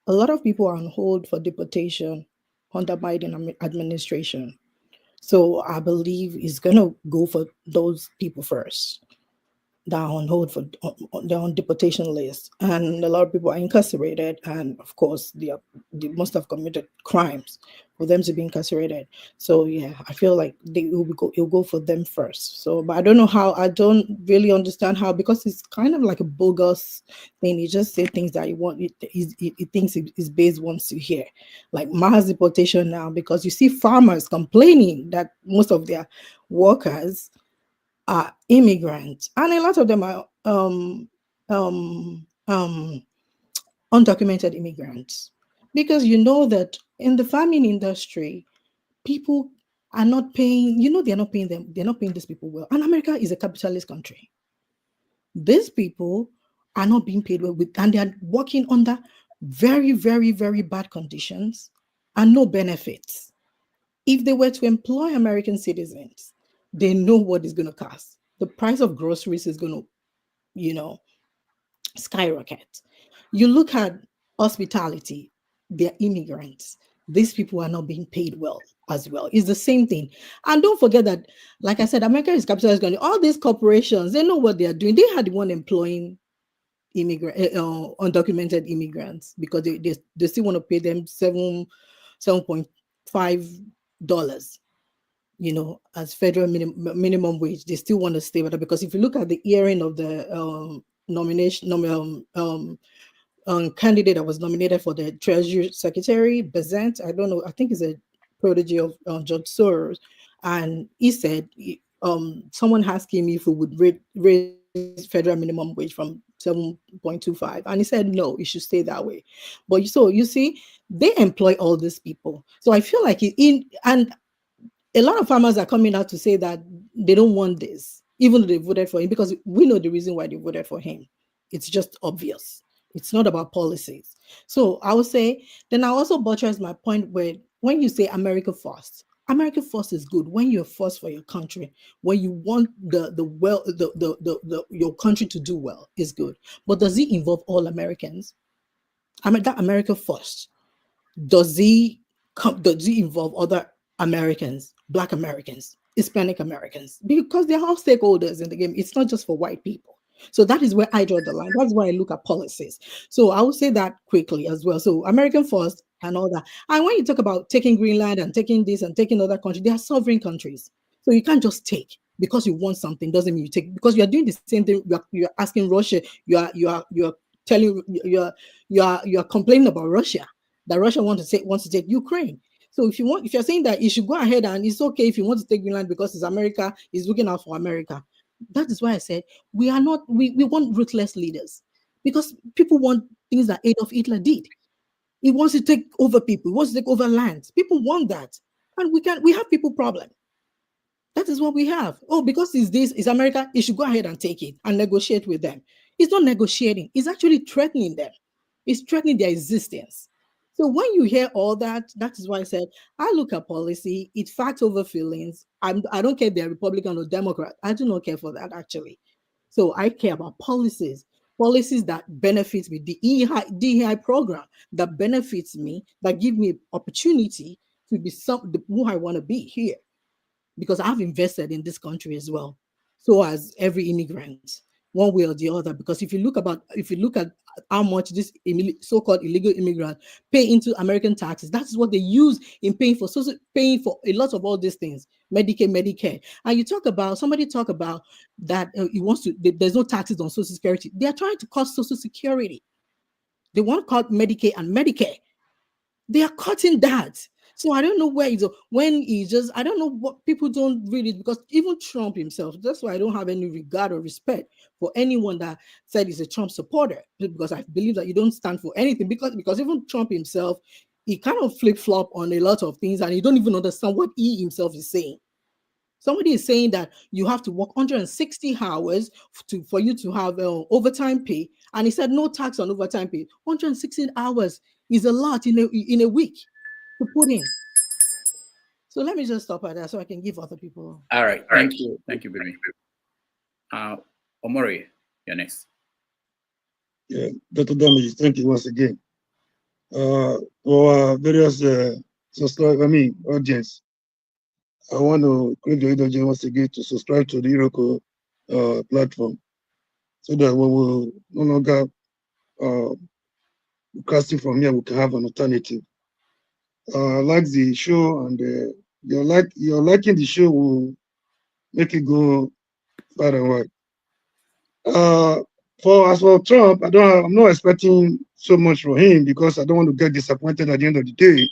A lot of people are on hold for deportation under Biden administration. So I believe he's going to go for those people first. They're on hold they're on deportation list, and a lot of people are incarcerated, and of course they must have committed crimes for them to be incarcerated. So yeah, I feel like it'll go for them first. So, but I don't really understand how, because it's kind of like a bogus thing. You just say things that he thinks his base wants to hear, like mass deportation now, because you see farmers complaining that most of their workers are immigrants, and a lot of them are undocumented immigrants, because you know that in the farming industry, people are not paying, they're not paying them, they're not paying these people well. And America is a capitalist country. These people are not being paid well, and they are working under very, very, very bad conditions and no benefits. If they were to employ American citizens, they know what it's going to cost. The price of groceries is going to, skyrocket. You look at hospitality, they're immigrants. These people are not being paid well as well. It's the same thing. And don't forget that, like I said, America is capitalist country. All these corporations, they know what they are doing. They had the one employing undocumented immigrants because they still want to pay them $7.5, as federal minimum wage. They still want to stay with that because if you look at the hearing of the candidate that was nominated for the Treasury Secretary, Bezant, I don't know, I think he's a protege of George Soros, and he said someone asked him if he would raise federal minimum wage from 7.25, and he said no, it should stay that way. But so you see, they employ all these people. So I feel like and a lot of farmers are coming out to say that they don't want this, even though they voted for him, because we know the reason why they voted for him. It's just obvious. It's not about policies. So I would say, then I also buttress my point where when you say America first is good when you're first for your country, when you want your country to do well, is good. But does it involve all Americans? I mean, that America first, does it involve other Americans, Black Americans, Hispanic Americans? Because they're all stakeholders in the game. It's not just for white people. So that is where I draw the line. That's why I look at policies. So I will say that quickly as well. So American first and all that. And when you talk about taking Greenland and taking this and taking other countries, they are sovereign countries. So you can't just take because you want something. Doesn't mean you take, because you're doing the same thing. You're asking Russia. You're complaining about Russia, that Russia wants to take Ukraine. So if you're saying that you should go ahead and it's okay if you want to take Greenland because it's America, is looking out for America. That is why I said we want ruthless leaders, because people want things that Adolf Hitler did. He wants to take over people. He wants to take over lands. People want that, and we have people problem. That is what we have. Oh, because it's America, you should go ahead and take it and negotiate with them. It's not negotiating. It's actually threatening them. It's threatening their existence. So when you hear all that, that is why I said, I look at policy, it's facts over feelings. I don't care if they're Republican or Democrat. I do not care for that, actually. So I care about policies that benefit me, the DEI program that benefits me, that give me opportunity to be who I want to be here, because I've invested in this country as well. So as every immigrant, one way or the other. Because if you look at how much this so-called illegal immigrant pay into American taxes, that's what they use in paying for a lot of all these things, Medicaid, Medicare. And somebody talk about that there's no taxes on Social Security. They are trying to cut Social Security. They want to cut Medicaid and Medicare. They are cutting that. So I don't know I don't know what people don't read it, because even Trump himself, that's why I don't have any regard or respect for anyone that said he's a Trump supporter, because I believe that you don't stand for anything, because even Trump himself, he kind of flip-flop on a lot of things and you don't even understand what he himself is saying. Somebody is saying that you have to work 160 hours for you to have overtime pay, and he said no tax on overtime pay. 160 hours is a lot in a week to put in. So let me just stop at that so I can give other people. All right. Thank you, Bimi. Omori, you're next. Yeah, Dr. Damage, thank you once again. For various audience, I want to create the audience once again to subscribe to the Iroko platform, so that we will no longer casting from here, we can have an alternative. I like the show, and you're liking the show will make it go far and wide. As for Trump, I'm not expecting so much from him, because I don't want to get disappointed at the end of the day.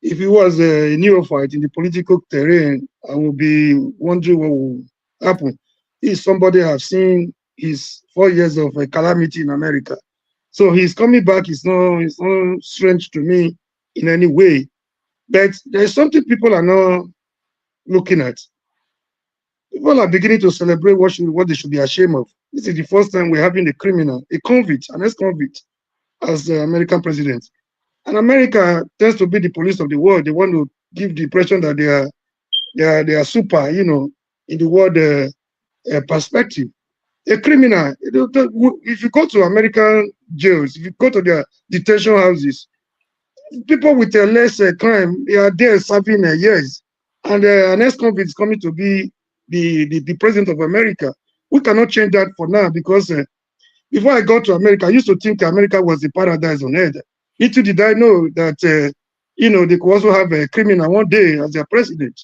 If he was a neophyte in the political terrain, I will be wondering what will happen. He's somebody I've seen his 4 years of a calamity in America. So he's coming back. It's not strange to me in any way. But there's something people are not looking at. People are beginning to celebrate what they should be ashamed of. This is the first time we're having a criminal, a convict, an ex-convict, as the American president. And America tends to be the police of the world. They want to give the impression that they are super, in the world perspective. A criminal, if you go to American jails, if you go to their detention houses, people with a less crime, they are there serving years. And an ex-convict is coming to be the president of America. We cannot change that for now because before I got to America, I used to think America was the paradise on earth. Little did I know that, they could also have a criminal one day as their president.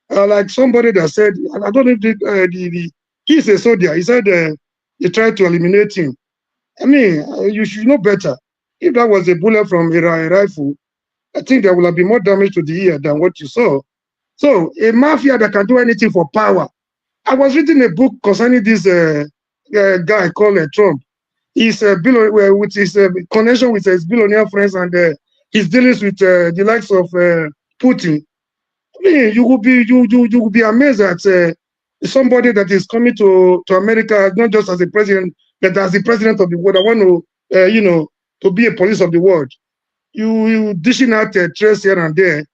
Like somebody that said, I don't know, he's a soldier. He said they tried to eliminate him. I mean, you should know better. If that was a bullet from a rifle, I think there will have been more damage to the ear than what you saw. So a mafia that can do anything for power. I was reading a book concerning this guy called Trump. He's with his connection with his billionaire friends and his dealings with the likes of Putin. I mean, you will be amazed at somebody that is coming to America not just as a president, but as the president of the world. I want to, to be a police of the world. You dishing out trace here and there.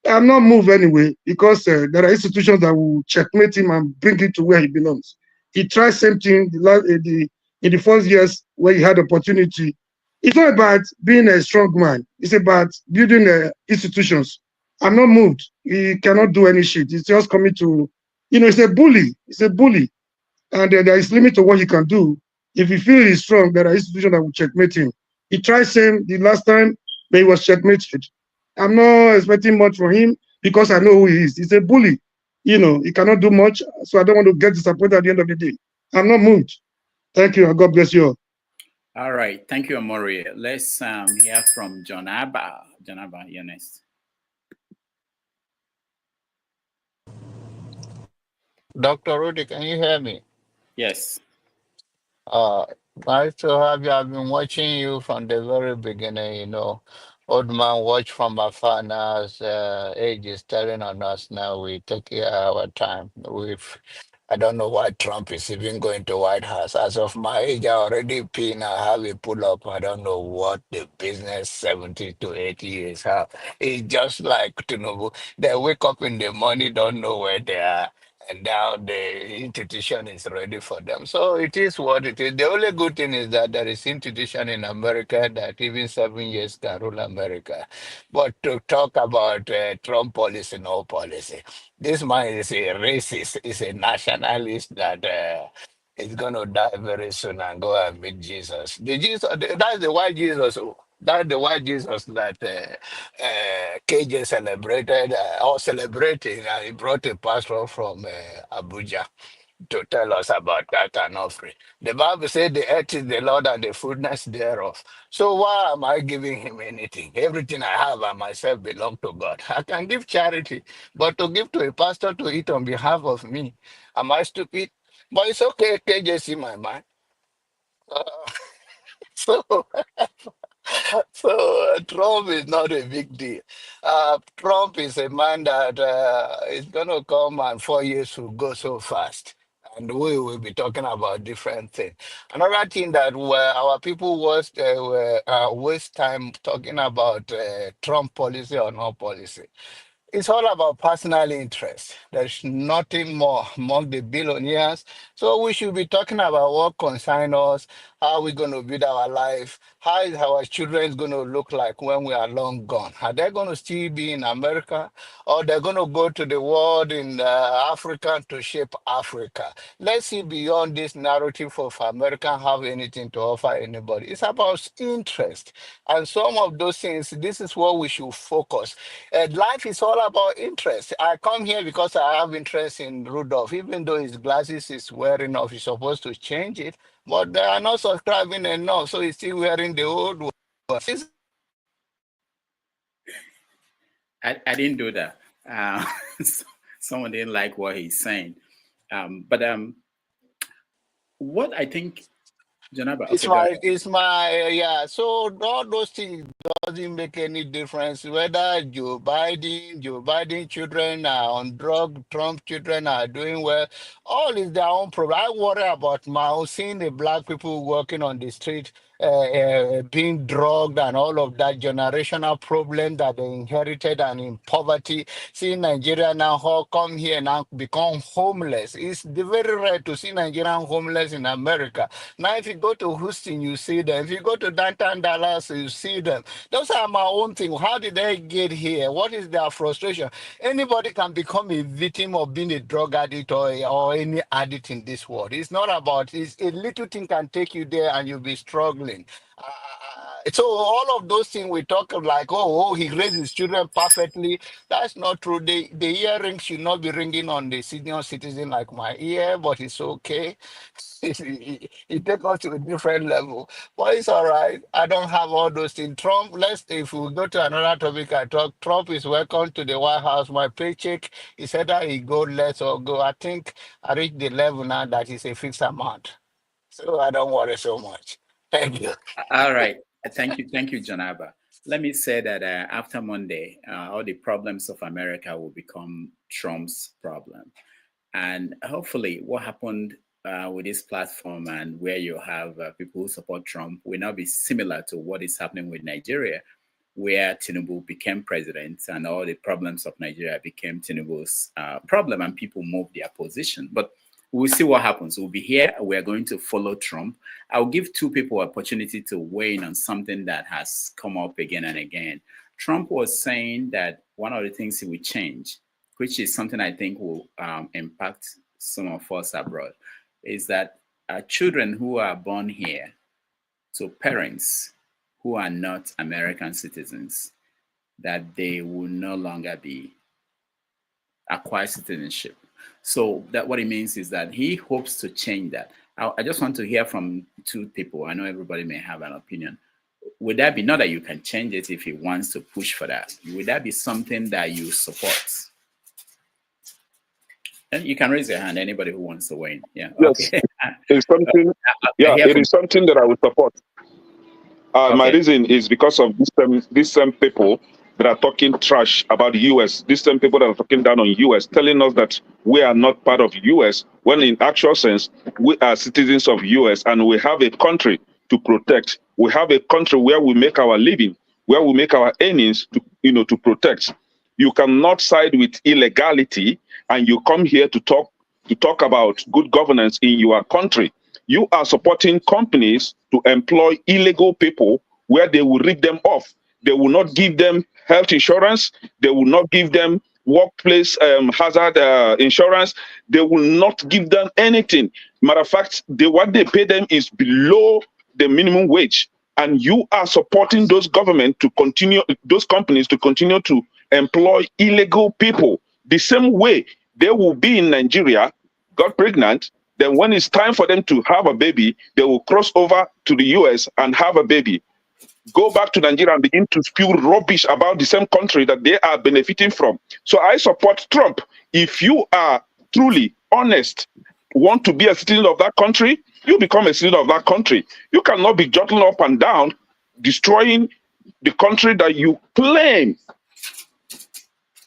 I'm not moved anyway because there are institutions that will checkmate him and bring him to where he belongs. He tried same thing in the first years where he had opportunity. It's not about being a strong man. It's about building institutions. I'm not moved. He cannot do any shit. He's just coming to, it's a bully. It's a bully. And there is limit to what he can do. If he feels he's strong, there are institutions that will checkmate him. He tried same the last time, but he was checkmated. I'm not expecting much from him because I know who he is. He's a bully. He cannot do much, so I don't want to get disappointed at the end of the day. I'm not moved. Thank you, and God bless you all. All right. Thank you, Amori. Let's hear from John Abba. John Abba, you're next. Dr. Rudy, can you hear me? Yes. Nice to have you. I've been watching you from the very beginning, Old man watch from afar now as age is telling on us now. We take our time. I don't know why Trump is even going to White House. As of my age, I already pin. I have a pull up. I don't know what the business 70 to 80 years have. It's just like Tinubu. They wake up in the morning, don't know where they are. And now the institution is ready for them. So it is what it is. The only good thing is that there is institution in America that even 7 years can rule America. But to talk about Trump policy, no policy. This man is a racist, is a nationalist that is going to die very soon and go and meet Jesus. That's the white Jesus. That's the white Jesus that KJ celebrated or celebrating. And he brought a pastor from Abuja to tell us about that and offering. The Bible said the earth is the Lord and the fullness thereof. So why am I giving him anything? Everything I have and myself belong to God. I can give charity, but to give to a pastor to eat on behalf of me, am I stupid? But it's okay, KJ see my mind. Uh, so So Trump is not a big deal. Trump is a man that is going to come and 4 years will go so fast. And we will be talking about different things. Another thing that our people waste time talking about Trump policy or no policy. It's all about personal interest. There's nothing more among the billionaires. So we should be talking about what concerns us, how we're going to build our life, how is our children going to look like when we are long gone. Are they going to still be in America or they're going to go to the world in Africa to shape Africa? Let's see beyond this narrative of America have anything to offer anybody. It's about interest. And some of those things, this is what we should focus. Life is all about interest. I come here because I have interest in Rudolph. Even though his glasses is wearing off, he's supposed to change it, but they are not subscribing enough, so he's still wearing the old one. I didn't do that. Someone didn't like what he's saying. But what I think Janaba, It's okay, go ahead. yeah. So all those things doesn't make any difference whether Joe Biden children are on drug, Trump children are doing well. All is their own problem. I worry about seeing the black people working on the street, being drugged and all of that generational problem that they inherited and in poverty. Seeing Nigeria now come here now become homeless. It's very rare to see Nigerian homeless in America. Now, if you go to Houston, you see them. If you go to downtown Dallas, you see them. Those are my own thing. How did they get here? What is their frustration? Anybody can become a victim of being a drug addict or any addict in this world. It's not about, it's a little thing can take you there and you'll be struggling. So all of those things we talk of like, he raised his children perfectly. That's not true. The earring should not be ringing on the senior citizen like my ear, but it's okay. It takes us to a different level. But it's all right. I don't have all those things. Trump, if we go to another topic, Trump is welcome to the White House. My paycheck is either he go less or go. I think I reached the level now that is a fixed amount. So I don't worry so much. Thank you. All right. Thank you, Janaba. Let me say that after Monday, all the problems of America will become Trump's problem. And hopefully what happened with this platform and where you have people who support Trump will not be similar to what is happening with Nigeria, where Tinubu became president and all the problems of Nigeria became Tinubu's problem and people moved their position. But we'll see what happens. We'll be here. We're going to follow Trump. I'll give two people opportunity to weigh in on something that has come up again and again. Trump was saying that one of the things he will change, which is something I think will impact some of us abroad, is that children who are born here to parents who are not American citizens, that they will no longer be acquire citizenship. So that what it means is that he hopes to change that. I just want to hear from two people. I know everybody may have an opinion. Would that be, not that you can change it if he wants to push for that, would that be something that you support? And you can raise your hand, anybody who wants to weigh in. Yeah. Yes, Okay. it's something. Yeah, it is something that I would support. My reason is because of these same people that are talking trash about the US, these same people that are talking down on US, telling us that we are not part of US, when in actual sense, we are citizens of US and we have a country to protect. We have a country where we make our living, where we make our earnings to protect. You cannot side with illegality and you come here to talk about good governance in your country. You are supporting companies to employ illegal people where they will rip them off. They will not give them health insurance. They will not give them workplace hazard insurance. They will not give them anything. Matter of fact, what they pay them is below the minimum wage. And you are supporting those companies to continue to employ illegal people. The same way they will be in Nigeria, got pregnant, then when it's time for them to have a baby, they will cross over to the US and have a baby. Go back to Nigeria and begin to spew rubbish about the same country that they are benefiting from. So I support Trump. If you are truly honest, want to be a citizen of that country, you become a citizen of that country. You cannot be jotting up and down, destroying the country that you claim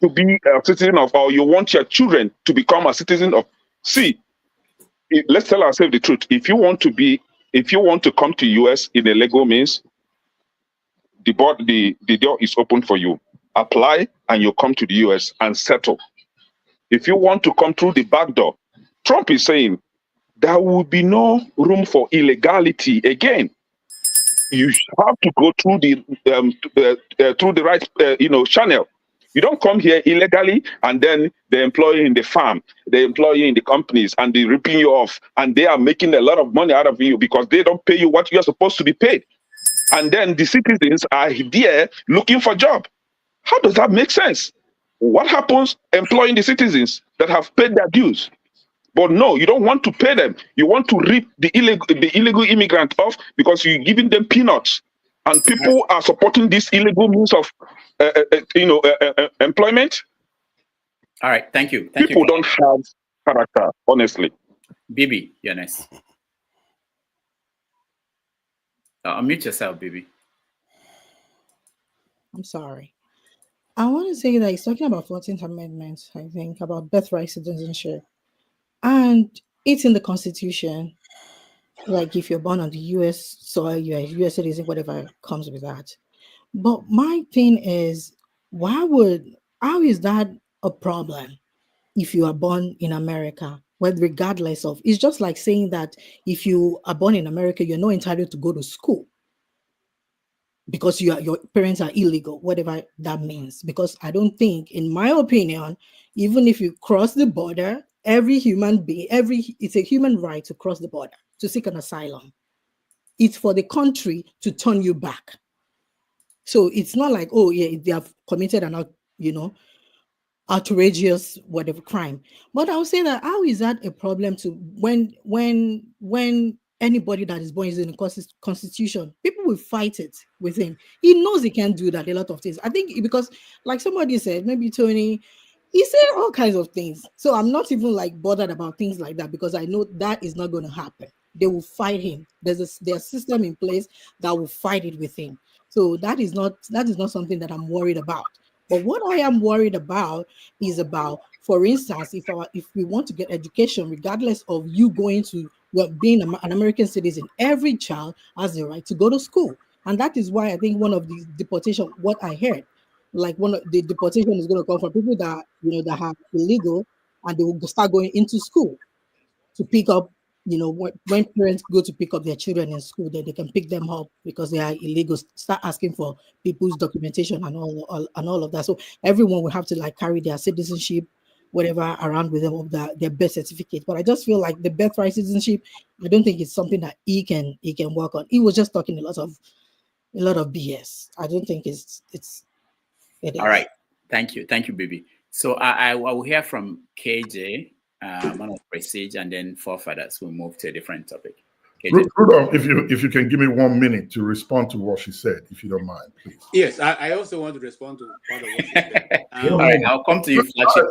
to be a citizen of, or you want your children to become a citizen of. See, let's tell ourselves the truth. If you want to come to US in a legal means, the door is open for you. Apply and you come to the US and settle. If you want to come through the back door, Trump is saying there will be no room for illegality again. You have to go through the right channel. You don't come here illegally and then they employ you in the farm, they employ you in the companies and they're ripping you off and they are making a lot of money out of you because they don't pay you what you're supposed to be paid. And then the citizens are there looking for a job. How does that make sense? What happens employing the citizens that have paid their dues? But no, you don't want to pay them. You want to rip the illegal immigrant off because you're giving them peanuts. And people are supporting this illegal means of employment. All right, thank you. People don't have character, honestly. Bibi, you're next. Unmute yourself, baby. I'm sorry. I want to say that he's talking about 14th Amendment, I think, about birthright citizenship. And it's in the Constitution. Like if you're born on the US soil, you're a US citizen, whatever comes with that. But my thing is, how is that a problem if you are born in America? Well, regardless of, it's just like saying that if you are born in America, you're not entitled to go to school because your parents are illegal, whatever that means. Because I don't think, in my opinion, even if you cross the border, every human being, it's a human right to cross the border to seek an asylum. It's for the country to turn you back. So it's not like, oh yeah, they have committed an outrageous whatever crime. But I would say that how is that a problem to when anybody that is born is in the Constitution, people will fight it with him. He knows he can't do that, a lot of things. I think because, like somebody said, maybe Tony, he said all kinds of things. So I'm not even like bothered about things like that because I know that is not going to happen. They will fight him. There's a system in place that will fight it with him. So that is not something that I'm worried about. But what I am worried about is about, for instance, if we want to get education, regardless of you going to being an American citizen, every child has the right to go to school. And that is why I think one of the deportation, what I heard, like one of the deportation is going to come from people that that are illegal, and they will start going into school to pick up, when parents go to pick up their children in school, then they can pick them up because they are illegal, start asking for people's documentation and all of that. So everyone will have to like carry their citizenship, whatever, around with them, of their birth certificate. But I just feel like the birthright citizenship, I don't think it's something that he can work on. He was just talking a lot of BS. I don't think it is. All right. Thank you, baby. So I will hear from KJ, man of Prestige, and then forefathers will move to a different topic. Rudolph, if you can give me 1 minute to respond to what she said, if you don't mind, please. Yes, I also want to respond to part of what she said. All right, I'll come to you, Flagship.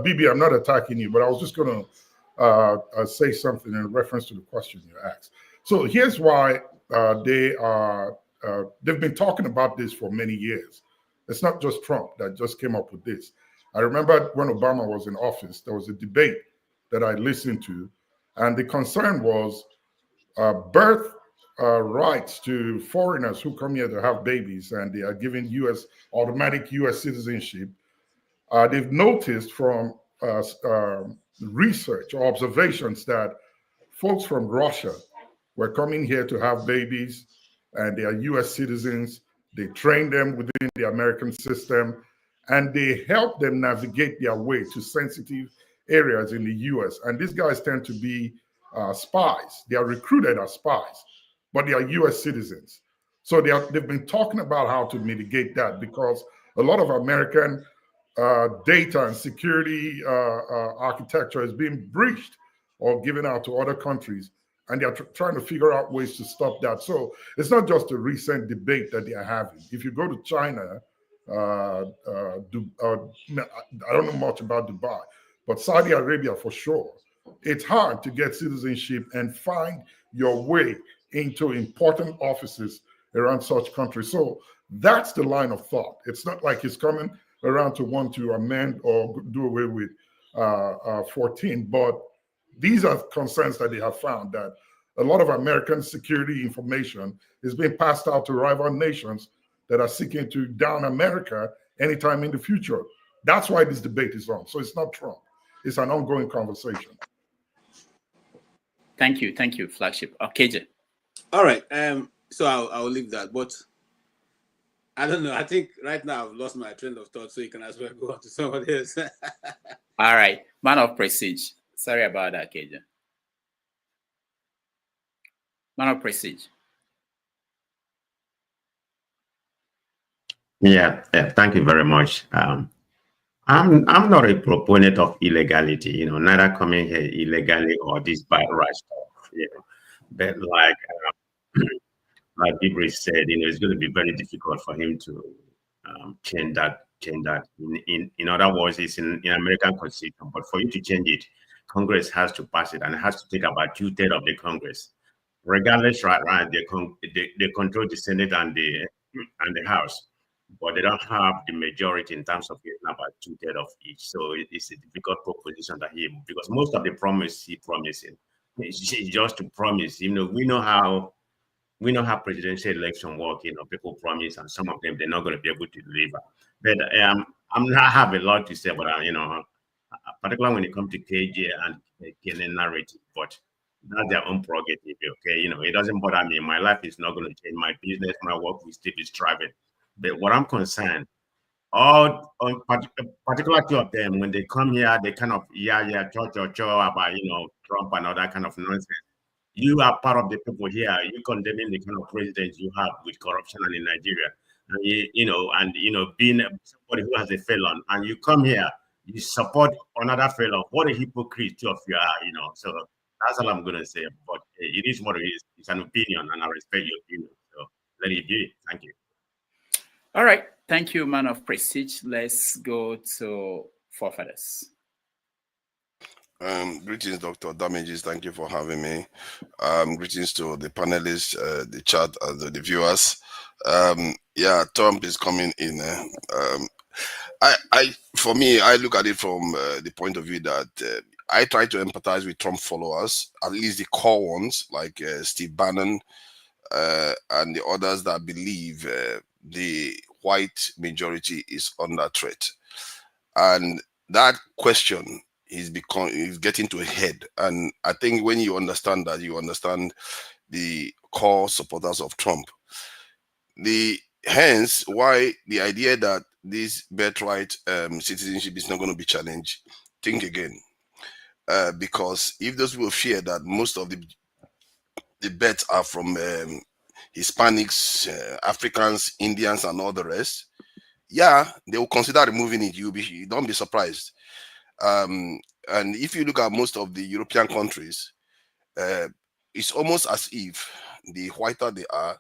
Bibi, I'm not attacking you, but I was just going to say something in reference to the question you asked. So here's why they've been talking about this for many years. It's not just Trump that just came up with this. I remember when Obama was in office, there was a debate that I listened to, and the concern was birth rights to foreigners who come here to have babies, and they are given automatic U.S. citizenship. They've noticed from research or observations that folks from Russia were coming here to have babies, and they are U.S. citizens. They train them within the American system, and they help them navigate their way to sensitive areas in the U.S. And these guys tend to be spies. They are recruited as spies, but they are U.S. citizens. So they've been talking about how to mitigate that, because a lot of American data and security architecture is being breached or given out to other countries, and they're trying to figure out ways to stop that. So it's not just a recent debate that they are having. If you go to China, I don't know much about Dubai, but Saudi Arabia for sure, it's hard to get citizenship and find your way into important offices around such countries. So that's the line of thought. It's not like he's coming around to want to amend or do away with 14, but these are concerns that they have found, that a lot of American security information is being passed out to rival nations that are seeking to down America anytime in the future. That's why this debate is on. So it's not Trump. It's an ongoing conversation. Thank you, Flagship. KJ. All right. So I'll leave that. But I don't know. I think right now I've lost my train of thought, so you can as well go on to somebody else. All right. Man of Prestige. Sorry about that, KJ. Man of Prestige. Yeah, thank you very much. I'm not a proponent of illegality, neither coming here illegally or this bad right stuff, But like Ibri said, it's going to be very difficult for him to change that. In other words, it's in American Constitution, but for you to change it, Congress has to pass it, and it has to take about 2/3 of the Congress. regardless, right, they control the Senate and the House, but they don't have the majority in terms of getting about 2/3 of each. So it's a difficult proposition that because most of the promise he promising is just to promise. We know how presidential election work. People promise, and some of them they're not going to be able to deliver. But I have a lot to say, but particularly when it comes to KJ and KN narrative, but that's their own prerogative. Okay, it doesn't bother me. My life is not going to change. My business, my work will still be thriving. But what I'm concerned, particular two of them, when they come here, they kind of cho about Trump and all that kind of nonsense. You are part of the people here. You condemning the kind of president you have with corruption and in Nigeria, and being somebody who has a felon, and you come here, you support another felon. What a hypocrite two of you are. So that's all I'm gonna say. But it is what it is. It's an opinion, and I respect your opinion. So let it be. Thank you. All right. Thank you, man of prestige. Let's go to forefathers. Greetings, Dr. Damages. Thank you for having me. Greetings to the panelists, the chat, and the viewers. Yeah, Trump is coming in. For me, I look at it from the point of view that I try to empathize with Trump followers, at least the core ones, like Steve Bannon and the others that believe the white majority is under threat. And that question is getting to a head. And I think when you understand that, you understand the core supporters of Trump. Hence why the idea that this birthright citizenship is not going to be challenged, think again. Because if those people fear that most of the bets are from Hispanics, Africans, Indians, and all the rest, yeah, they will consider removing it. You don't be surprised. And if you look at most of the European countries, it's almost as if the whiter they are,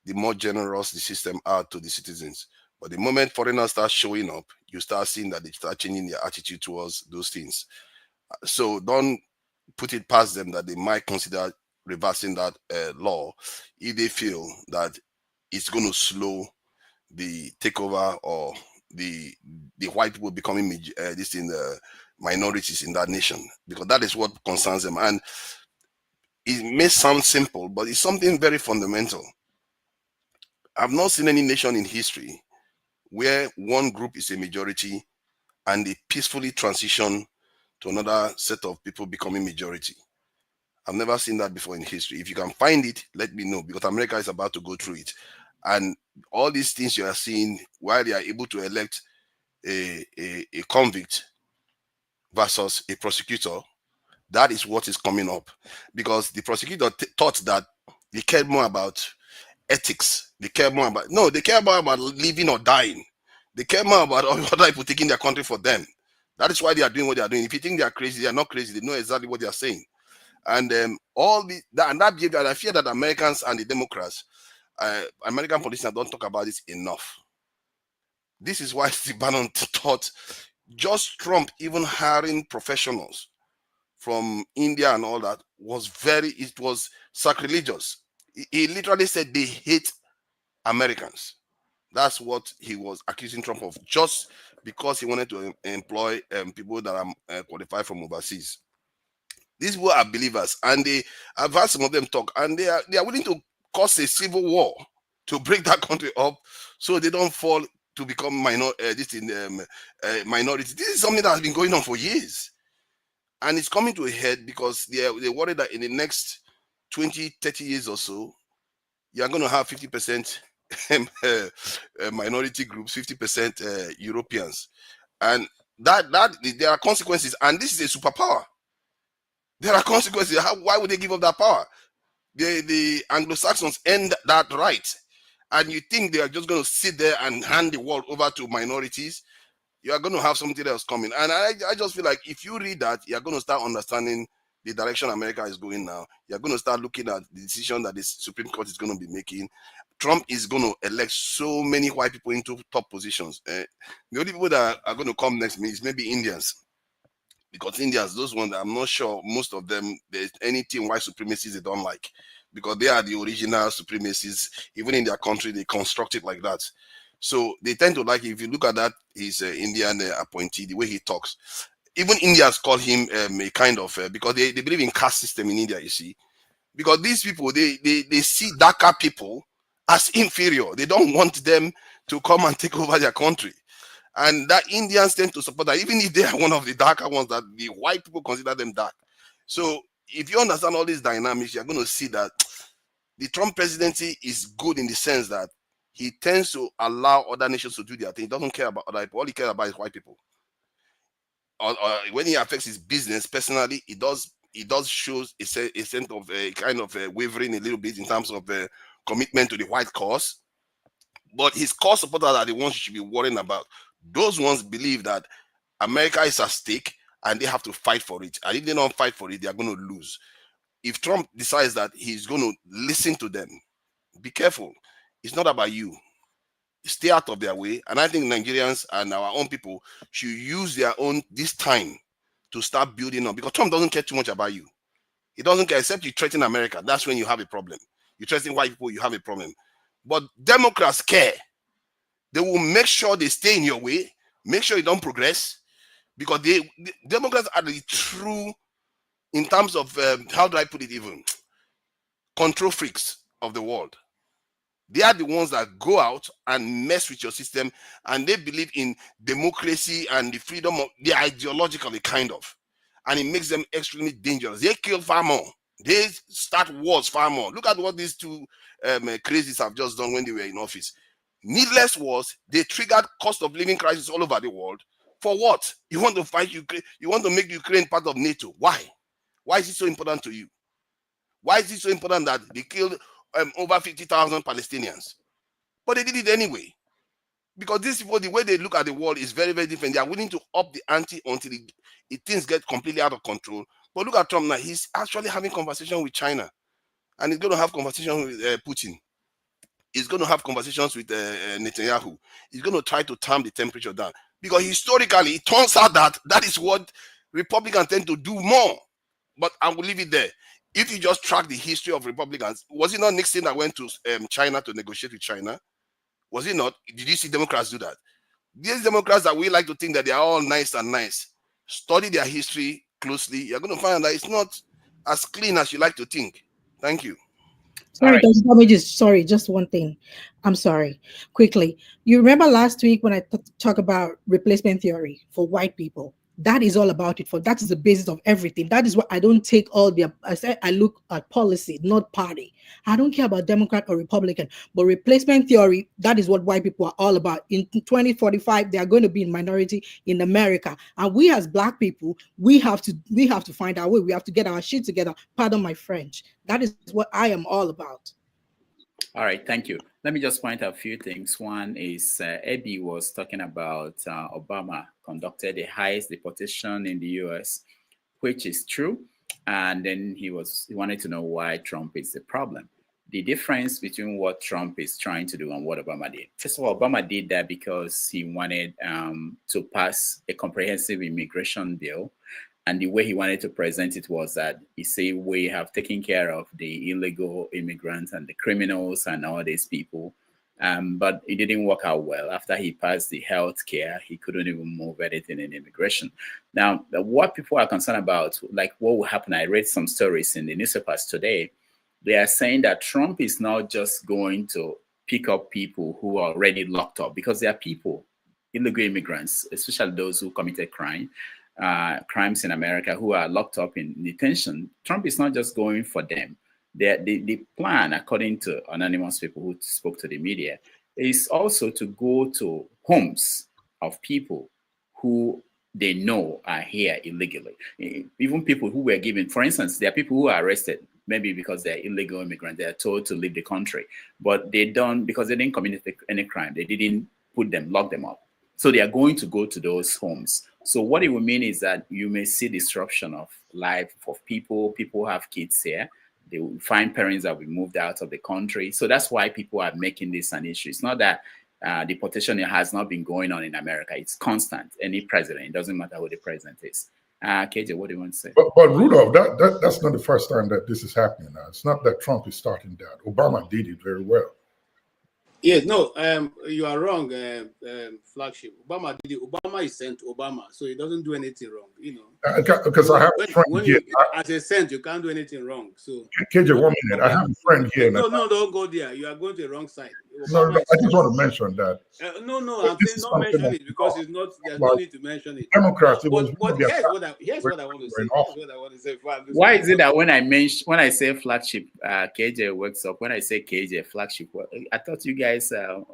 the more generous the system are to the citizens. But the moment foreigners start showing up, you start seeing that they start changing their attitude towards those things. So don't put it past them that they might consider reversing that law if they feel that it's going to slow the takeover or the white people becoming minorities in that nation, because that is what concerns them. And it may sound simple, but it's something very fundamental. I've not seen any nation in history where one group is a majority and they peacefully transition to another set of people becoming majority. I've never seen that before in history. If you can find it, let me know, because America is about to go through it. And all these things you are seeing, while they are able to elect a convict versus a prosecutor, that is what is coming up. Because the prosecutor thought that they cared more about ethics. They care more about living or dying. They care more about other people taking their country for them. That is why they are doing what they are doing. If you think they are crazy, they are not crazy. They know exactly what they are saying. And that behavior, I fear that Americans and the Democrats, American politicians don't talk about this enough. This is why Steve Bannon thought just Trump even hiring professionals from India and all that it was sacrilegious. He literally said they hate Americans. That's what he was accusing Trump of, just because he wanted to employ people that are qualified from overseas. These people are believers, and I've heard some of them talk, and they are willing to cause a civil war to break that country up so they don't fall to become minority. This is something that has been going on for years, and it's coming to a head because they're worried that in the next 20, 30 years or so, you're going to have 50% minority groups, 50% Europeans, and that there are consequences. And this is a superpower. There are consequences. Why would they give up that power? The Anglo-Saxons earned that right, and you think they are just going to sit there and hand the world over to minorities? You are going to have something else coming. And I just feel like if you read that, you're going to start understanding the direction America is going now. You're going to start looking at the decision that the Supreme Court is going to be making. Trump is going to elect so many white people into top positions. The only people that are going to come next to me is maybe Indians. Because Indians, those ones, I'm not sure most of them, there's anything white supremacists they don't like. because they are the original supremacists. Even in their country, they construct it like that. So they tend to like, if you look at that, his Indian appointee, the way he talks. Even Indians call him a kind of, because they believe in caste system in India, you see. Because these people, they see darker people as inferior. They don't want them to come and take over their country. And that Indians tend to support that, even if they are one of the darker ones, that the white people consider them dark. So if you understand all these dynamics, you're going to see that the Trump presidency is good in the sense that he tends to allow other nations to do their thing. He doesn't care about other people. All he cares about is white people. Or when he affects his business personally, it does shows a sense of a kind of wavering a little bit in terms of commitment to the white cause. But his cause supporters are the ones you should be worrying about. Those ones believe that America is at stake and they have to fight for it. And if they don't fight for it, they are going to lose. If Trump decides that he's going to listen to them, be careful. It's not about you. Stay out of their way. And I think Nigerians and our own people should use their own this time to start building up, because Trump doesn't care too much about you. He doesn't care, except you threaten America. That's when you have a problem. You threaten white people, you have a problem. But Democrats care. They will make sure they stay in your way, make sure you don't progress, because the Democrats are the true, in terms of, how do I put it even, control freaks of the world. They are the ones that go out and mess with your system, and they believe in democracy and the freedom of, they are ideologically kind of, and it makes them extremely dangerous. They kill far more. They start wars far more. Look at what these two crazies have just done when they were in office. Needless wars. They triggered cost of living crisis all over the world. For what? You want to fight Ukraine? You want to make Ukraine part of NATO? Why? Why is it so important to you? Why is it so important that they killed over 50,000 Palestinians? But they did it anyway. Because these people, the way they look at the world is very, very different. They are willing to up the ante until things get completely out of control. But look at Trump now. He's actually having conversation with China. And he's going to have conversation with Putin. He's going to have conversations with Netanyahu. He's going to try to calm the temperature down. Because historically, it turns out that that is what Republicans tend to do more. But I will leave it there. If you just track the history of Republicans, was it not Nixon that went to China to negotiate with China? Was it not? Did you see Democrats do that? These Democrats that we like to think that they are all nice and nice, study their history closely. You're going to find that it's not as clean as you like to think. Thank you. Sorry, sorry, just one thing. I'm sorry. Quickly, you remember last week when I talked about replacement theory for white people? That is all about it. That is the basis of everything. That is what I don't take all the. I said I look at policy, not party. I don't care about Democrat or Republican, but replacement theory. That is what white people are all about. In 2045, they are going to be in minority in America, and we as Black people, we have to find our way. We have to get our shit together. Pardon my French. That is what I am all about. All right, thank you. Let me just point out a few things. One is Eddie was talking about Obama conducted the highest deportation in the US, which is true. And then he wanted to know why Trump is the problem. The difference between what Trump is trying to do and what Obama did. First of all, Obama did that because he wanted to pass a comprehensive immigration bill. And the way he wanted to present it was that he said, we have taken care of the illegal immigrants and the criminals and all these people. But it didn't work out well. After he passed the health care, he couldn't even move anything in immigration. Now, what people are concerned about, like what will happen, I read some stories in the newspapers today. They are saying that Trump is not just going to pick up people who are already locked up, because there are people, illegal immigrants, especially those who committed crimes in America, who are locked up in detention. Trump is not just going for them. The plan, according to anonymous people who spoke to the media, is also to go to homes of people who they know are here illegally. Even people who were given, for instance, there are people who are arrested, maybe because they're illegal immigrants, they are told to leave the country, but they don't, because they didn't commit any crime, they didn't lock them up. So they are going to go to those homes. So what it will mean is that you may see disruption of life of people. People have kids here. They will find parents that will be moved out of the country. So that's why people are making this an issue. It's not that deportation has not been going on in America. It's constant. Any president, it doesn't matter who the president is. KJ, what do you want to say? But Rudolph, that's not the first time that this is happening now. It's not that Trump is starting that. Obama did it very well. Yes, no, you are wrong, flagship. Obama did it. Obama is sent Obama, so he doesn't do anything wrong, you know. Because I have a friend when here. as a sent, you can't do anything wrong. So KJ, 1 minute. I have a friend here. No, don't go there. You are going to the wrong side. No, I just want to mention that. No, I'm saying don't mention it because it's not. There's no need to mention it. Democrats. But here's what I want to say. Why is it that when I say flagship, KJ works up? When I say KJ flagship, I thought you guys. No.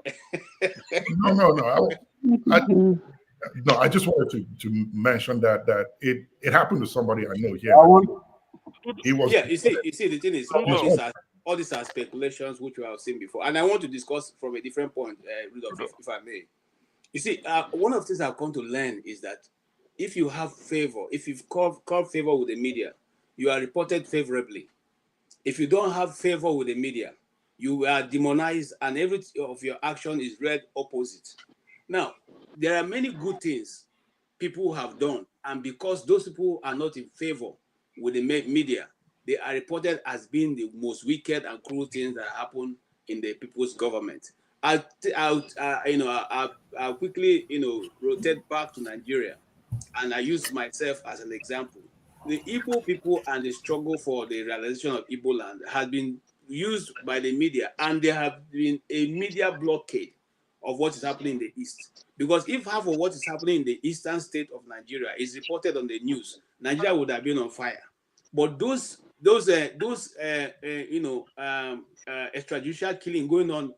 I just wanted to mention that it happened to somebody I know here. He was. Yeah, you see, the thing is, all these are speculations which we have seen before, and I want to discuss from a different point, Rudolph, if I may. You see, one of the things I've come to learn is that if you have favor, if you've called favor with the media, you are reported favorably. If you don't have favor with the media, you are demonized, and every of your action is read opposite. Now, there are many good things people have done, and because those people are not in favor with the media, they are reported as being the most wicked and cruel things that happen in the people's government. I'll quickly, rotate back to Nigeria, and I use myself as an example. The Igbo people and the struggle for the realization of Igbo land has been used by the media, and there have been a media blockade of what is happening in the East. Because if half of what is happening in the eastern state of Nigeria is reported on the news, Nigeria would have been on fire. But those extrajudicial killing going on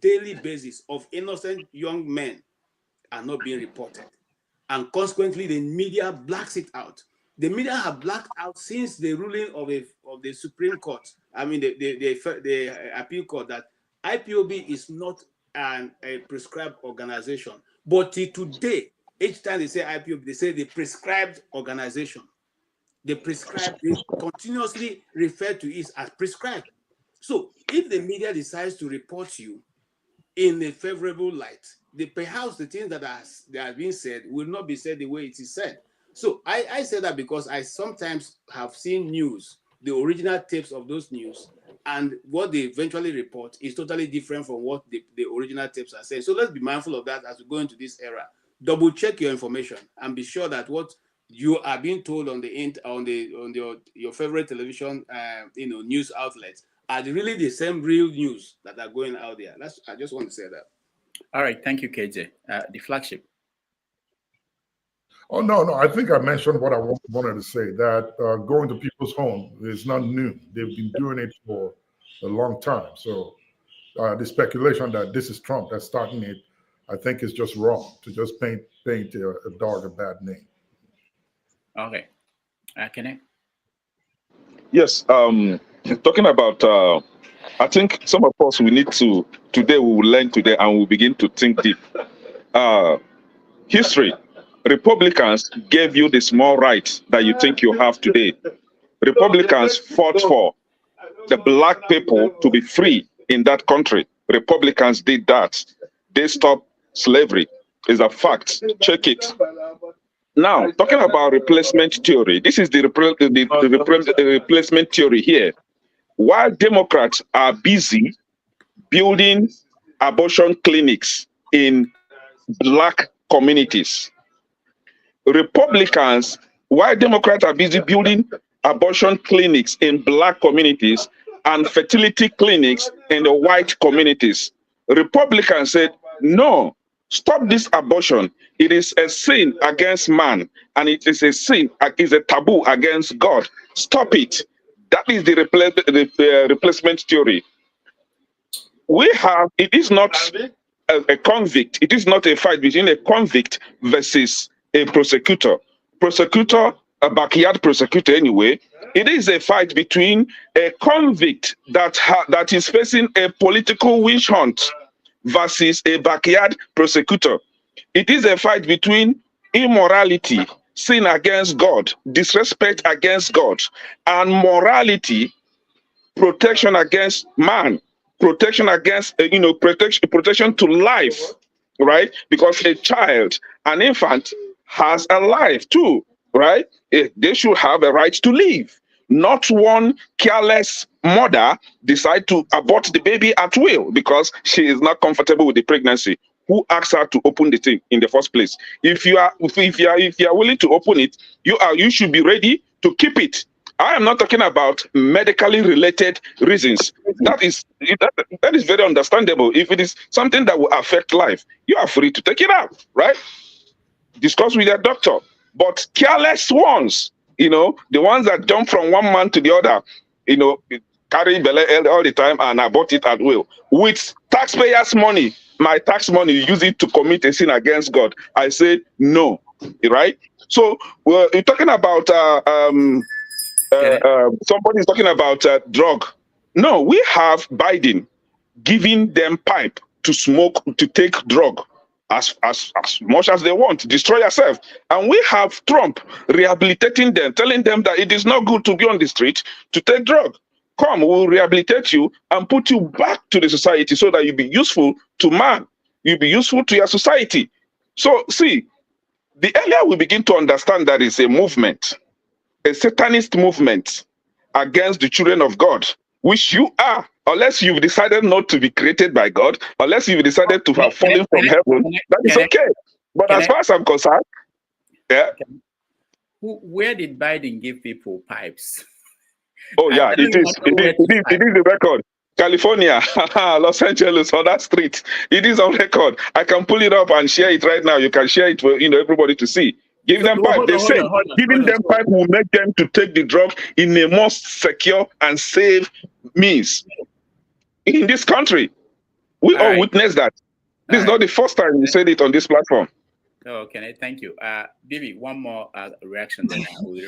daily basis of innocent young men are not being reported, and consequently the media blacks it out. The media have blacked out since the ruling of the Supreme Court. I mean the appeal court, that IPOB is not a prescribed organization. But till today, each time they say IPOB, they say the prescribed organization. They continuously refer to it as prescribed. So if the media decides to report you in a favorable light, perhaps the things that are being said will not be said the way it is said. So I say that because I sometimes have seen news, the original tapes of those news, and what they eventually report is totally different from what the original tapes are saying. So let's be mindful of that as we go into this era. Double check your information and be sure that what you are being told on your favorite television, news outlets are really the same real news that are going out there. I just want to say that. All right, thank you, KJ. The flagship. Oh, no, I think I mentioned what I wanted to say, that going to people's home is not new. They've been doing it for a long time. So the speculation that this is Trump that's starting it, I think is just wrong, to just paint a dog a bad name. Okay. Can I? Yes, talking about, I think some of us, today we will learn today and we'll begin to think deep. History. Republicans gave you the small rights that you think you have today. Republicans fought for the black people to be free in that country. Republicans did that. They stopped slavery. It's a fact. Check it. Now, talking about replacement theory, this is the replacement theory here. While Democrats are busy building abortion clinics in black communities, Republicans, while Democrats are busy building abortion clinics in black communities and fertility clinics in the white communities, Republicans said, no, stop this abortion. It is a sin against man, and it is a sin, is a taboo against God. Stop it. That is the replacement theory. It is not a convict. It is not a fight between a convict versus a prosecutor. A backyard prosecutor anyway. It is a fight between a convict that is facing a political witch hunt versus a backyard prosecutor. It is a fight between immorality, sin against God, disrespect against God, and morality, protection against man, protection against, protection to life, right? Because a child, an infant, has a life too. right? They should have a right to live. Not one careless mother decide to abort the baby at will because she is not comfortable with the pregnancy. Who asked her to open the thing in the first place? If you are willing to open it, you should be ready to keep it. I am not talking about medically related reasons. That is very understandable. If it is something that will affect life, you are free to take it out, right? Discuss with your doctor. But careless ones, the ones that jump from one man to the other, carry belly all the time and abort it at will with taxpayers' money. My tax money, use it to commit a sin against God. I say no, right? So you're talking about somebody's talking about drug. No, we have Biden giving them pipe to smoke, to take drug as much as they want, destroy yourself. And we have Trump rehabilitating them, telling them that it is not good to be on the street to take drug. Come, we'll rehabilitate you and put you back to the society so that you be useful to man. You'll be useful to your society. So see, the earlier we begin to understand that it's a movement, a satanist movement against the children of God, which you are, unless you've decided not to be created by God, unless you've decided to have fallen from heaven, that is okay. But as far as I'm concerned, yeah. Where did Biden give people pipes? Oh yeah, it is the record. California, Los Angeles, on that street. It is on record. I can pull it up and share it right now. You can share it for everybody to see. Give them pipe. They say giving them pipe will make them to take the drug in a most secure and safe means. In this country, we all witness that. This is not the first time you said it on this platform. Oh, okay, thank you. Bibi, one more reaction, then I will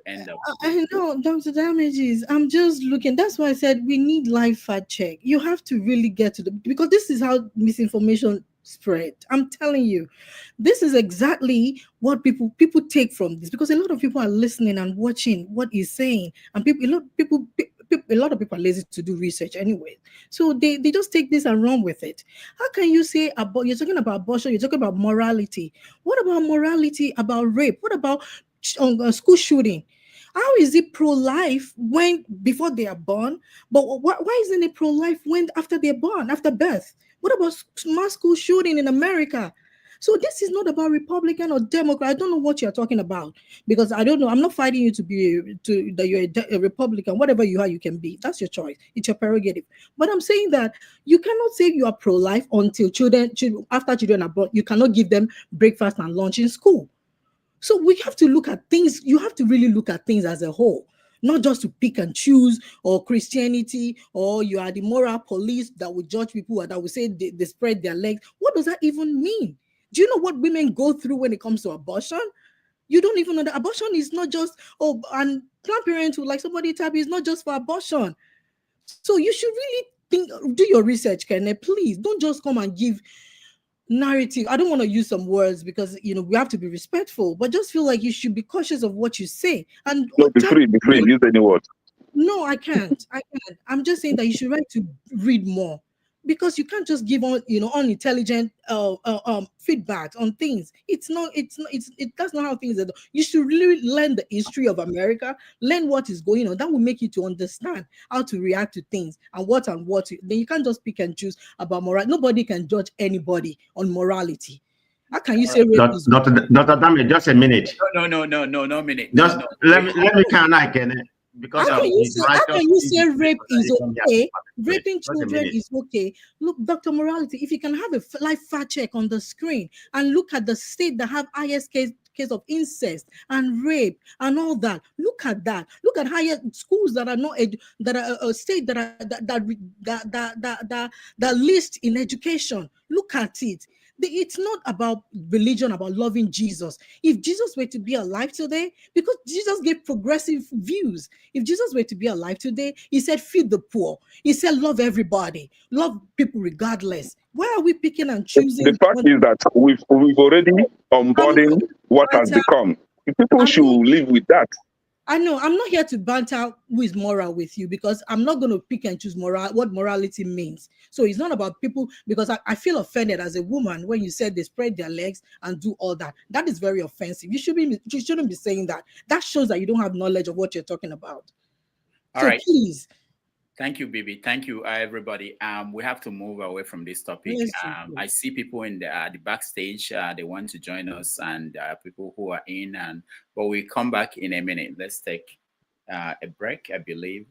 end up. I know, Dr. Damages. I'm just looking. That's why I said we need live fact check. You have to really get to because this is how misinformation spread. I'm telling you, this is exactly what people take from this, because a lot of people are listening and watching what he's saying, and a lot of people are lazy to do research anyway. So they just take this and run with it. How can you say you're talking about abortion, you're talking about morality? What about morality about rape? What about school shooting? How is it pro-life when before they are born, but why isn't it pro-life when after they're born, after birth? What about mass school shooting in America? So this is not about Republican or Democrat. I don't know what you're talking about, because I don't know. I'm not fighting you that you're a Republican. Whatever you are, you can be. That's your choice. It's your prerogative. But I'm saying that you cannot say you are pro-life until after children are born. You cannot give them breakfast and lunch in school. So we have to look at things. You have to really look at things as a whole, not just to pick and choose, or Christianity, or you are the moral police that will judge people and that will say they spread their legs. What does that even mean? Do you know what women go through when it comes to abortion? You don't even know that abortion is not just, and Planned Parenthood, like somebody type, is not just for abortion. So you should really do your research, Kenneth. Please don't just come and give narrative. I don't want to use some words because we have to be respectful, but just feel like you should be cautious of what you say. And no, be free, use any word. No, I can't. I'm just saying that you should like to read more, because you can't just give unintelligent feedback on things. That's not how things are done. You should really learn the history of America, learn what is going on. That will make you to understand how to react to things and what. Then you can't just pick and choose about morality. Nobody can judge anybody on morality. How can you say Dr. Dame, just a minute. No, minute. Just let me can because how can you say rape is okay? Raping children is okay. Look, Dr. Morality, if you can have a live fact check on the screen and look at the state that have highest case of incest and rape and all that, look at that. Look at higher schools that are not that are a state that list in education. Look at it. It's not about religion, about loving Jesus. If Jesus were to be alive today, because Jesus gave progressive views, if Jesus were to be alive today, he said, feed the poor. He said, love everybody, love people regardless. Why are we picking and choosing? The fact is that we've already onboarded what has become. People should live with that. I know I'm not here to banter who is moral with you, because I'm not going to pick and choose what morality means. So it's not about people, because I feel offended as a woman when you said they spread their legs and do all that. That is very offensive. You shouldn't be saying that. That shows that you don't have knowledge of what you're talking about. All right. Please. Thank you, Bibi. Thank you, everybody. We have to move away from this topic. I see people in the backstage. They want to join us, and people who are in. But we come back in a minute. Let's take a break. I believe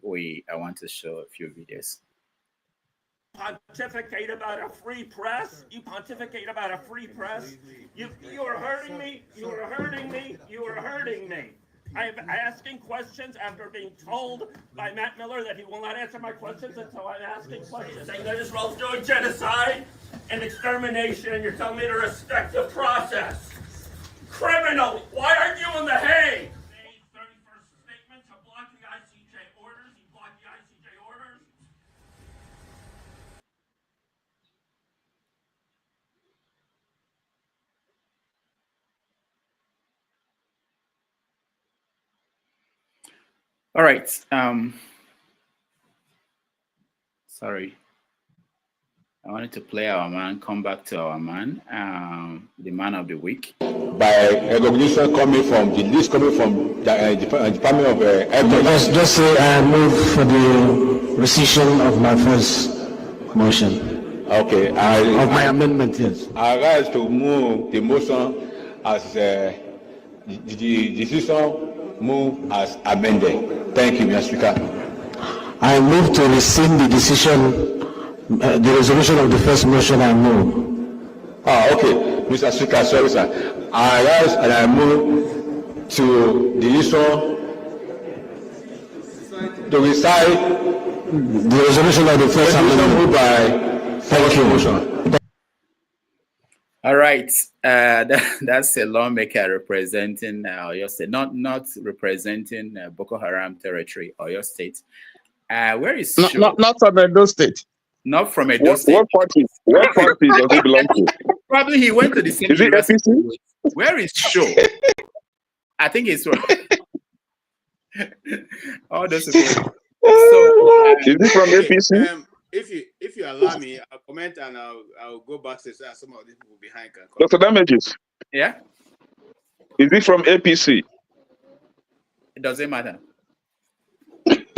I want to show a few videos. Pontificate about a free press. You pontificate about a free press. You are hurting me. You are hurting me. You are hurting me. I am asking questions after being told by Matt Miller that he will not answer my questions until I'm asking questions. Saying that Israel's doing genocide and extermination, you're telling me to respect the process. Criminal, why aren't you in The Hague? May 31st statement to block the ICJ orders. You blocked the ICJ orders. All right. Sorry. I wanted to play our man, come back to our man, the man of the week. By recognition coming from the list coming from the Department of Just say I move for the rescission of my first motion. Okay. Of my amendment, yes. I rise to move the motion as the decision move as amended. Thank you, Mr. Speaker. I move to rescind the decision, the resolution of the first motion I move. Okay, Mr. Speaker, sorry, sir. I rise and I move to the issue to recite the resolution of the first amendment moved by thank you, motion. All right, that's a lawmaker representing Oyo State, not representing Boko Haram territory, Oyo State. Where is not from Edo State? Not from Edo State. What party? What party does he belong to? Probably he went to the same university. Where is Show? I think it's right. All those people. So, is he from APC? If you allow me, I'll comment and I'll go back to some of these people behind can Dr. Damages. Yeah. Is he from APC? It doesn't matter.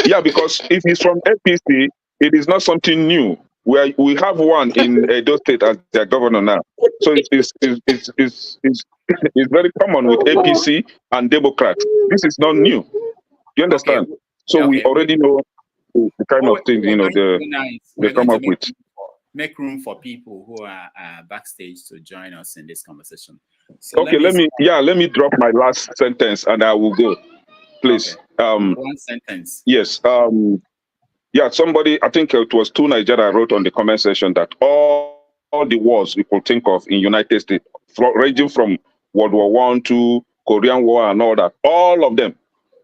Yeah, because if he's from APC, it is not something new. We have one in Edo State as their governor now. So it's very common with APC and Democrats. This is not new. You understand? Okay. So we already know the kind of things, they come up with. Make room for people who are backstage to join us in this conversation. So okay, let me drop my last sentence and I will go, please. Okay. One sentence. Yes. Somebody, I think it was Two Nigeria, wrote on the comment section that all the wars we could think of in United States, ranging from World War I to Korean War and all that, all of them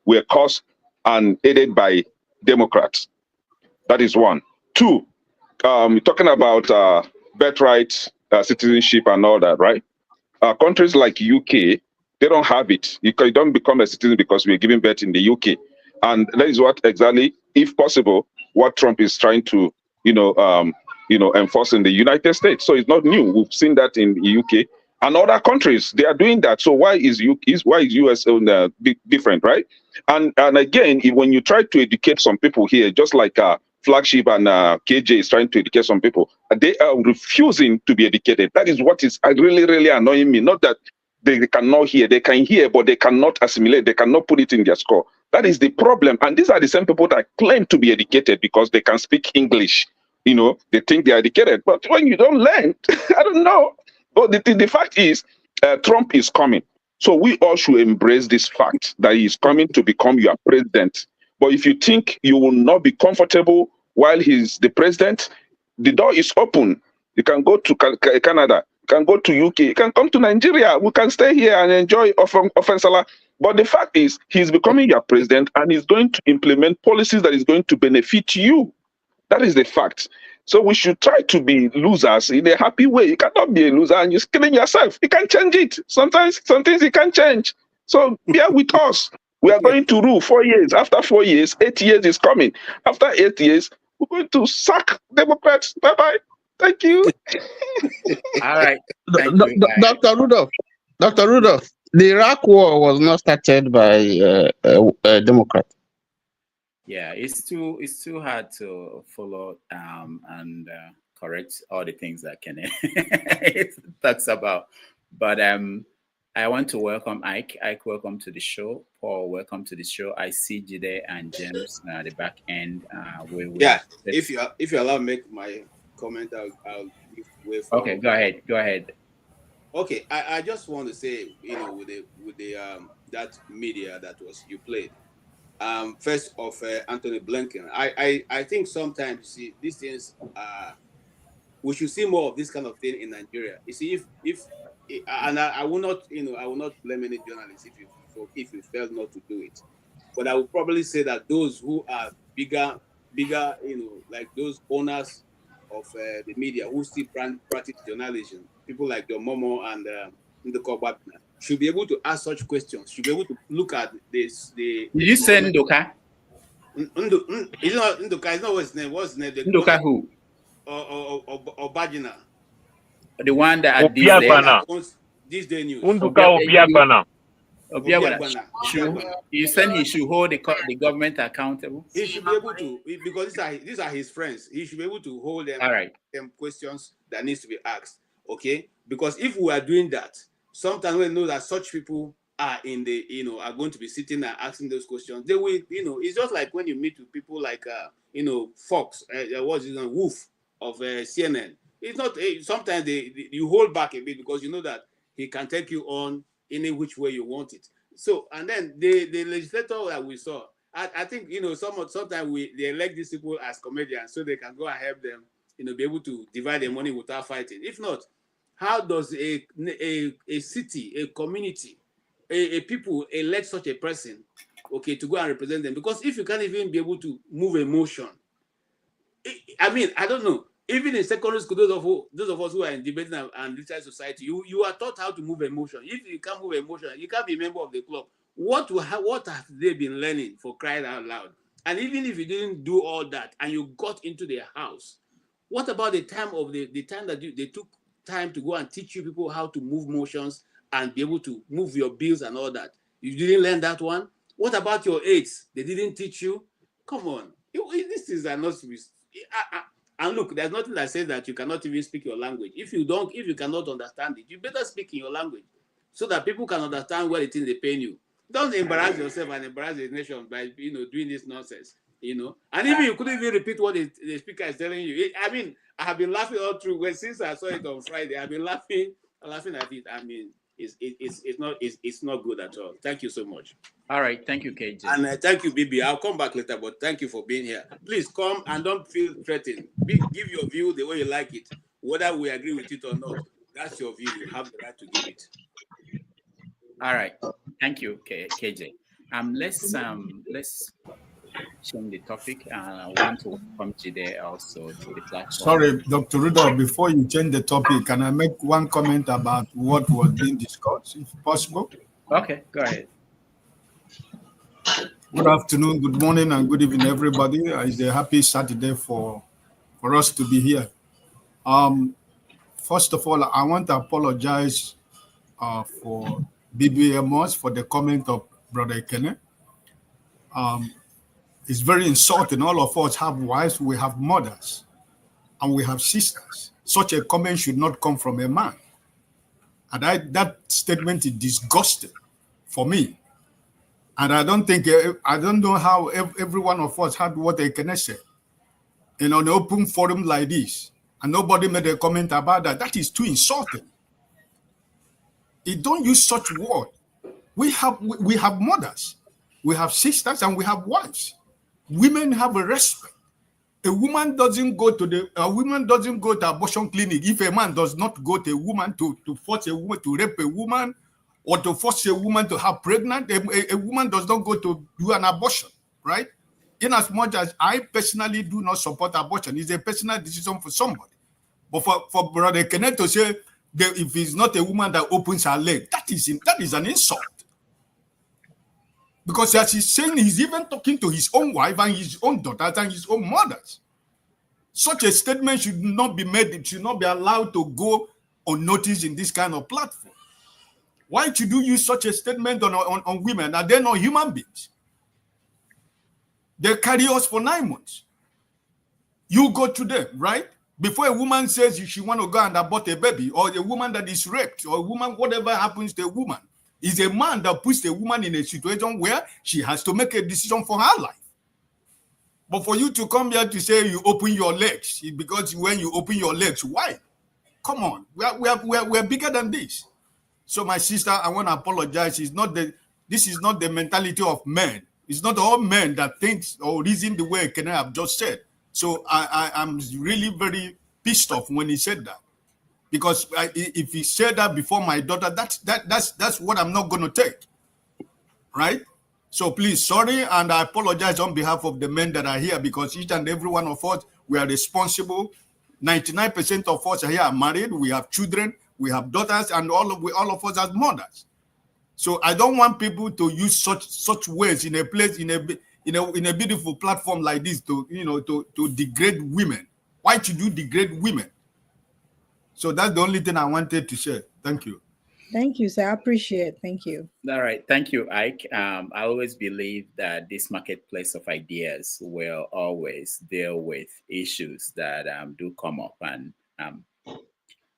were caused and aided by Democrats. That is one. Two, talking about birthright citizenship and all that, right? Countries like UK, they don't have it. You don't become a citizen because we're giving birth in the UK. And that is what exactly, if possible, what Trump is trying to, enforce in the United States. So it's not new. We've seen that in the UK and other countries. They are doing that. So why is US different, right? And again, when you try to educate some people here, just like Flagship and KJ is trying to educate some people, they are refusing to be educated. That is what is really, really annoying me. Not that they cannot hear. They can hear, but they cannot assimilate. They cannot put it in their score. That is the problem. And these are the same people that claim to be educated because they can speak English. They think they are educated. But when you don't learn, I don't know. But the fact is, Trump is coming. So we all should embrace this fact that he is coming to become your president. But if you think you will not be comfortable while he's the president, the door is open. You can go to Canada, you can go to UK, you can come to Nigeria. We can stay here and enjoy Offensala. But the fact is, he's becoming your president and he's going to implement policies that is going to benefit you. That is the fact. So we should try to be losers in a happy way. You cannot be a loser and you're killing yourself. You can change it. Sometimes some things you can change. So bear with us. We are going to rule 4 years. After 4 years, 8 years is coming. After 8 years, we're going to sack Democrats. Bye-bye. Thank you. All right. Thank you. Dr. Rudolph, the Iraq War was not started by a Democrat. Yeah, it's too hard to follow and correct all the things that Kenny talks about. But I want to welcome Ike. Ike, welcome to the show. Paul, welcome to the show. I see Jide and James at the back end. If you allow me make my comment, I'll give way for. Okay, go ahead. Go ahead. Okay, I just want to say, with the that media that was you played. First of Anthony Blinken, I think sometimes, see, these things, we should see more of this kind of thing in Nigeria. You see, and I will not, I will not blame any journalist if you fail not to do it, but I will probably say that those who are bigger, like those owners of the media who still practice journalism, people like John Momo and Nduka Obaigbena, should be able to ask such questions. Should be able to look at this. Did you say Nduka? It's not Nduka. It's not what's his name. What's his name? Nduka who? Obaigbena. The one that had this day news. Nduka Obaigbena. You said he should hold the government accountable. He should be able to, because these are his friends. He should be able to hold them. All right. Them questions that needs to be asked. Okay, because if we are doing that, sometimes we know that such people are in the, are going to be sitting and asking those questions. They will, it's just like when you meet with people like, Fox, what's his name, Wolf of CNN. It's not, sometimes you hold back a bit because you know that he can take you on any which way you want it. So, and then the legislator that we saw, I think, sometimes they elect these people as comedians so they can go and help them, be able to divide their money without fighting. If not, how does a city, a community, a people elect such a person, okay, to go and represent them? Because if you can't even be able to move emotion, I don't know. Even in secondary school, those of us who are in debating and literary society, you are taught how to move emotion. If you can't move emotion, you can't be a member of the club. What have they been learning, for crying out loud? And even if you didn't do all that and you got into their house, what about the time that they took time to go and teach you people how to move motions and be able to move your bills and all that? You didn't learn that one? What about your aids? They didn't teach you? Come on. These things are not... And look, there's nothing that says that you cannot even speak your language. If you cannot understand it, you better speak in your language so that people can understand what it is they're paying you. Don't embarrass yourself and embarrass the nation by doing this nonsense. And even you couldn't even repeat what the speaker is telling you. I have been laughing all through. Since I saw it on Friday, I've been laughing at it. It's not good at all. Thank you so much. All right, thank you, KJ. And thank you, Bibi. I'll come back later, but thank you for being here. Please come and don't feel threatened. Give your view the way you like it, whether we agree with it or not. That's your view. You have the right to give it. All right, thank you, KJ. Let's change the topic. I want to welcome Jide also to the platform. Sorry, Dr. Rudolph, before you change the topic, can I make one comment about what was being discussed, if possible? Okay, go ahead. Good afternoon, good morning, and good evening, everybody. It's a happy Saturday for us to be here. First of all, I want to apologize for BBMOS for the comment of Brother Ekene. It's very insulting. All of us have wives, we have mothers, and we have sisters. Such a comment should not come from a man. And that statement is disgusting for me. And I don't know how every one of us had what they can say in an open forum like this, and nobody made a comment about that. That is too insulting. You don't use such word. We have mothers, we have sisters, and we have wives. Women have a respect. A woman doesn't go to abortion clinic if a man does not go to a woman to force a woman to rape a woman, or to force a woman to have pregnant. A woman does not go to do an abortion, right? In as much as I personally do not support abortion, it's a personal decision for somebody. But for Brother Kenneth to say that if it's not a woman that opens her leg, that is an insult. Because as he's saying, he's even talking to his own wife and his own daughters and his own mothers. Such a statement should not be made. It should not be allowed to go unnoticed in this kind of platform. Why should you use such a statement on women? Are they not human beings? They carry us for 9 months. You go to them, right? Before a woman says she want to go and abort a baby, or a woman that is raped, or a woman, whatever happens to a woman, is a man that puts the woman in a situation where she has to make a decision for her life. But for you to come here to say you open your legs, because when you open your legs, why? Come on, we're bigger than this. So my sister, I want to apologize. This is not the mentality of men. It's not all men that thinks or reason the way Kenneth have just said. So I'm really very pissed off when he said that. Because if he said that before my daughter, that's what I'm not going to take, right? So please, sorry, and I apologize on behalf of the men that are here, because each and every one of us, we are responsible. 99% of us here are married. We have children, we have daughters, and all of us as mothers. So I don't want people to use such words in a place in a beautiful platform like this to degrade women. Why should you degrade women? So that's the only thing I wanted to share. Thank you. Thank you, sir. I appreciate it. Thank you. All right. Thank you, Ike. I always believe that this marketplace of ideas will always deal with issues that do come up. And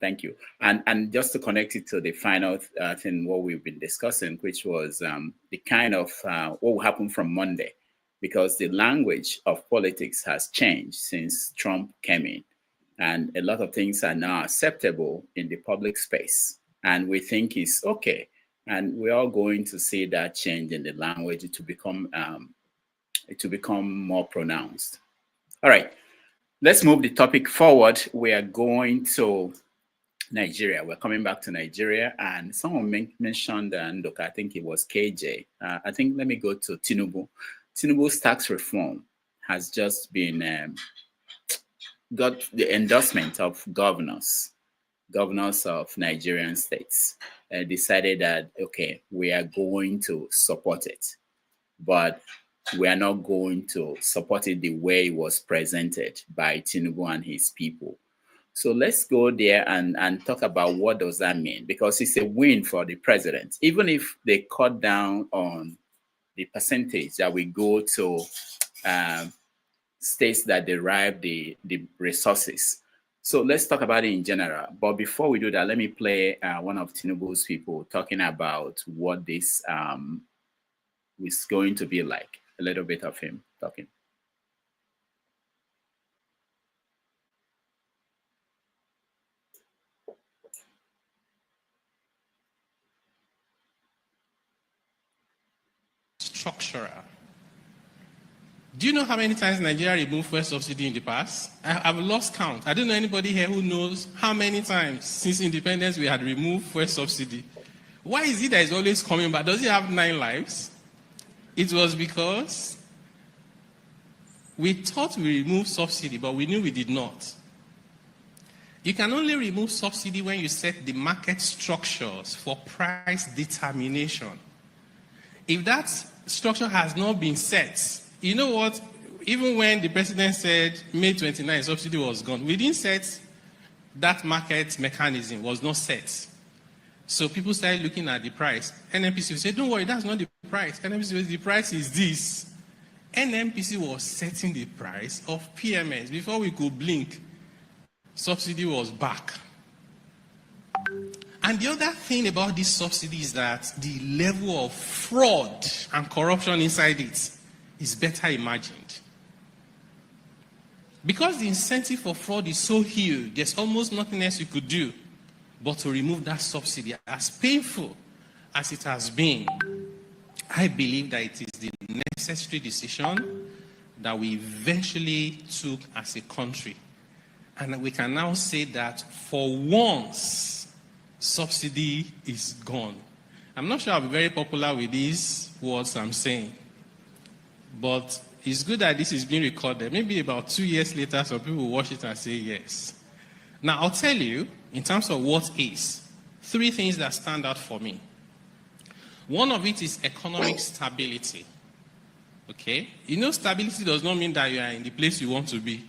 thank you. And just to connect it to the final thing, what we've been discussing, which was the kind of what will happen from Monday, because the language of politics has changed since Trump came in. And a lot of things are now acceptable in the public space. And we think it's okay. And we're all going to see that change in the language to become more pronounced. All right, let's move the topic forward. We are going to Nigeria. We're coming back to Nigeria. And someone mentioned, Nduka, I think it was KJ. I think let me go to Tinubu. Tinubu's tax reform has just been got the endorsement of governors of Nigerian states, decided that, okay, we are going to support it, but we are not going to support it the way it was presented by Tinubu and his people. So let's go there and talk about what does that mean, because it's a win for the president. Even if they cut down on the percentage that we go to states that derive the resources. So let's talk about it in general. But before we do that, let me play one of Tinubu's people talking about what this is going to be like. A little bit of him talking. Structural. Do you know how many times Nigeria removed fuel subsidy in the past? I've lost count. I don't know anybody here who knows how many times since independence we had removed fuel subsidy. Why is it that it's always coming back? Does it have 9 lives? It was because we thought we removed subsidy, but we knew we did not. You can only remove subsidy when you set the market structures for price determination. If that structure has not been set, you know what? Even when the president said May 29, subsidy was gone, we didn't set that market mechanism, was not set. So people started looking at the price. NNPC said, don't worry, that's not the price. NNPC said, the price is this. NNPC was setting the price of PMS. Before we could blink, subsidy was back. And the other thing about this subsidy is that the level of fraud and corruption inside it is better imagined. Because the incentive for fraud is so huge, there's almost nothing else you could do but to remove that subsidy. As painful as it has been, I believe that it is the necessary decision that we eventually took as a country. And we can now say that for once, subsidy is gone. I'm not sure I'll be very popular with these words I'm saying, but it's good that this is being recorded. Maybe about 2 years later, some people will watch it and say yes. Now, I'll tell you, in terms of what is, 3 things that stand out for me. One of it is economic stability. Okay? You know, stability does not mean that you are in the place you want to be.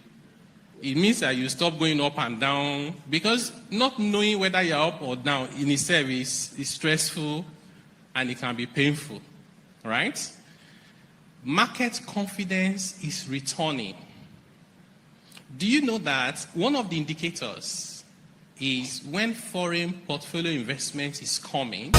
It means that you stop going up and down, because not knowing whether you're up or down in itself is stressful and it can be painful, right? Market confidence is returning. Do you know that one of the indicators is when foreign portfolio investment is coming?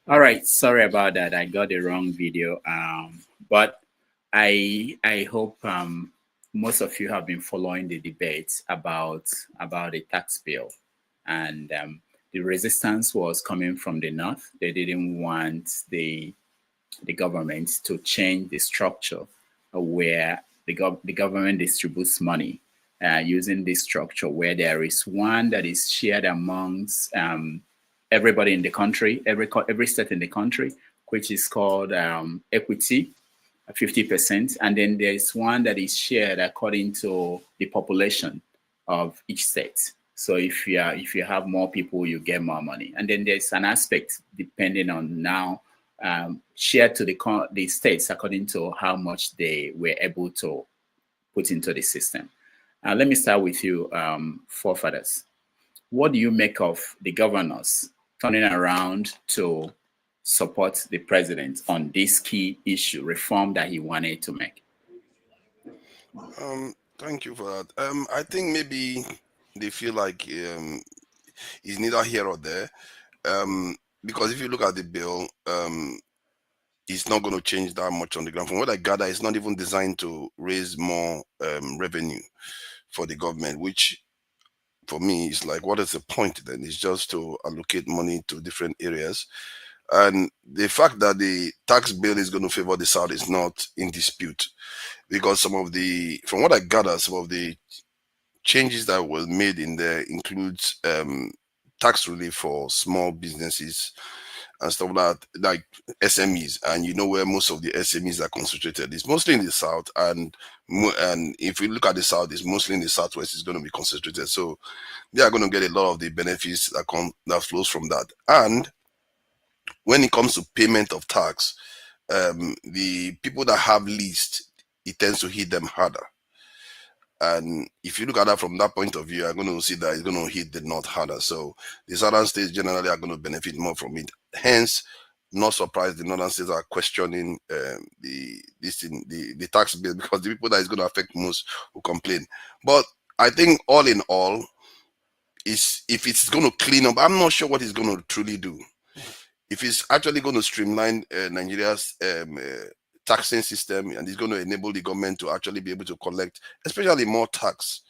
All right, sorry about that. I got the wrong video. But I hope most of you have been following the debate about the tax bill, and the resistance was coming from the north. They didn't want the government to change the structure where the government distributes money using this structure where there is one that is shared amongst everybody in the country, every state in the country, which is called equity, 50%, and then there's one that is shared according to the population of each state. So if you have more people, you get more money, and then there's an aspect depending on now shared to the states according to how much they were able to put into the system. Let me start with you, forefathers. What do you make of the governors turning around to support the president on this key issue, reform that he wanted to make? Thank you for that. I think maybe they feel like it's neither here or there. Because if you look at the bill, it's not going to change that much on the ground. From what I gather, it's not even designed to raise more revenue for the government, which for me is like, what is the point then? It's just to allocate money to different areas. And the fact that the tax bill is going to favor the South is not in dispute, because from what I gather, some of the changes that were made in there includes tax relief for small businesses and stuff like SMEs, and you know where most of the SMEs are concentrated. It's mostly in the South, and if we look at the South, it's mostly in the Southwest. It's going to be concentrated, so they are going to get a lot of the benefits that flows from that. And when it comes to payment of tax, the people that have least, it tends to hit them harder. And if you look at that from that point of view, you're going to see that it's going to hit the North harder. So the southern states generally are going to benefit more from it. Hence, not surprised the northern states are questioning the tax bill, because the people that is going to affect most will complain. But I think all in all, if it's going to clean up, I'm not sure what it's going to truly do. If it's actually going to streamline Nigeria's taxing system, and it's going to enable the government to actually be able to collect, especially more tax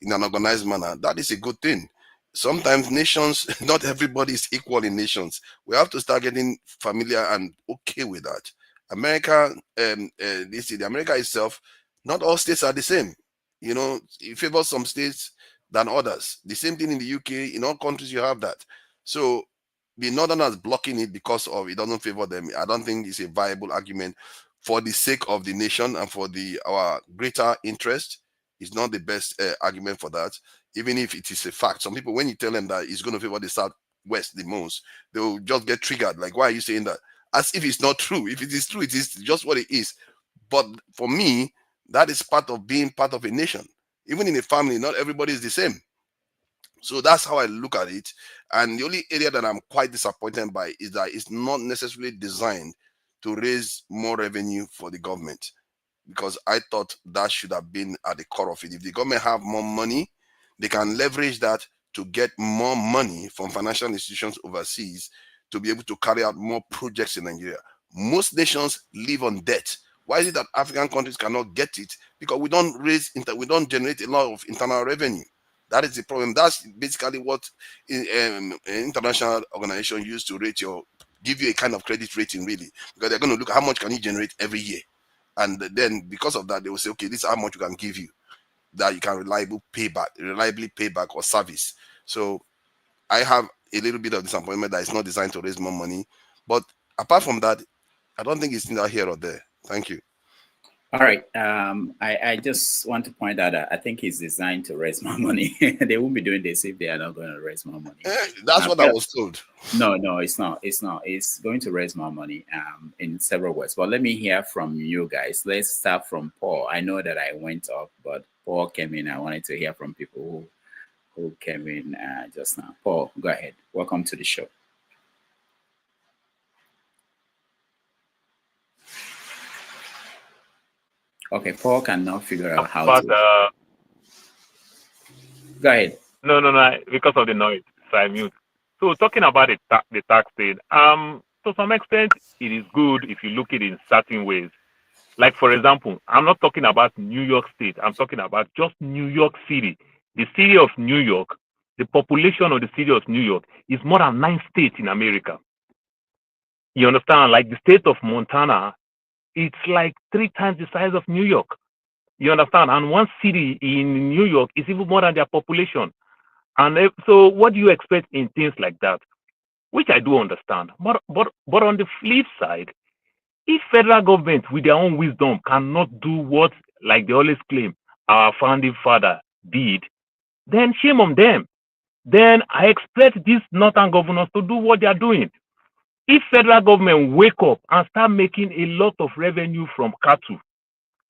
in an organized manner, that is a good thing. Sometimes nations, not everybody is equal in nations. We have to start getting familiar and okay with that. America, America itself, not all states are the same. You know, it favors some states than others. The same thing in the UK. In all countries, you have that. So the northerners blocking it because of it doesn't favor them, I don't think it's a viable argument for the sake of the nation and for our greater interest. It's not the best argument for that, even if it is a fact. Some people, when you tell them that it's going to favor the Southwest the most, they will just get triggered. Like, why are you saying that? As if it's not true. If it is true, it is just what it is. But for me, that is part of being part of a nation. Even in a family, not everybody is the same. So that's how I look at it. And the only area that I'm quite disappointed by is that it's not necessarily designed to raise more revenue for the government, because I thought that should have been at the core of it. If the government have more money, they can leverage that to get more money from financial institutions overseas to be able to carry out more projects in Nigeria. Most nations live on debt. Why is it that African countries cannot get it? Because we don't generate a lot of internal revenue. That is the problem. That's basically what international organization use to give you a kind of credit rating, really, because they're going to look at how much can you generate every year, and then because of that, they will say, okay, this is how much we can give you that you can reliably pay back or service. So I have a little bit of disappointment that it's not designed to raise more money, but Apart from that, I don't think it's neither here or there. Thank you. All right. I just want to point out that I think it's designed to raise more money. They won't be doing this if they are not going to raise more money. That's what I was told. No, it's not. It's not. It's going to raise more money in several ways. But let me hear from you guys. Let's start from Paul. I know that I went off, but Paul came in. I wanted to hear from people who came in just now. Paul, go ahead. Welcome to the show. Okay, Paul cannot figure out how to. Go ahead. No, because of the noise, so I mute. So talking about the tax thing, to some extent, it is good if you look at it in certain ways. Like, for example, I'm not talking about New York State. I'm talking about just New York City. The city of New York, the population of the city of New York is more than 9 states in America. You understand? Like the state of Montana, it's like 3 times the size of New York. You understand? And one city in New York is even more than their population. And so what do you expect in things like that? Which I do understand. But on the flip side, if federal government with their own wisdom cannot do what, like they always claim, our founding father did, then shame on them. Then I expect these northern governors to do what they are doing. If federal government wake up and start making a lot of revenue from cattle,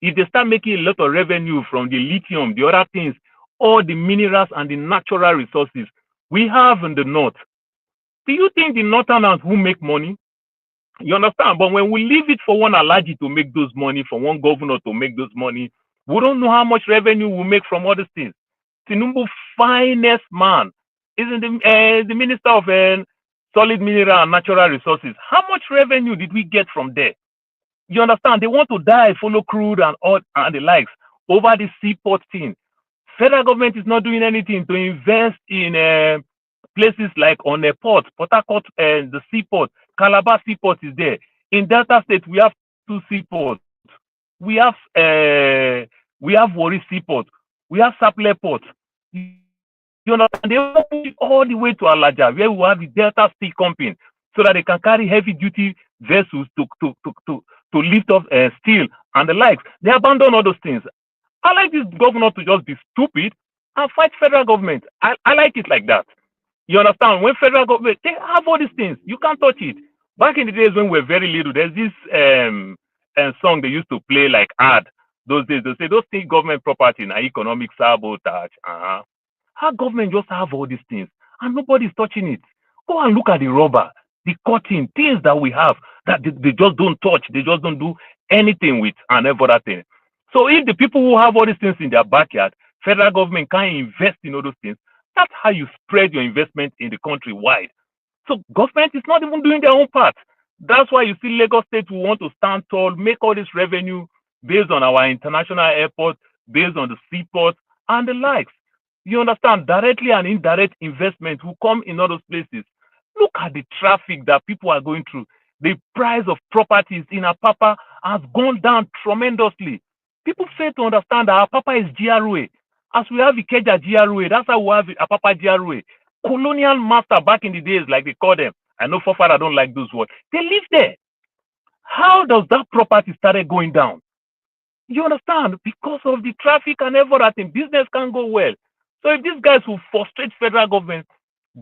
if they start making a lot of revenue from the lithium, the other things, all the minerals and the natural resources we have in the north, do you think the northerners who make money? You understand? But when we leave it for one Alaji to make those money, for one governor to make those money, we don't know how much revenue we make from other things. Tinubu, finest man, isn't the minister of solid mineral and natural resources. How much revenue did we get from there? You understand? They want to die, follow crude and all and the likes over the seaport thing. Federal government is not doing anything to invest in places like on a port, Port Harcourt, and the seaport. Calabar seaport is there. In Delta State, we have 2 seaports. We have Warri seaport. We have Sapele port. You understand? They want to push all the way to Alaja, where we have the Delta Steel Company, so that they can carry heavy duty vessels to lift off steel and the likes. They abandon all those things. I like this governor to just be stupid and fight federal government. I like it like that. You understand? When federal government, they have all these things. You can't touch it. Back in the days when we were very little, there's this song they used to play like ad. Those days, they say, those things government property and economic sabotage. How government just have all these things and nobody's touching it? Go and look at the rubber, the cotton, things that we have that they just don't touch. They just don't do anything with and every other thing. So if the people who have all these things in their backyard, federal government can't invest in all those things, that's how you spread your investment in the country wide. So government is not even doing their own part. That's why you see Lagos State will want to stand tall, make all this revenue based on our international airport, based on the seaport and the likes. You understand? Directly and indirect investment will come in all those places. Look at the traffic that people are going through. The price of properties in Apapa has gone down tremendously. People fail to understand that Apapa is GRA. As we have Ikeja GRA, that's how we have Apapa GRA. Colonial master back in the days, like they call them. I know Fofara don't like those words. They live there. How does that property started going down? You understand? Because of the traffic and everything, business can't go well. So if these guys will frustrate federal government,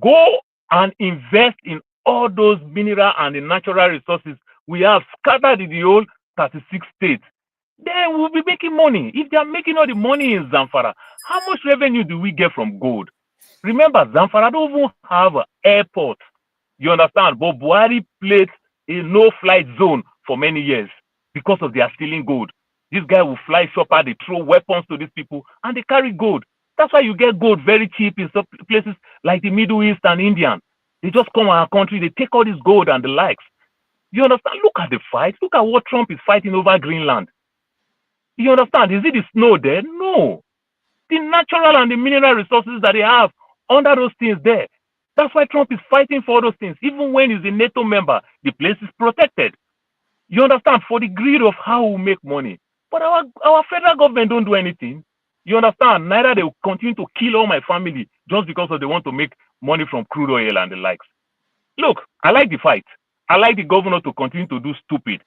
go and invest in all those mineral and the natural resources we have scattered in the whole 36 states, then we'll be making money. If they are making all the money in Zamfara, how much revenue do we get from gold? Remember, Zamfara don't even have an airport. You understand? But Buhari played a no-flight zone for many years because of their stealing gold. This guy will fly shopper, they throw weapons to these people, and they carry gold. That's why you get gold very cheap in some places like the Middle East and India. They just come our country, they take all this gold and the likes. You understand? Look at the fight. Look at what Trump is fighting over Greenland. You understand? Is it the snow there? No. The natural and the mineral resources that they have under those things there. That's why Trump is fighting for those things. Even when he's a NATO member, the place is protected. You understand? For the greed of how we make money. But our federal government don't do anything. You understand? Neither they will continue to kill all my family just because they want to make money from crude oil and the likes. Look, I like the fight. I like the governor to continue to do stupid.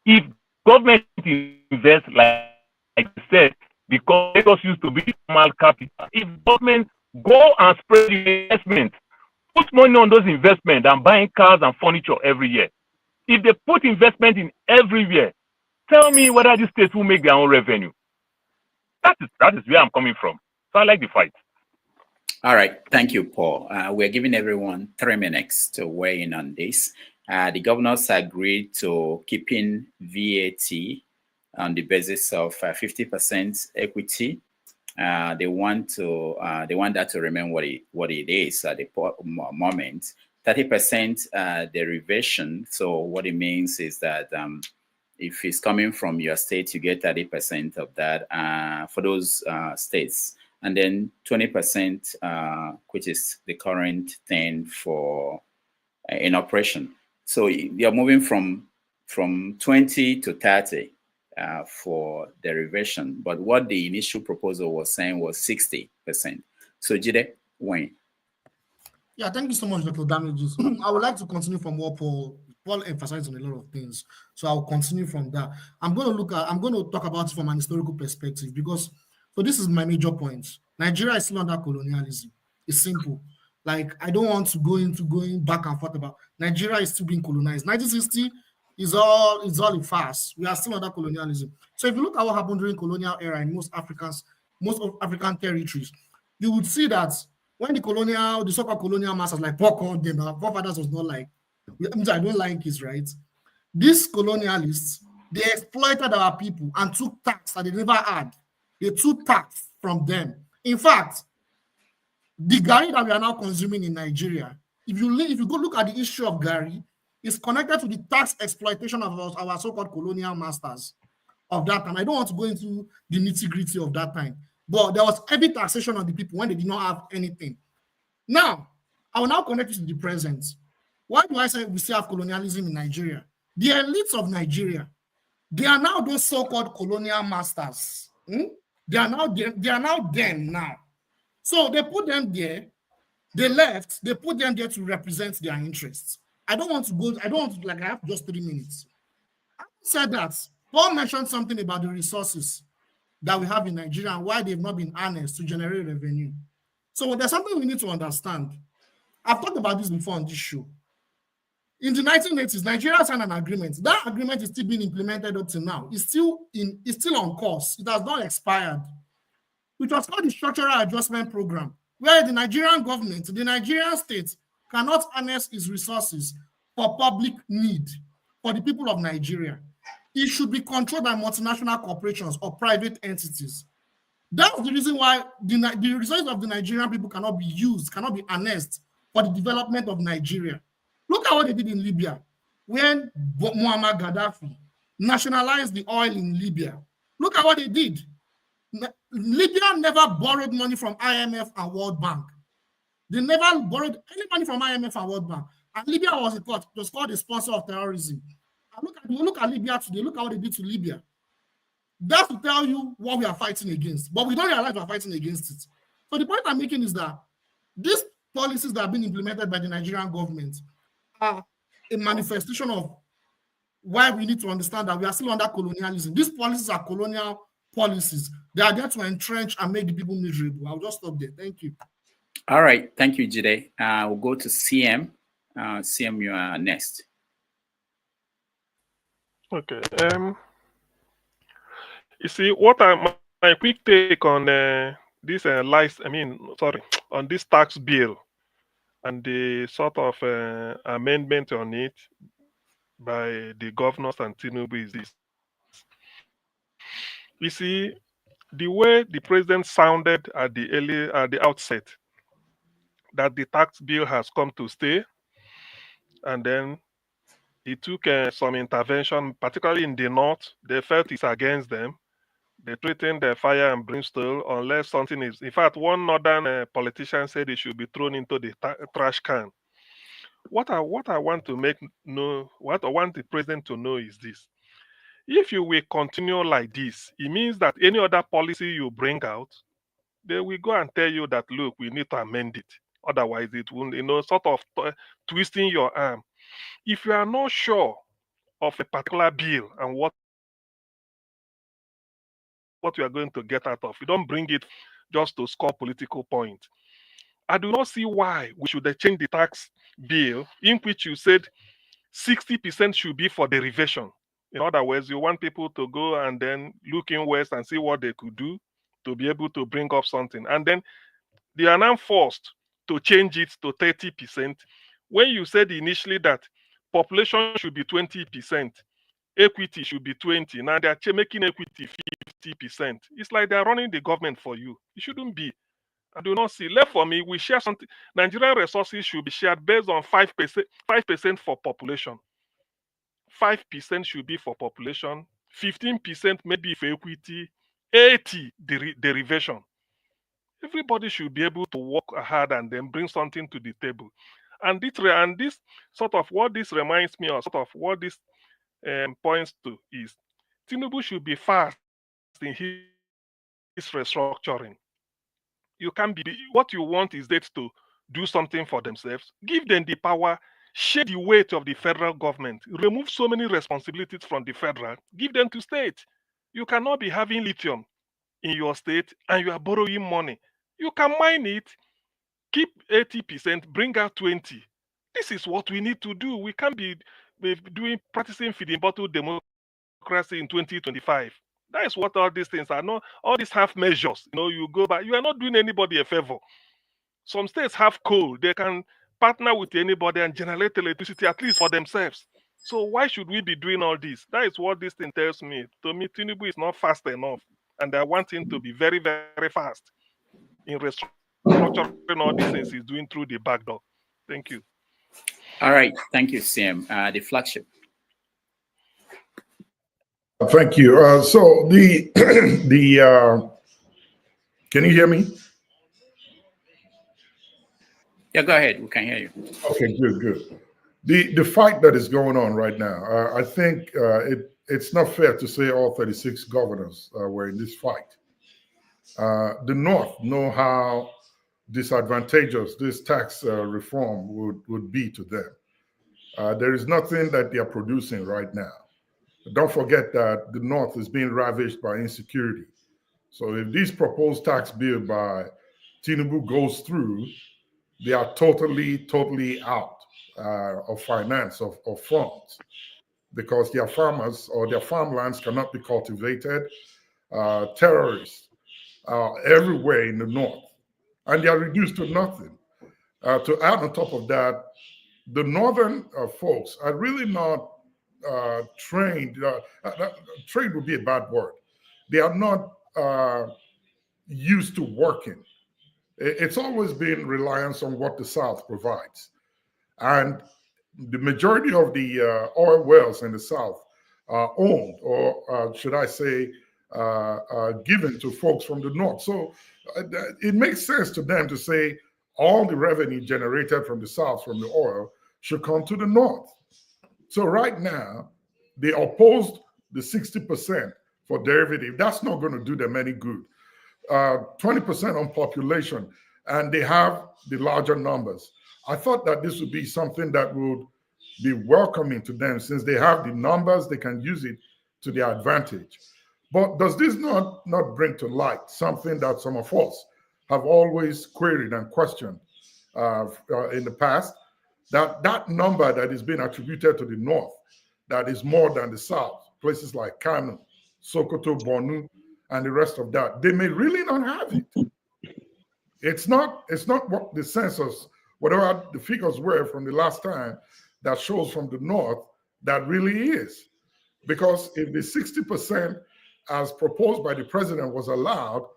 If government invest like I said, because Lagos used to be normal capital, if government go and spread the investment, put money on those investments and buying cars and furniture every year. If they put investment in everywhere, tell me whether these states will make their own revenue. That is where I'm coming from. So I like the fight. All right, thank you, Paul. We're giving everyone 3 minutes to weigh in on this. The governors agreed to keeping VAT on the basis of 50% equity. They want that to remain what it is at the moment. 30% derivation. So what it means is that if it's coming from your state, you get 30% of that for those states. And then 20%, which is the current thing for in operation. So you're moving from 20 to 30 for derivation. But what the initial proposal was saying was 60%. So Jide, Wayne. Yeah, thank you so much, Dr. Damages. I would like to continue from what Paul emphasized on a lot of things. So I'll continue from that. I'm going to talk about it from an historical perspective because, so this is my major point. Nigeria is still under colonialism. It's simple. Like, I don't want to go into going back and forth about Nigeria is still being colonized. 1960 is all a farce. We are still under colonialism. So if you look at what happened during colonial era in most of African territories, you would see that when the so-called colonial masters like Paul called them, our forefathers was not like, I don't like it, right? These colonialists, they exploited our people and took tax that they never had. They took tax from them. In fact, the Gari that we are now consuming in Nigeria, if you go look at the issue of Gari, it's connected to the tax exploitation of our so-called colonial masters of that time. I don't want to go into the nitty-gritty of that time, but there was heavy taxation on the people when they did not have anything. Now, I will now connect it to the present. Why do I say we still have colonialism in Nigeria? The elites of Nigeria, they are now those so-called colonial masters. They are now them now. So they put them there, they left, they put them there to represent their interests. I have just 3 minutes. I said that Paul mentioned something about the resources that we have in Nigeria and why they've not been harnessed to generate revenue. So there's something we need to understand. I've talked about this before on this show. In the 1980s, Nigeria signed an agreement. That agreement is still being implemented up to now. It's still on course. It has not expired. Which was called the Structural Adjustment Program, where the Nigerian government, the Nigerian state, cannot harness its resources for public need for the people of Nigeria. It should be controlled by multinational corporations or private entities. That's the reason why the resources of the Nigerian people cannot be used, cannot be harnessed for the development of Nigeria. Look at what they did in Libya when Muammar Gaddafi nationalized the oil in Libya. Look at what they did. Libya never borrowed money from IMF and World Bank. They never borrowed any money from IMF and World Bank. And Libya was called a sponsor of terrorism. And look at Libya today. Look at what they did to Libya. That's to tell you what we are fighting against. But we don't realize we are fighting against it. So the point I'm making is that these policies that have been implemented by the Nigerian government are a manifestation of why we need to understand that we are still under colonialism. These policies are colonial policies. They are there to entrench and make the people miserable. I'll just stop there. Thank you. All right. Thank you, Jide. We'll go to CM. CM, you are next. Okay. You see, my quick take on this on this tax bill and the sort of amendment on it by the governors and Tinubu is this. You see, the way the president sounded at the outset that the tax bill has come to stay, and then he took some intervention, particularly in the north. They felt it's against them. They threatened the fire and brimstone unless something is. In fact, one northern politician said it should be thrown into the trash can. What I want the president to know is this: if you will continue like this, it means that any other policy you bring out, they will go and tell you that, look, we need to amend it. Otherwise, it will, sort of twisting your arm. if you are not sure of a particular bill and what you are going to get out of, you don't bring it just to score political points. I do not see why we should change the tax bill in which you said 60% should be for derivation. In other words, you want people to go and then look in west and see what they could do to be able to bring up something. And then they are now forced to change it to 30%. When you said initially that population should be 20%, equity should be 20%, now they are making equity 50%. It's like they are running the government for you. It shouldn't be. I do not see. Left for me, we share something. Nigerian resources should be shared based on 5% for population. 5% should be for population, 15% maybe for equity, 80% derivation. Everybody should be able to work hard and then bring something to the table. And this sort of what this reminds me of, sort of what this points to is Tinubu should be fast in his restructuring. You can't be, what you want is that to do something for themselves, give them the power, share the weight of the federal government, remove so many responsibilities from the federal, give them to state. You cannot be having lithium in your state and you are borrowing money. You can mine it, keep 80%, bring out 20%. This is what we need to do. We can't be practicing feeding bottle democracy in 2025. That is what all these things are. Not all these half measures. You go back. You are not doing anybody a favor. Some states have coal. They can partner with anybody and generate electricity at least for themselves. So why should we be doing all this? That is what this thing tells me. To me, Tinubu is not fast enough, and I want him to be very, very fast in restructuring all these things he's doing through the back door. Thank you. All right, thank you, Sam. The flagship. Thank you. So can you hear me? Yeah, go ahead. We can hear you. Okay, good. The fight that is going on right now, I think it's not fair to say all 36 governors were in this fight. The North know how disadvantageous this tax reform would be to them. There is nothing that they are producing right now. Don't forget that the North is being ravaged by insecurity. So if this proposed tax bill by Tinubu goes through, they are totally out of finance, of funds, because their farmers or their farmlands cannot be cultivated. Terrorists are everywhere in the North, and they are reduced to nothing. To add on top of that, the Northern folks are really not trained. Trained would be a bad word. They are not used to working. It's always been reliance on what the South provides. And the majority of the oil wells in the South are owned, or should I say, given to folks from the North. So it makes sense to them to say all the revenue generated from the South, from the oil, should come to the North. So right now, they opposed the 60% for derivative. That's not going to do them any good. 20% on population, and they have the larger numbers. I thought that this would be something that would be welcoming to them, since they have the numbers, they can use it to their advantage. But does this not bring to light something that some of us have always queried and questioned in the past? That number that is being attributed to the North, that is more than the South, places like Kano, Sokoto, Borno, and the rest of that, they may really not have it. It's not what the census, whatever the figures were from the last time, that shows from the North that really is. Because if the 60% as proposed by the president was allowed,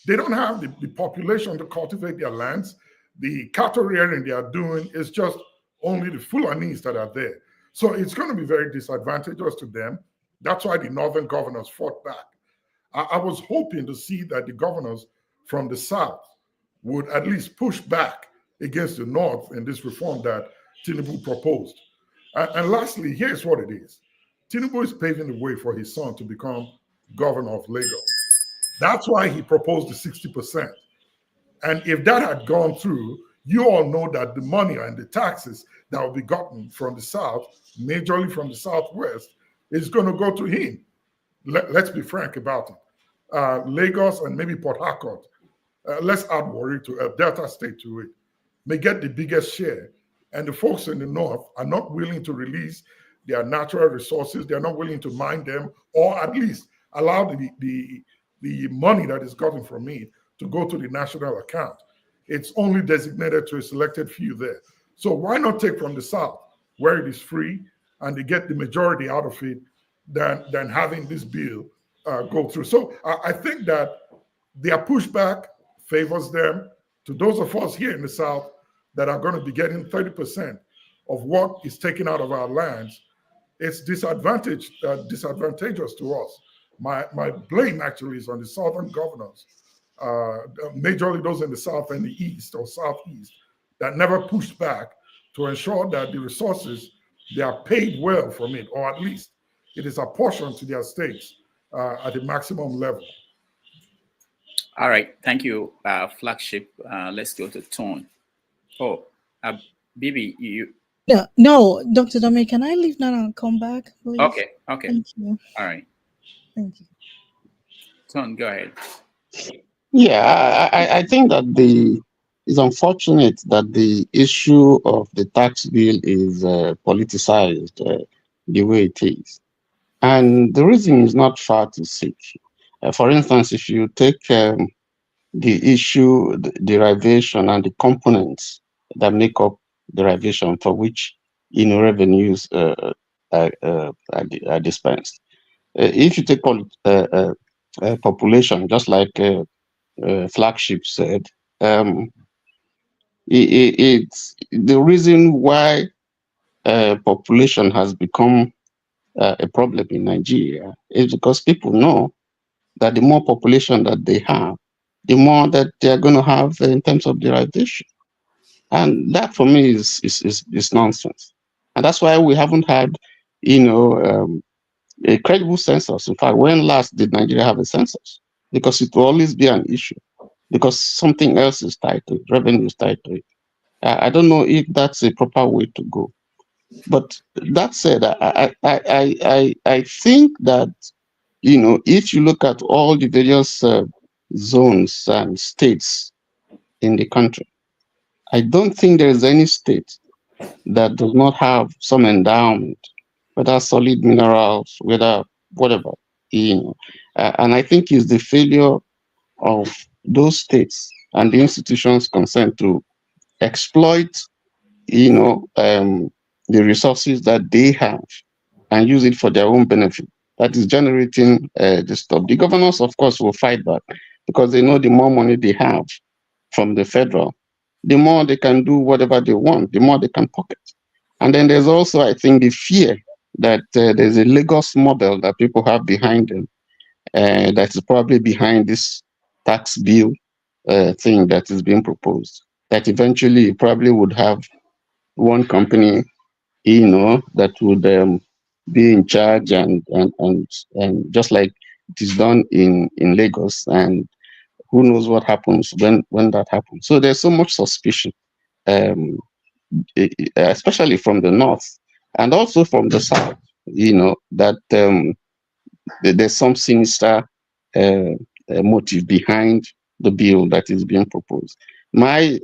they don't have the population to cultivate their lands. The cattle rearing they are doing is just only the Fulanis that are there. So it's going to be very disadvantageous to them. That's why the Northern governors fought back. I was hoping to see that the governors from the South would at least push back against the North in this reform that Tinubu proposed. And lastly, here's what it is. Tinubu is paving the way for his son to become governor of Lagos. That's why he proposed the 60%. And if that had gone through, You all know that the money and the taxes that will be gotten from the South, majorly from the Southwest, is going to go to him. Let's be frank about it. Lagos and maybe Port Harcourt, let's add Warri to Delta State to it, may get the biggest share. And the folks in the North are not willing to release their natural resources. They're not willing to mine them, or at least allow the money that is gotten from it to go to the national account. It's only designated to a selected few there. So why not take from the South, where it is free and they get the majority out of it, than having this bill go through? So I think that their pushback favors them. To those of us here in the South that are going to be getting 30% of what is taken out of our lands, it's disadvantageous to us. My blame actually is on the Southern governors, majorly those in the South and the East or Southeast, that never pushed back to ensure that the resources, they are paid well from it, or at least it is apportioned to their states at the maximum level. All right, thank you, Flagship. Let's go to Tone. Oh, Bibi, you. No, Dr. Dome, can I leave now and come back, please? Okay. Thank you. All right. Thank you. Tone, go ahead. Yeah, I think that it's unfortunate that the issue of the tax bill is politicized the way it is. And the reason is not far to seek. For instance, if you take the issue, the derivation, and the components that make up derivation for which revenues are dispensed. If you take population, just like Flagship said, it's the reason why population has become a problem in Nigeria is because people know that the more population that they have, the more that they are going to have in terms of derivation. And that for me is nonsense. And that's why we haven't had, a credible census. In fact, when last did Nigeria have a census? Because it will always be an issue, because something else is tied to it, revenue is tied to it. I don't know if that's a proper way to go. But that said, I think that, if you look at all the various zones and states in the country, I don't think there is any state that does not have some endowment, whether solid minerals, whether whatever, and I think it's the failure of those states and the institutions concerned to exploit, the resources that they have and use it for their own benefit. That is generating this stuff. The governors, of course, will fight back because they know the more money they have from the federal, the more they can do whatever they want, the more they can pocket. And then there's also, I think, the fear that there's a Lagos model that people have behind them that is probably behind this tax bill thing that is being proposed, that eventually probably would have one company, that would be in charge and just like it is done in Lagos, and who knows what happens when that happens. So there's so much suspicion, especially from the north and also from the south, that there's some sinister motive behind the bill that is being proposed. My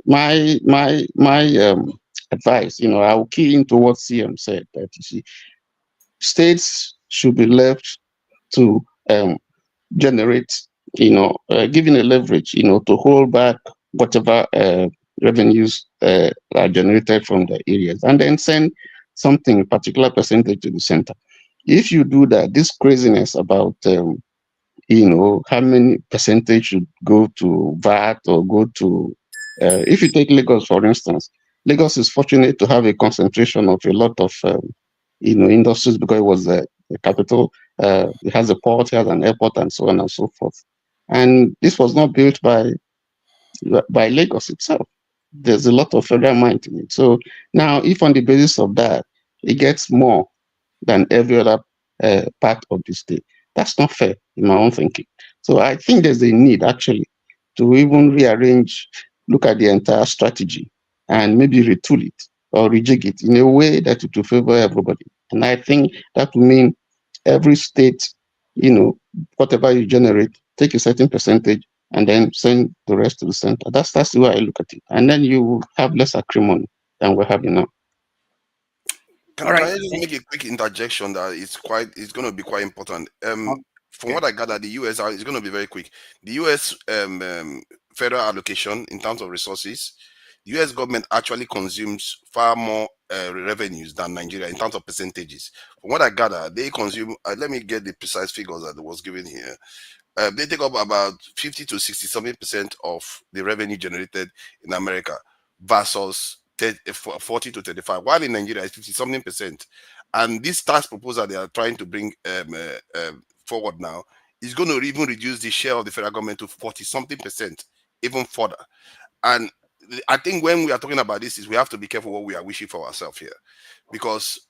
advice, I will key into what CM said, that you see, states should be left to generate, giving a leverage, to hold back whatever revenues are generated from the areas, and then send something, a particular percentage to the center. If you do that, this craziness about how many percentage should go to VAT or go to, if you take Lagos, for instance, Lagos is fortunate to have a concentration of a lot of, industries, because it was the capital. It has a port, it has an airport, and so on and so forth. And this was not built by Lagos itself. There's a lot of federal mind in it. So now, if on the basis of that, it gets more than every other part of the state, that's not fair in my own thinking. So I think there's a need actually to even rearrange, look at the entire strategy and maybe retool it or rejig it in a way that it will favor everybody. And I think that will mean every state, whatever you generate, take a certain percentage and then send the rest to the center. That's the way I look at it. And then you have less acrimony than we're having now. Can I just make a quick interjection that it's going to be quite important. From what I gather, the US is going to be very quick. The US federal allocation in terms of resources, the US government actually consumes far more revenues than Nigeria in terms of percentages. From what I gather, they consume. Let me get the precise figures that was given here. They take up about 50 to 60% of the revenue generated in America versus 40 to 35, while in Nigeria it's 50-something%. And this tax proposal they are trying to bring forward now is going to even reduce the share of the federal government to 40-something%, even further. And I think when we are talking about this, is we have to be careful what we are wishing for ourselves here, because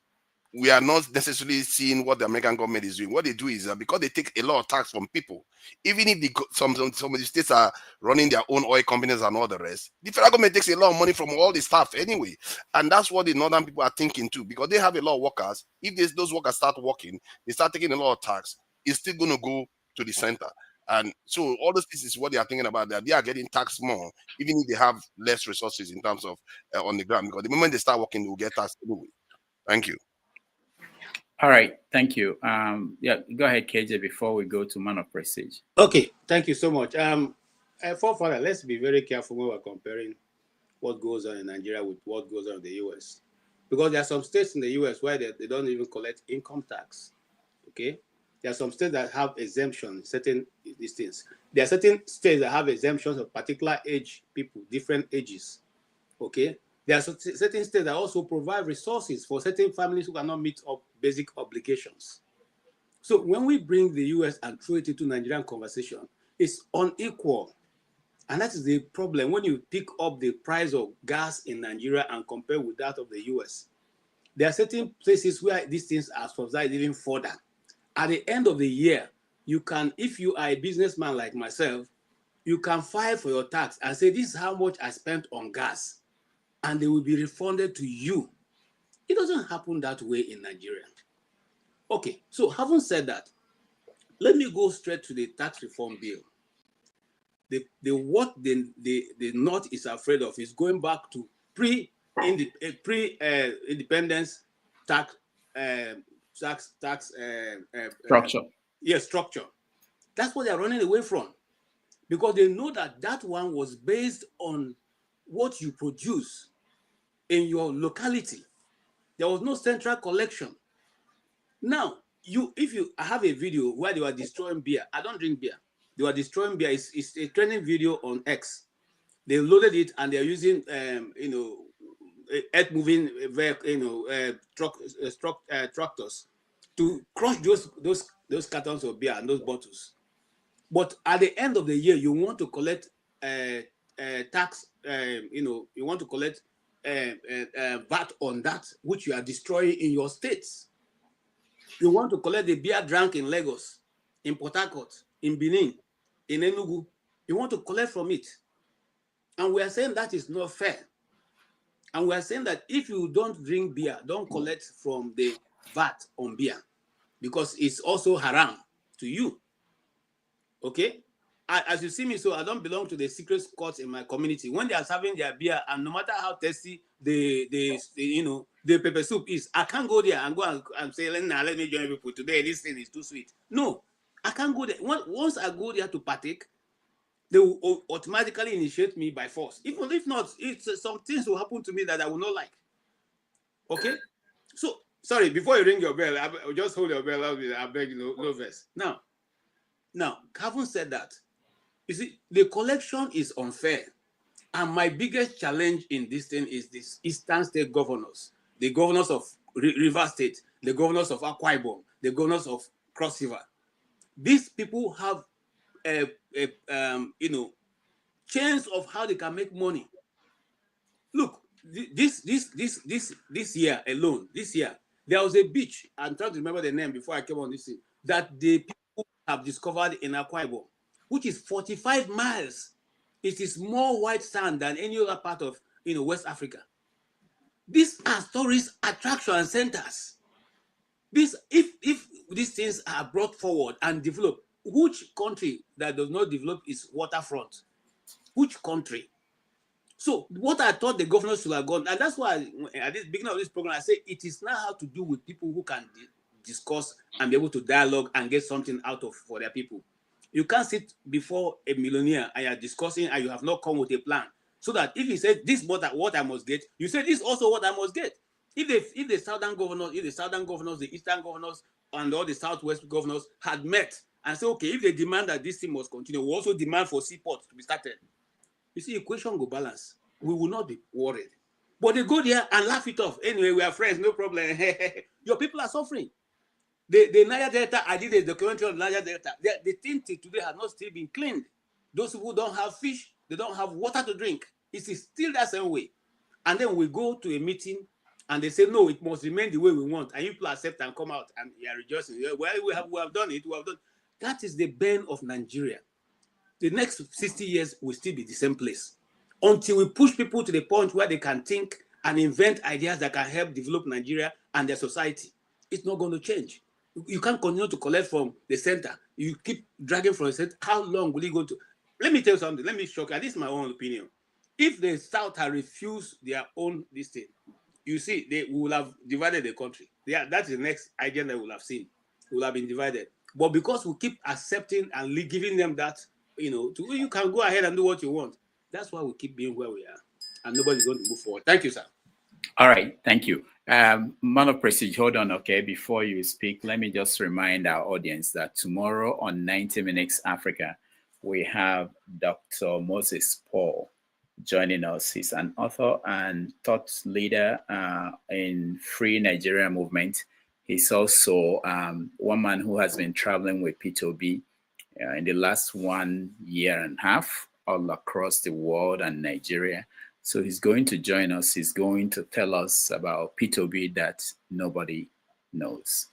we are not necessarily seeing what the American government is doing. What they do is that because they take a lot of tax from people, even if some of the states are running their own oil companies and all the rest, the federal government takes a lot of money from all the staff anyway. And that's what the northern people are thinking too, because they have a lot of workers. If those workers start working, they start taking a lot of tax, it's still going to go to the center. And so all those things is what they are thinking about, that they are getting taxed more, even if they have less resources in terms of on the ground, because the moment they start working, they will get taxed anyway. Thank you. All right, thank you. Yeah, go ahead, KJ, before we go to Man of Prestige. Okay, thank you so much. For further, let's be very careful when we're comparing what goes on in Nigeria with what goes on in the US. Because there are some states in the US where they don't even collect income tax. Okay? There are some states that have exemptions, certain these things. There are certain states that have exemptions of particular age people, different ages. Okay? There are certain states that also provide resources for certain families who cannot meet up basic obligations. So when we bring the US and throw it into Nigerian conversation, it's unequal. And that is the problem when you pick up the price of gas in Nigeria and compare with that of the US. There are certain places where these things are subsidized even further. At the end of the year, you can, if you are a businessman like myself, you can file for your tax and say, this is how much I spent on gas, and they will be refunded to you. It doesn't happen that way in Nigeria. Okay, so having said that, let me go straight to the tax reform bill. What the North is afraid of is going back to pre-independence tax structure. Yes, structure. That's what they're running away from, because they know that one was based on what you produce in your locality. There was no central collection. Now, I have a video where they were destroying beer. I don't drink beer. They were destroying beer. It's a trending video on X. They loaded it and they're using earth-moving tractors to crush those cartons of beer and those bottles. But at the end of the year, you want to collect tax. You want to collect VAT on that which you are destroying in your states. You want to collect the beer drank in Lagos, in Port Harcourt, in Benin, in Enugu. You want to collect from it. And we are saying that is not fair. And we are saying that if you don't drink beer, don't collect from the VAT on beer, because it's also haram to you. Okay? As you see me, so I don't belong to the secret courts in my community. When they are serving their beer, and no matter how tasty the pepper soup is, I can't go there and go and say, nah, let me join people today. This thing is too sweet. No, I can't go there. Once I go there to partake, they will automatically initiate me by force. Even if not, some things will happen to me that I will not like. Okay? So, sorry, before you ring your bell, I'll just hold your bell. I beg you, no verse. Now, having said that, you see, the collection is unfair. And my biggest challenge in this thing is this Eastern State governors, the governors of River State, the governors of Akwa Ibom, the governors of Cross River. These people have chains of how they can make money. Look, this year alone, there was a beach, I'm trying to remember the name before I came on this thing, that the people have discovered in Akwa Ibom, which is 45 miles. It is more white sand than any other part of West Africa. These are tourist attraction centers. If these things are brought forward and developed, which country that does not develop its waterfront? Which country? So what I thought the governors should have gone, and that's why at the beginning of this program, I say it is now how to do with people who can discuss and be able to dialogue and get something out of for their people. You can't sit before a millionaire and you're discussing and you have not come with a plan. So that if he says this is what I must get, you say this is also what I must get. If the southern governors, the eastern governors, and all the southwest governors had met and say, okay, if they demand that this thing must continue, we also demand for seaport to be started. You see, equation go balance. We will not be worried. But they go there and laugh it off. Anyway, we are friends, no problem. Your people are suffering. The Niger Delta, I did a documentary on Niger Delta. The thing today has not still been cleaned. Those people don't have fish, they don't have water to drink. It is still that same way. And then we go to a meeting and they say, no, it must remain the way we want. And you people accept and come out and you are rejoicing. Well, we have done it, we have done. That is the bane of Nigeria. The next 60 years will still be the same place until we push people to the point where they can think and invent ideas that can help develop Nigeria and their society. It's not going to change. You can't continue to collect from the center. You keep dragging from the center. How long will it go to? Let me tell you something. Let me shock you. This is my own opinion. If the South had refused their own this thing, you see, they will have divided the country. That's the next agenda we will have seen. We will have been divided. But because we keep accepting and giving them that, you can go ahead and do what you want. That's why we keep being where we are. And nobody's going to move forward. Thank you, sir. All right, thank you. Man of Prestige, hold on, okay? Before you speak, let me just remind our audience that tomorrow on 90 Minutes Africa, we have Dr. Moses Paul joining us. He's an author and thought leader in Free Nigeria movement. He's also one man who has been traveling with P2B in the last 1 year and a half all across the world and Nigeria. So he's going to join us. He's going to tell us about P2B that nobody knows,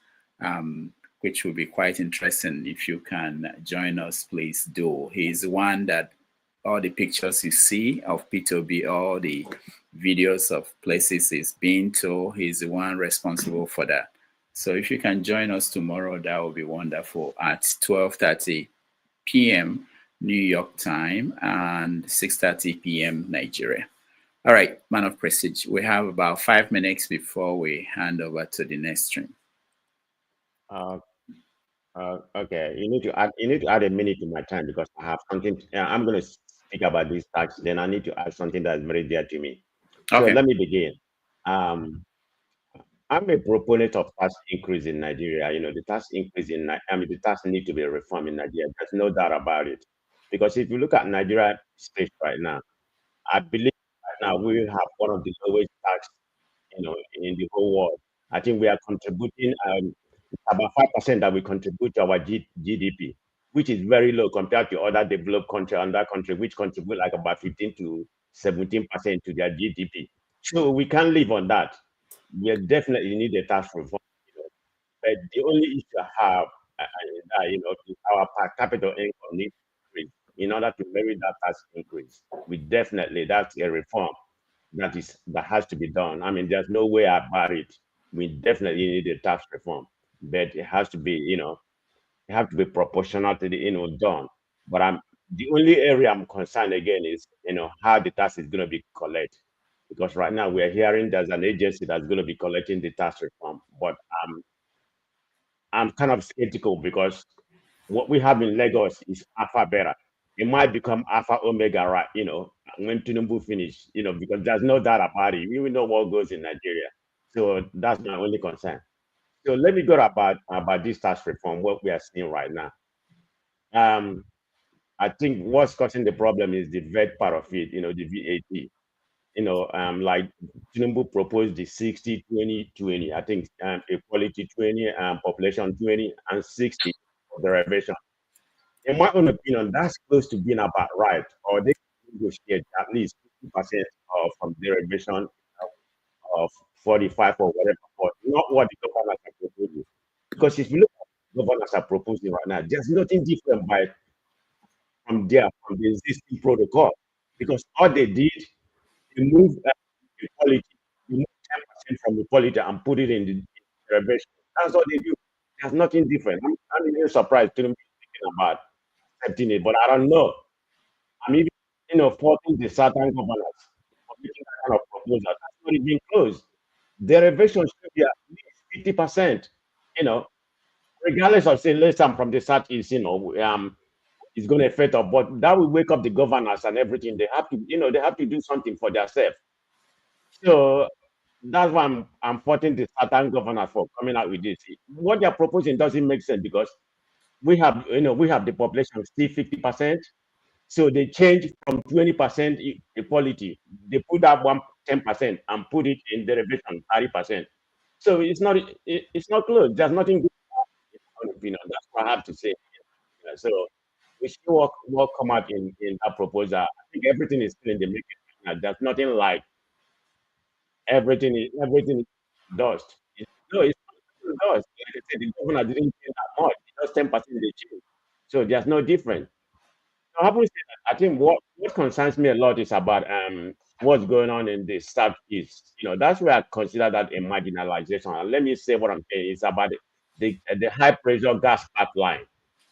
which will be quite interesting. If you can join us, please do. He's the one that all the pictures you see of P2B, all the videos of places he's been to, he's the one responsible for that. So if you can join us tomorrow, that will be wonderful at 12:30 p.m. New York time and 6:30 p.m. Nigeria. All right, Man of Prestige, we have about 5 minutes before we hand over to the next stream. Okay, you need to add a minute to my time because I have something. I'm going to speak about this tax. Then I need to add something that's very dear to me. So Okay. let me begin. I'm a proponent of tax increase in Nigeria. The tax increase the tax need to be reformed in Nigeria. There's no doubt about it. Because if you look at Nigeria space right now, I believe right now we have one of the lowest tax, in the whole world. I think we are contributing about 5% that we contribute to our GDP, which is very low compared to other developed countries, which contribute like about 15 to 17% to their GDP. So we can't live on that. We definitely need a tax reform. But the only issue I have is our per capita income needs to increase in order to merit that tax increase. That's a reform that has to be done. I mean, there's no way about it. We definitely need a tax reform, but it has to be, it have to be proportional to the, done. But the only area I'm concerned again is, how the tax is going to be collected. Because right now we're hearing there's an agency that's going to be collecting the tax reform, but I'm kind of skeptical because what we have in Lagos is alpha beta. It might become alpha omega, right? When Tinubu finish, because there's no doubt about it. We know what goes in Nigeria. So that's my only concern. So let me go about this tax reform, what we are seeing right now. I think what's causing the problem is the VAT part of it, the VAT. Like Tinubu proposed the 60-20-20. I think equality 20, population 20, and 60 for derivation. In my own opinion, that's close to being about right, or they negotiate at least 50% from derivation of 45 or whatever, but not what the governors are proposing. Because if you look at what the governors are proposing right now, there's nothing different from the existing protocol. Because all they did remove equality, remove 10% from equality and put it in the reservation. That's what they do. There's nothing different. I'm even surprised Tinubu is thinking about accepting it, but I don't know. I'm even, faulting the certain governors for making that kind of proposal. That's not even close. The reservation should be at least 50%, regardless of saying, listen, from the Southeast, it's going to affect us, but that will wake up the governors and everything. They have to, they have to do something for themselves. So that's why I'm faulting the certain governors for coming out with this. What they're proposing doesn't make sense because we have the population still 50%. So they change from 20% equality. They put that 10% and put it in derivation 30%. So it's not close. There's nothing good in my opinion. That's what I have to say. So we should what come out in that proposal. I think everything is still in the making. There's nothing like everything is dust. No, it's not dust. Like I said, the governor didn't change that much. Just 10% they changed. So there's no difference. So having said that, I think what concerns me a lot is about what's going on in the Southeast. That's where I consider that a marginalization. And let me say what I'm saying. It's about the high pressure gas pipeline.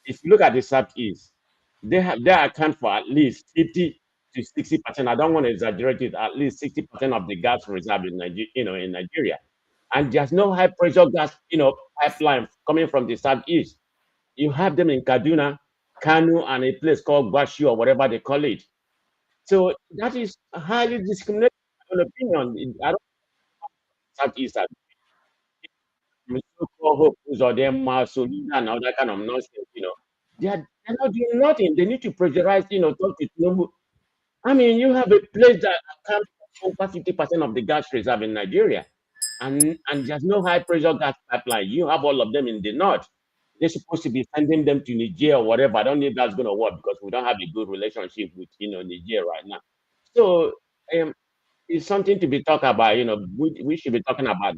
If you look at the Southeast, they account for at least 50 to 60%. I don't want to exaggerate it. At least 60% of the gas reserve in Nigeria, and there's no high pressure gas pipeline coming from the Southeast. You have them in Kaduna, Kanu, and a place called Bashi or whatever they call it. So that is highly discriminating, in my opinion. I don't Southeast or them solution and all that kind of nonsense. They're not doing nothing. They need to pressurize, talk to Tinubu. I mean, you have a place that accounts for over 50% of the gas reserve in Nigeria, and there's no high pressure gas pipeline. You have all of them in the north. They're supposed to be sending them to Niger or whatever. I don't know if that's going to work because we don't have a good relationship with Niger right now. So it's something to be talked about. We should be talking about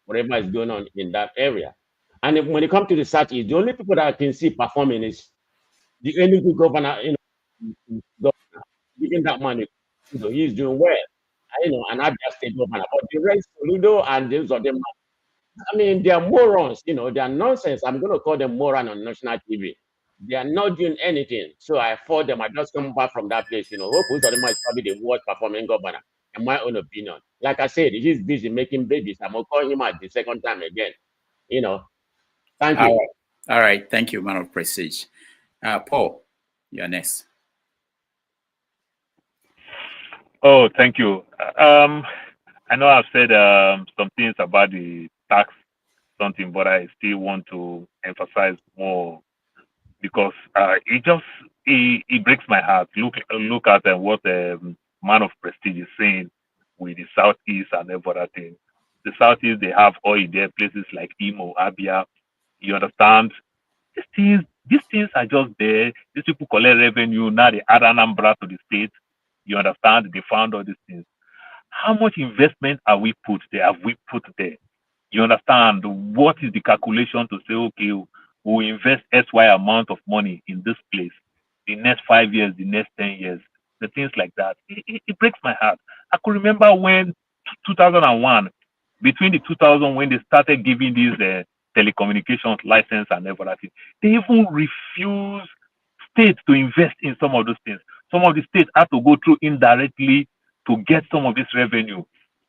whatever is going on in that area. And when it comes to the Southeast, the only people that I can see performing is the Enugu governor. Governor, giving that money, he's doing well. And Abia State governor, but the rest, Ludo and those of them, I mean, they are morons. They are nonsense. I'm going to call them moron on national TV. They are not doing anything. So I fought them. I just come back from that place. Hope Uzodinma is probably the worst performing governor, in my own opinion. Like I said, he's busy making babies. I'm going to call him out the second time again. Thank you. All right. Thank you, man of prestige. Paul, you're next. Oh, thank you. I know I've said some things about the tax something, but I still want to emphasize more because it breaks my heart. Look at what man of prestige is saying with the Southeast and everything. The Southeast, they have oil there, places like Imo, Abia. You understand? These things are just there. These people collect revenue. Now they add Anambra to the state. You understand? They found all these things. How much investment have we put there? You understand? What is the calculation to say, okay, we'll invest SY amount of money in this place, the next 5 years, the next 10 years, the things like that. It breaks my heart. I could remember when 2001, between the 2000 when they started giving these telecommunications license and everything, they even refused states to invest in some of those things. Some of the states had to go through indirectly to get some of this revenue.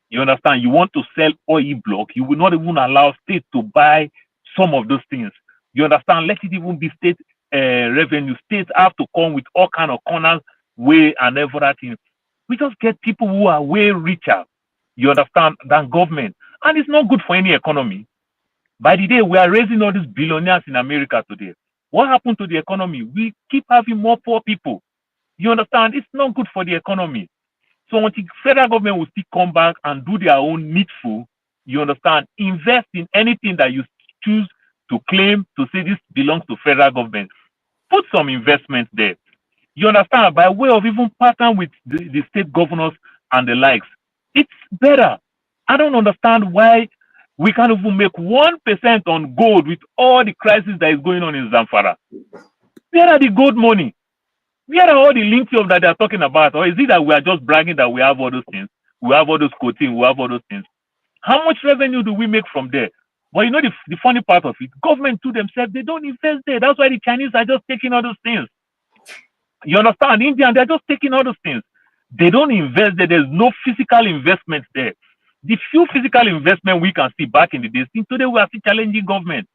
You understand? You want to sell oil block, you will not even allow states to buy some of those things. You understand? Let it even be state revenue. States have to come with all kind of corners, way and everything. We just get people who are way richer, you understand, than government. And it's not good for any economy. By the day, we are raising all these billionaires in America today. What happened to the economy? We keep having more poor people. You understand? It's not good for the economy. So until federal government will still come back and do their own needful, you understand, invest in anything that you choose to claim to say this belongs to federal government. Put some investment there. You understand, by way of even partner with the state governors and the likes. It's better. I don't understand why we can't even make 1% on gold with all the crisis that is going on in Zamfara. Where are the gold money? Where are all the lithium that they are talking about? Or is it that we are just bragging that we have all those things? We have all those coating, we have all those things. How much revenue do we make from there? But you know the funny part of it, government to themselves, they don't invest there. That's why the Chinese are just taking all those things. You understand? Indian, they're just taking all those things. They don't invest there. There's no physical investment there. The few physical investment we can see back in the days, today we are still challenging government.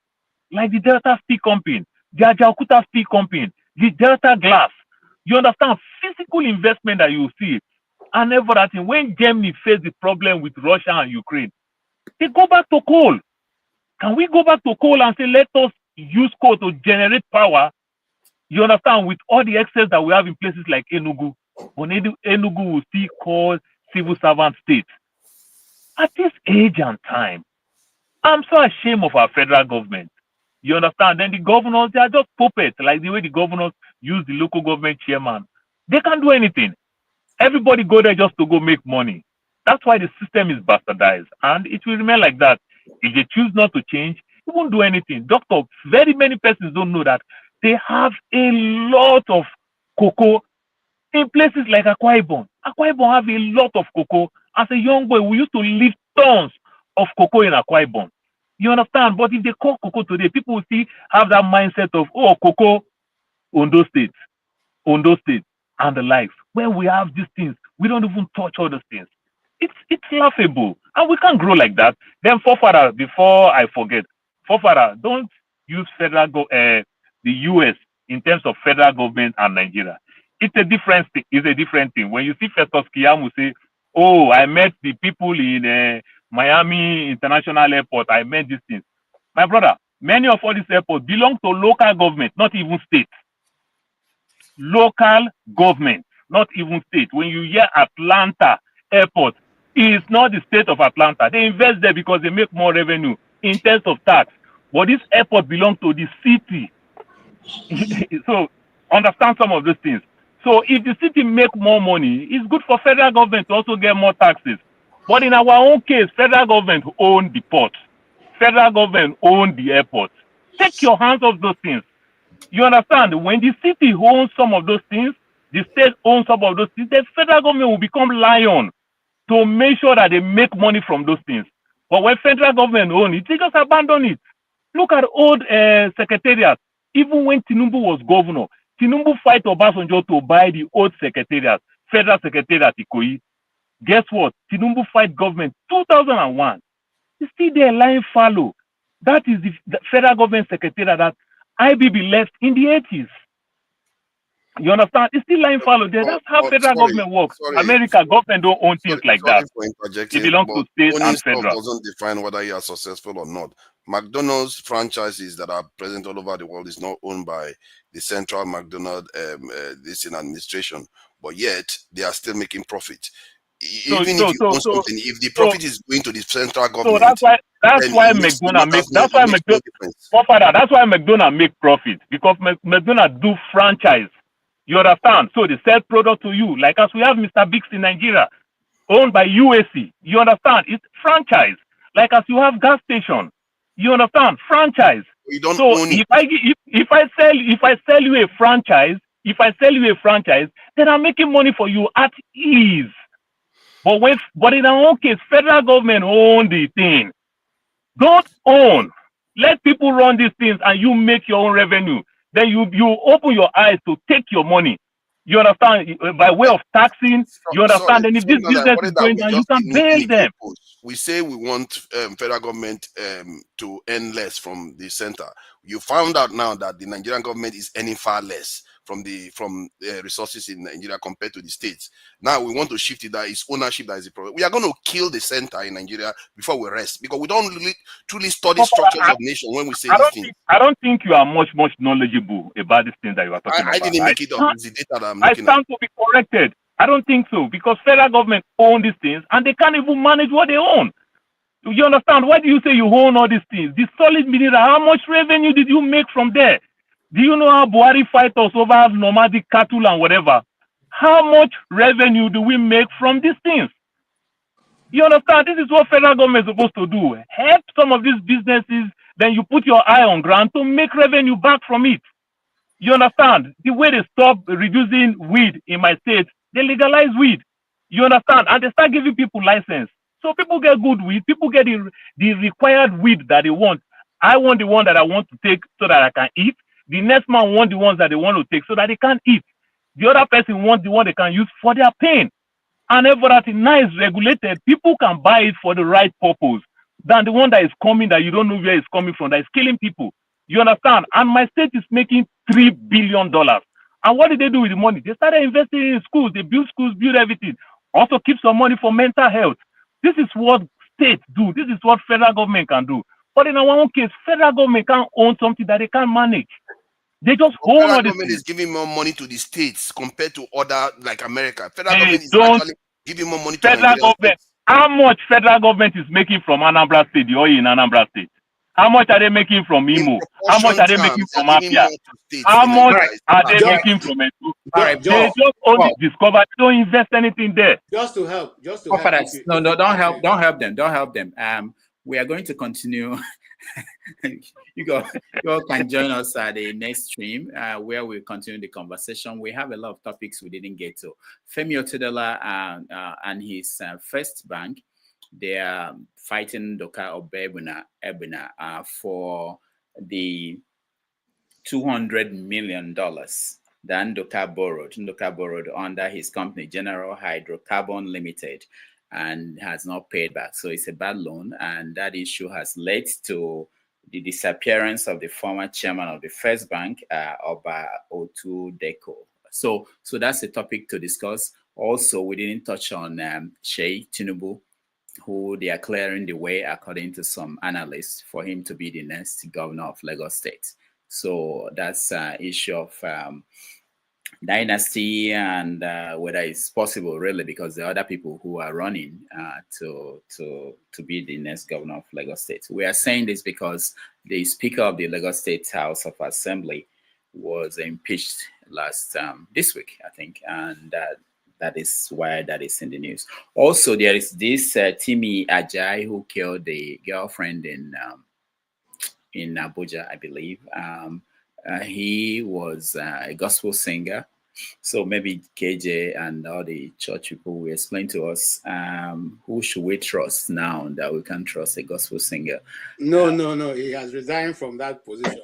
Like the Delta Steel Company, the Ajaokuta Steel Company, the Delta Glass. You understand? Physical investment that you see. And everything. When Germany faced the problem with Russia and Ukraine, they go back to coal. Can we go back to coal and say, let us use coal to generate power? You understand? With all the excess that we have in places like Enugu, but Enugu will still call civil servant state. At this age and time, I'm so ashamed of our federal government. You understand? Then the governors, they are just puppets, like the way the governors use the local government chairman. They can't do anything. Everybody go there just to go make money. That's why the system is bastardized, and it will remain like that. If they choose not to change, it won't do anything. Doctor, very many persons don't know that they have a lot of cocoa in places like Akwa Ibom. Akwa Ibom have a lot of cocoa. As a young boy, we used to lift tons of cocoa in Akwa Ibom. You understand? But if they call cocoa today, people will still have that mindset of, oh, cocoa, Ondo State, and the likes. When we have these things, we don't even touch all those things. It's laughable, and we can't grow like that. Then, forefather, before I forget, forefather, don't use the US in terms of federal government and Nigeria. It's a different thing. It's a different thing. When you see Festus Keyamo say, "Oh, I met the people in Miami International Airport. I met these things." My brother, many of all these airports belong to local government, not even state. Local government, not even state. When you hear Atlanta Airport, it's not the state of Atlanta. They invest there because they make more revenue in terms of tax. But this airport belongs to the city. So understand some of those things. So if the city make more money, it's good for federal government to also get more taxes. But in our own case, federal government own the port. Federal government own the airport. Take your hands off those things. You understand? When the city owns some of those things, the state owns some of those things, the federal government will become lion to make sure that they make money from those things. But when federal government owns it, they just abandon it. Look at old secretariat. Even when Tinubu was governor, Tinubu fight Obasanjo to buy the old secretariat, federal secretariat Ikoyi. Guess what? Tinubu fight government 2001. It's still there lying fallow. That is the federal government secretariat that IBB left in the 80s. You understand? It's still lying fallow there. That's how federal government works. America government don't own things like that. For interjecting, It belongs to state owning and stuff federal. doesn't define whether you are successful or not. McDonald's franchises that are present all over the world is not owned by the central McDonald's this in administration, but yet they are still making profit. Even if you own something, if the profit is going to the central government, so that's why McDonald make profit, because McDonald do franchise. You understand? So they sell product to you, like as we have Mr. Biggs in Nigeria, owned by UAC. You understand? It's franchise. Like as you have gas station. You understand? Franchise. You don't so own if I sell you a franchise, then I'm making money for you at ease. But in our own case, federal government own the thing. Don't own. Let people run these things and you make your own revenue. Then you open your eyes to take your money. You understand? By way of taxing, you understand? And if this business is going down, you can bail them. We say we want federal government to earn less from the center. You found out now that the Nigerian government is earning far less from the resources in Nigeria compared to the states. Now we want to shift it that it's ownership that is the problem. We are going to kill the center in Nigeria before we rest, because we don't really truly study structures of nation when we say these things. I don't think you are much knowledgeable about these things that you are talking about. I didn't make it up. It's the data that I'm looking at. I stand to be corrected. I don't think so, because federal government own these things and they can't even manage what they own. You understand? Why do you say you own all these things? The solid mineral, how much revenue did you make from there? Do you know how Buhari fight us over nomadic cattle and whatever? How much revenue do we make from these things? You understand? This is what federal government is supposed to do. Help some of these businesses, then you put your eye on ground to make revenue back from it. You understand? The way they stop reducing weed in my state, they legalize weed. You understand? And they start giving people license. So people get good weed. People get the required weed that they want. I want the one that I want to take so that I can eat. The next man want the ones that they want to take so that they can eat. The other person wants the one they can use for their pain. And everything now is regulated. People can buy it for the right purpose than the one that is coming that you don't know where it's coming from, that is killing people. You understand? And my state is making $3 billion. And what did they do with the money? They started investing in schools. They build schools, build everything. Also keep some money for mental health. This is what states do. This is what federal government can do. But in our own case, federal government can't own something that they can't manage. They just hold Federal on. government is giving more money to the states compared to other, like America. Federal They government is don't. actually giving more money to Federal Nigerian government. How much federal government is making from Anambra State, the oil in Anambra State? How much are they making from Imo? How much are they making from Apia? How much are they making from Edo? They just only discover, they don't invest anything there. Just to help. Fathers, no, don't help them. We are going to continue. you all can join us at the next stream where we'll continue the conversation. We have a lot of topics we didn't get to. Femi Otedola and his First Bank, they are fighting Nduka Obaigbena for the $200 million that Nduka borrowed under his company, General Hydrocarbon Limited, and has not paid back. So it's a bad loan, and that issue has led to the disappearance of the former chairman of the First Bank, Otudeko. So that's a topic to discuss. Also, we didn't touch on Seyi Tinubu, who they are clearing the way, according to some analysts, for him to be the next governor of Lagos State. So that's an issue of dynasty and whether it's possible, really, because there are other people who are running to be the next governor of Lagos State. We are saying this because the Speaker of the Lagos State House of Assembly was impeached this week, I think, and that is why that is in the news. Also, there is this Timileyin Ajayi who killed the girlfriend in Abuja, I believe. He was a gospel singer. So maybe KJ and all the church people will explain to us who should we trust now that we can trust a gospel singer. No. He has resigned from that position.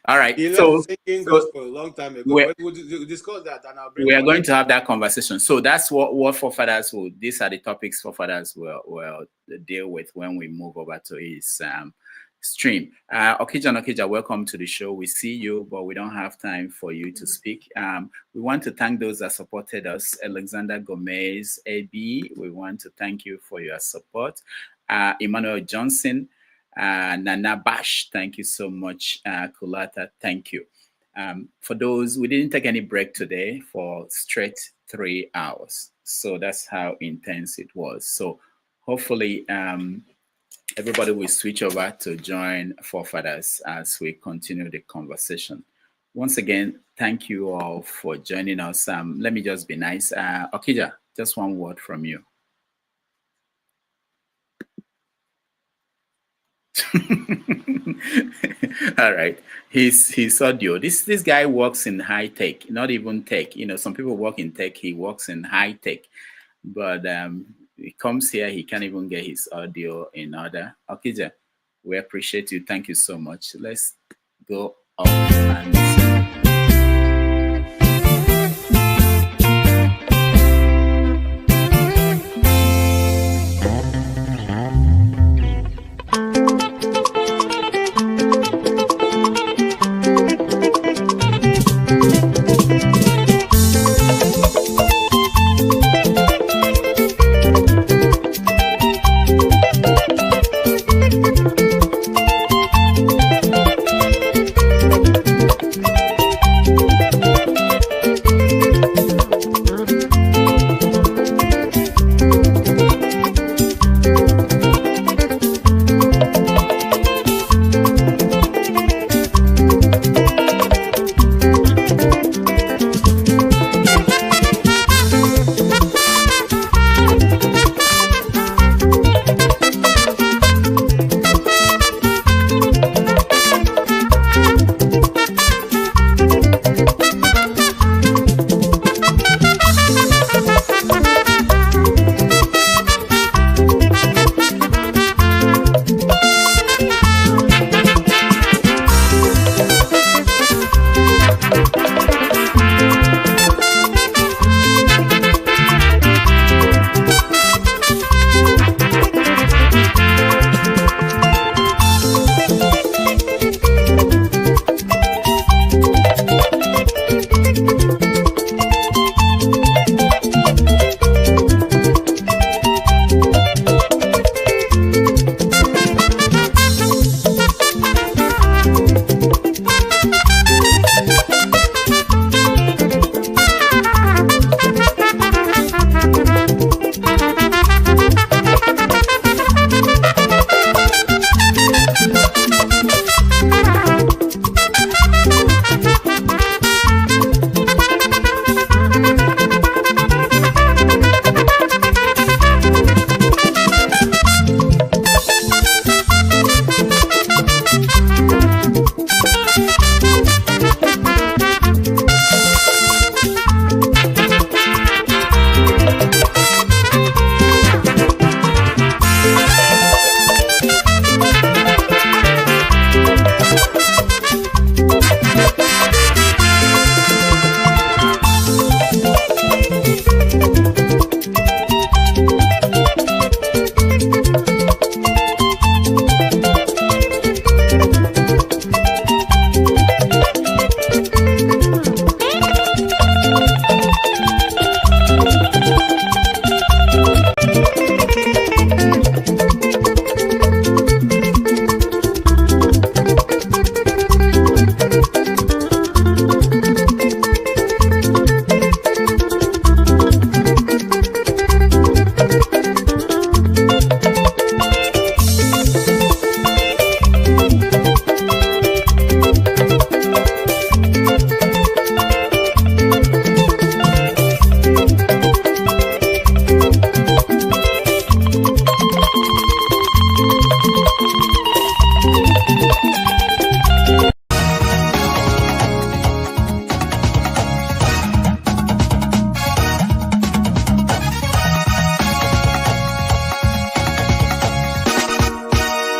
All right. He left singing gospel a long time ago. We'll discuss that, and I'll bring. We are going to have that conversation. So that's what forefathers will. These are the topics forefathers will deal with when we move over to his stream. Okija, welcome to the show. We see you, but we don't have time for you to speak. We want to thank those that supported us. Alexander Gomez, AB, we want to thank you for your support. Emmanuel Johnson, Nana Bash, thank you so much. Kulata, thank you. For those, we didn't take any break today for straight 3 hours. So that's how intense it was. So hopefully, everybody will switch over to join forefathers as we continue the conversation. Once again, thank you all for joining us. Let me just be nice. Okija, just one word from you. All right. His audio. This guy works in high tech, not even tech. You know, some people work in tech. He works in high tech, but he comes here, he can't even get his audio in order. Okija, we appreciate you. Thank you so much. Let's go up and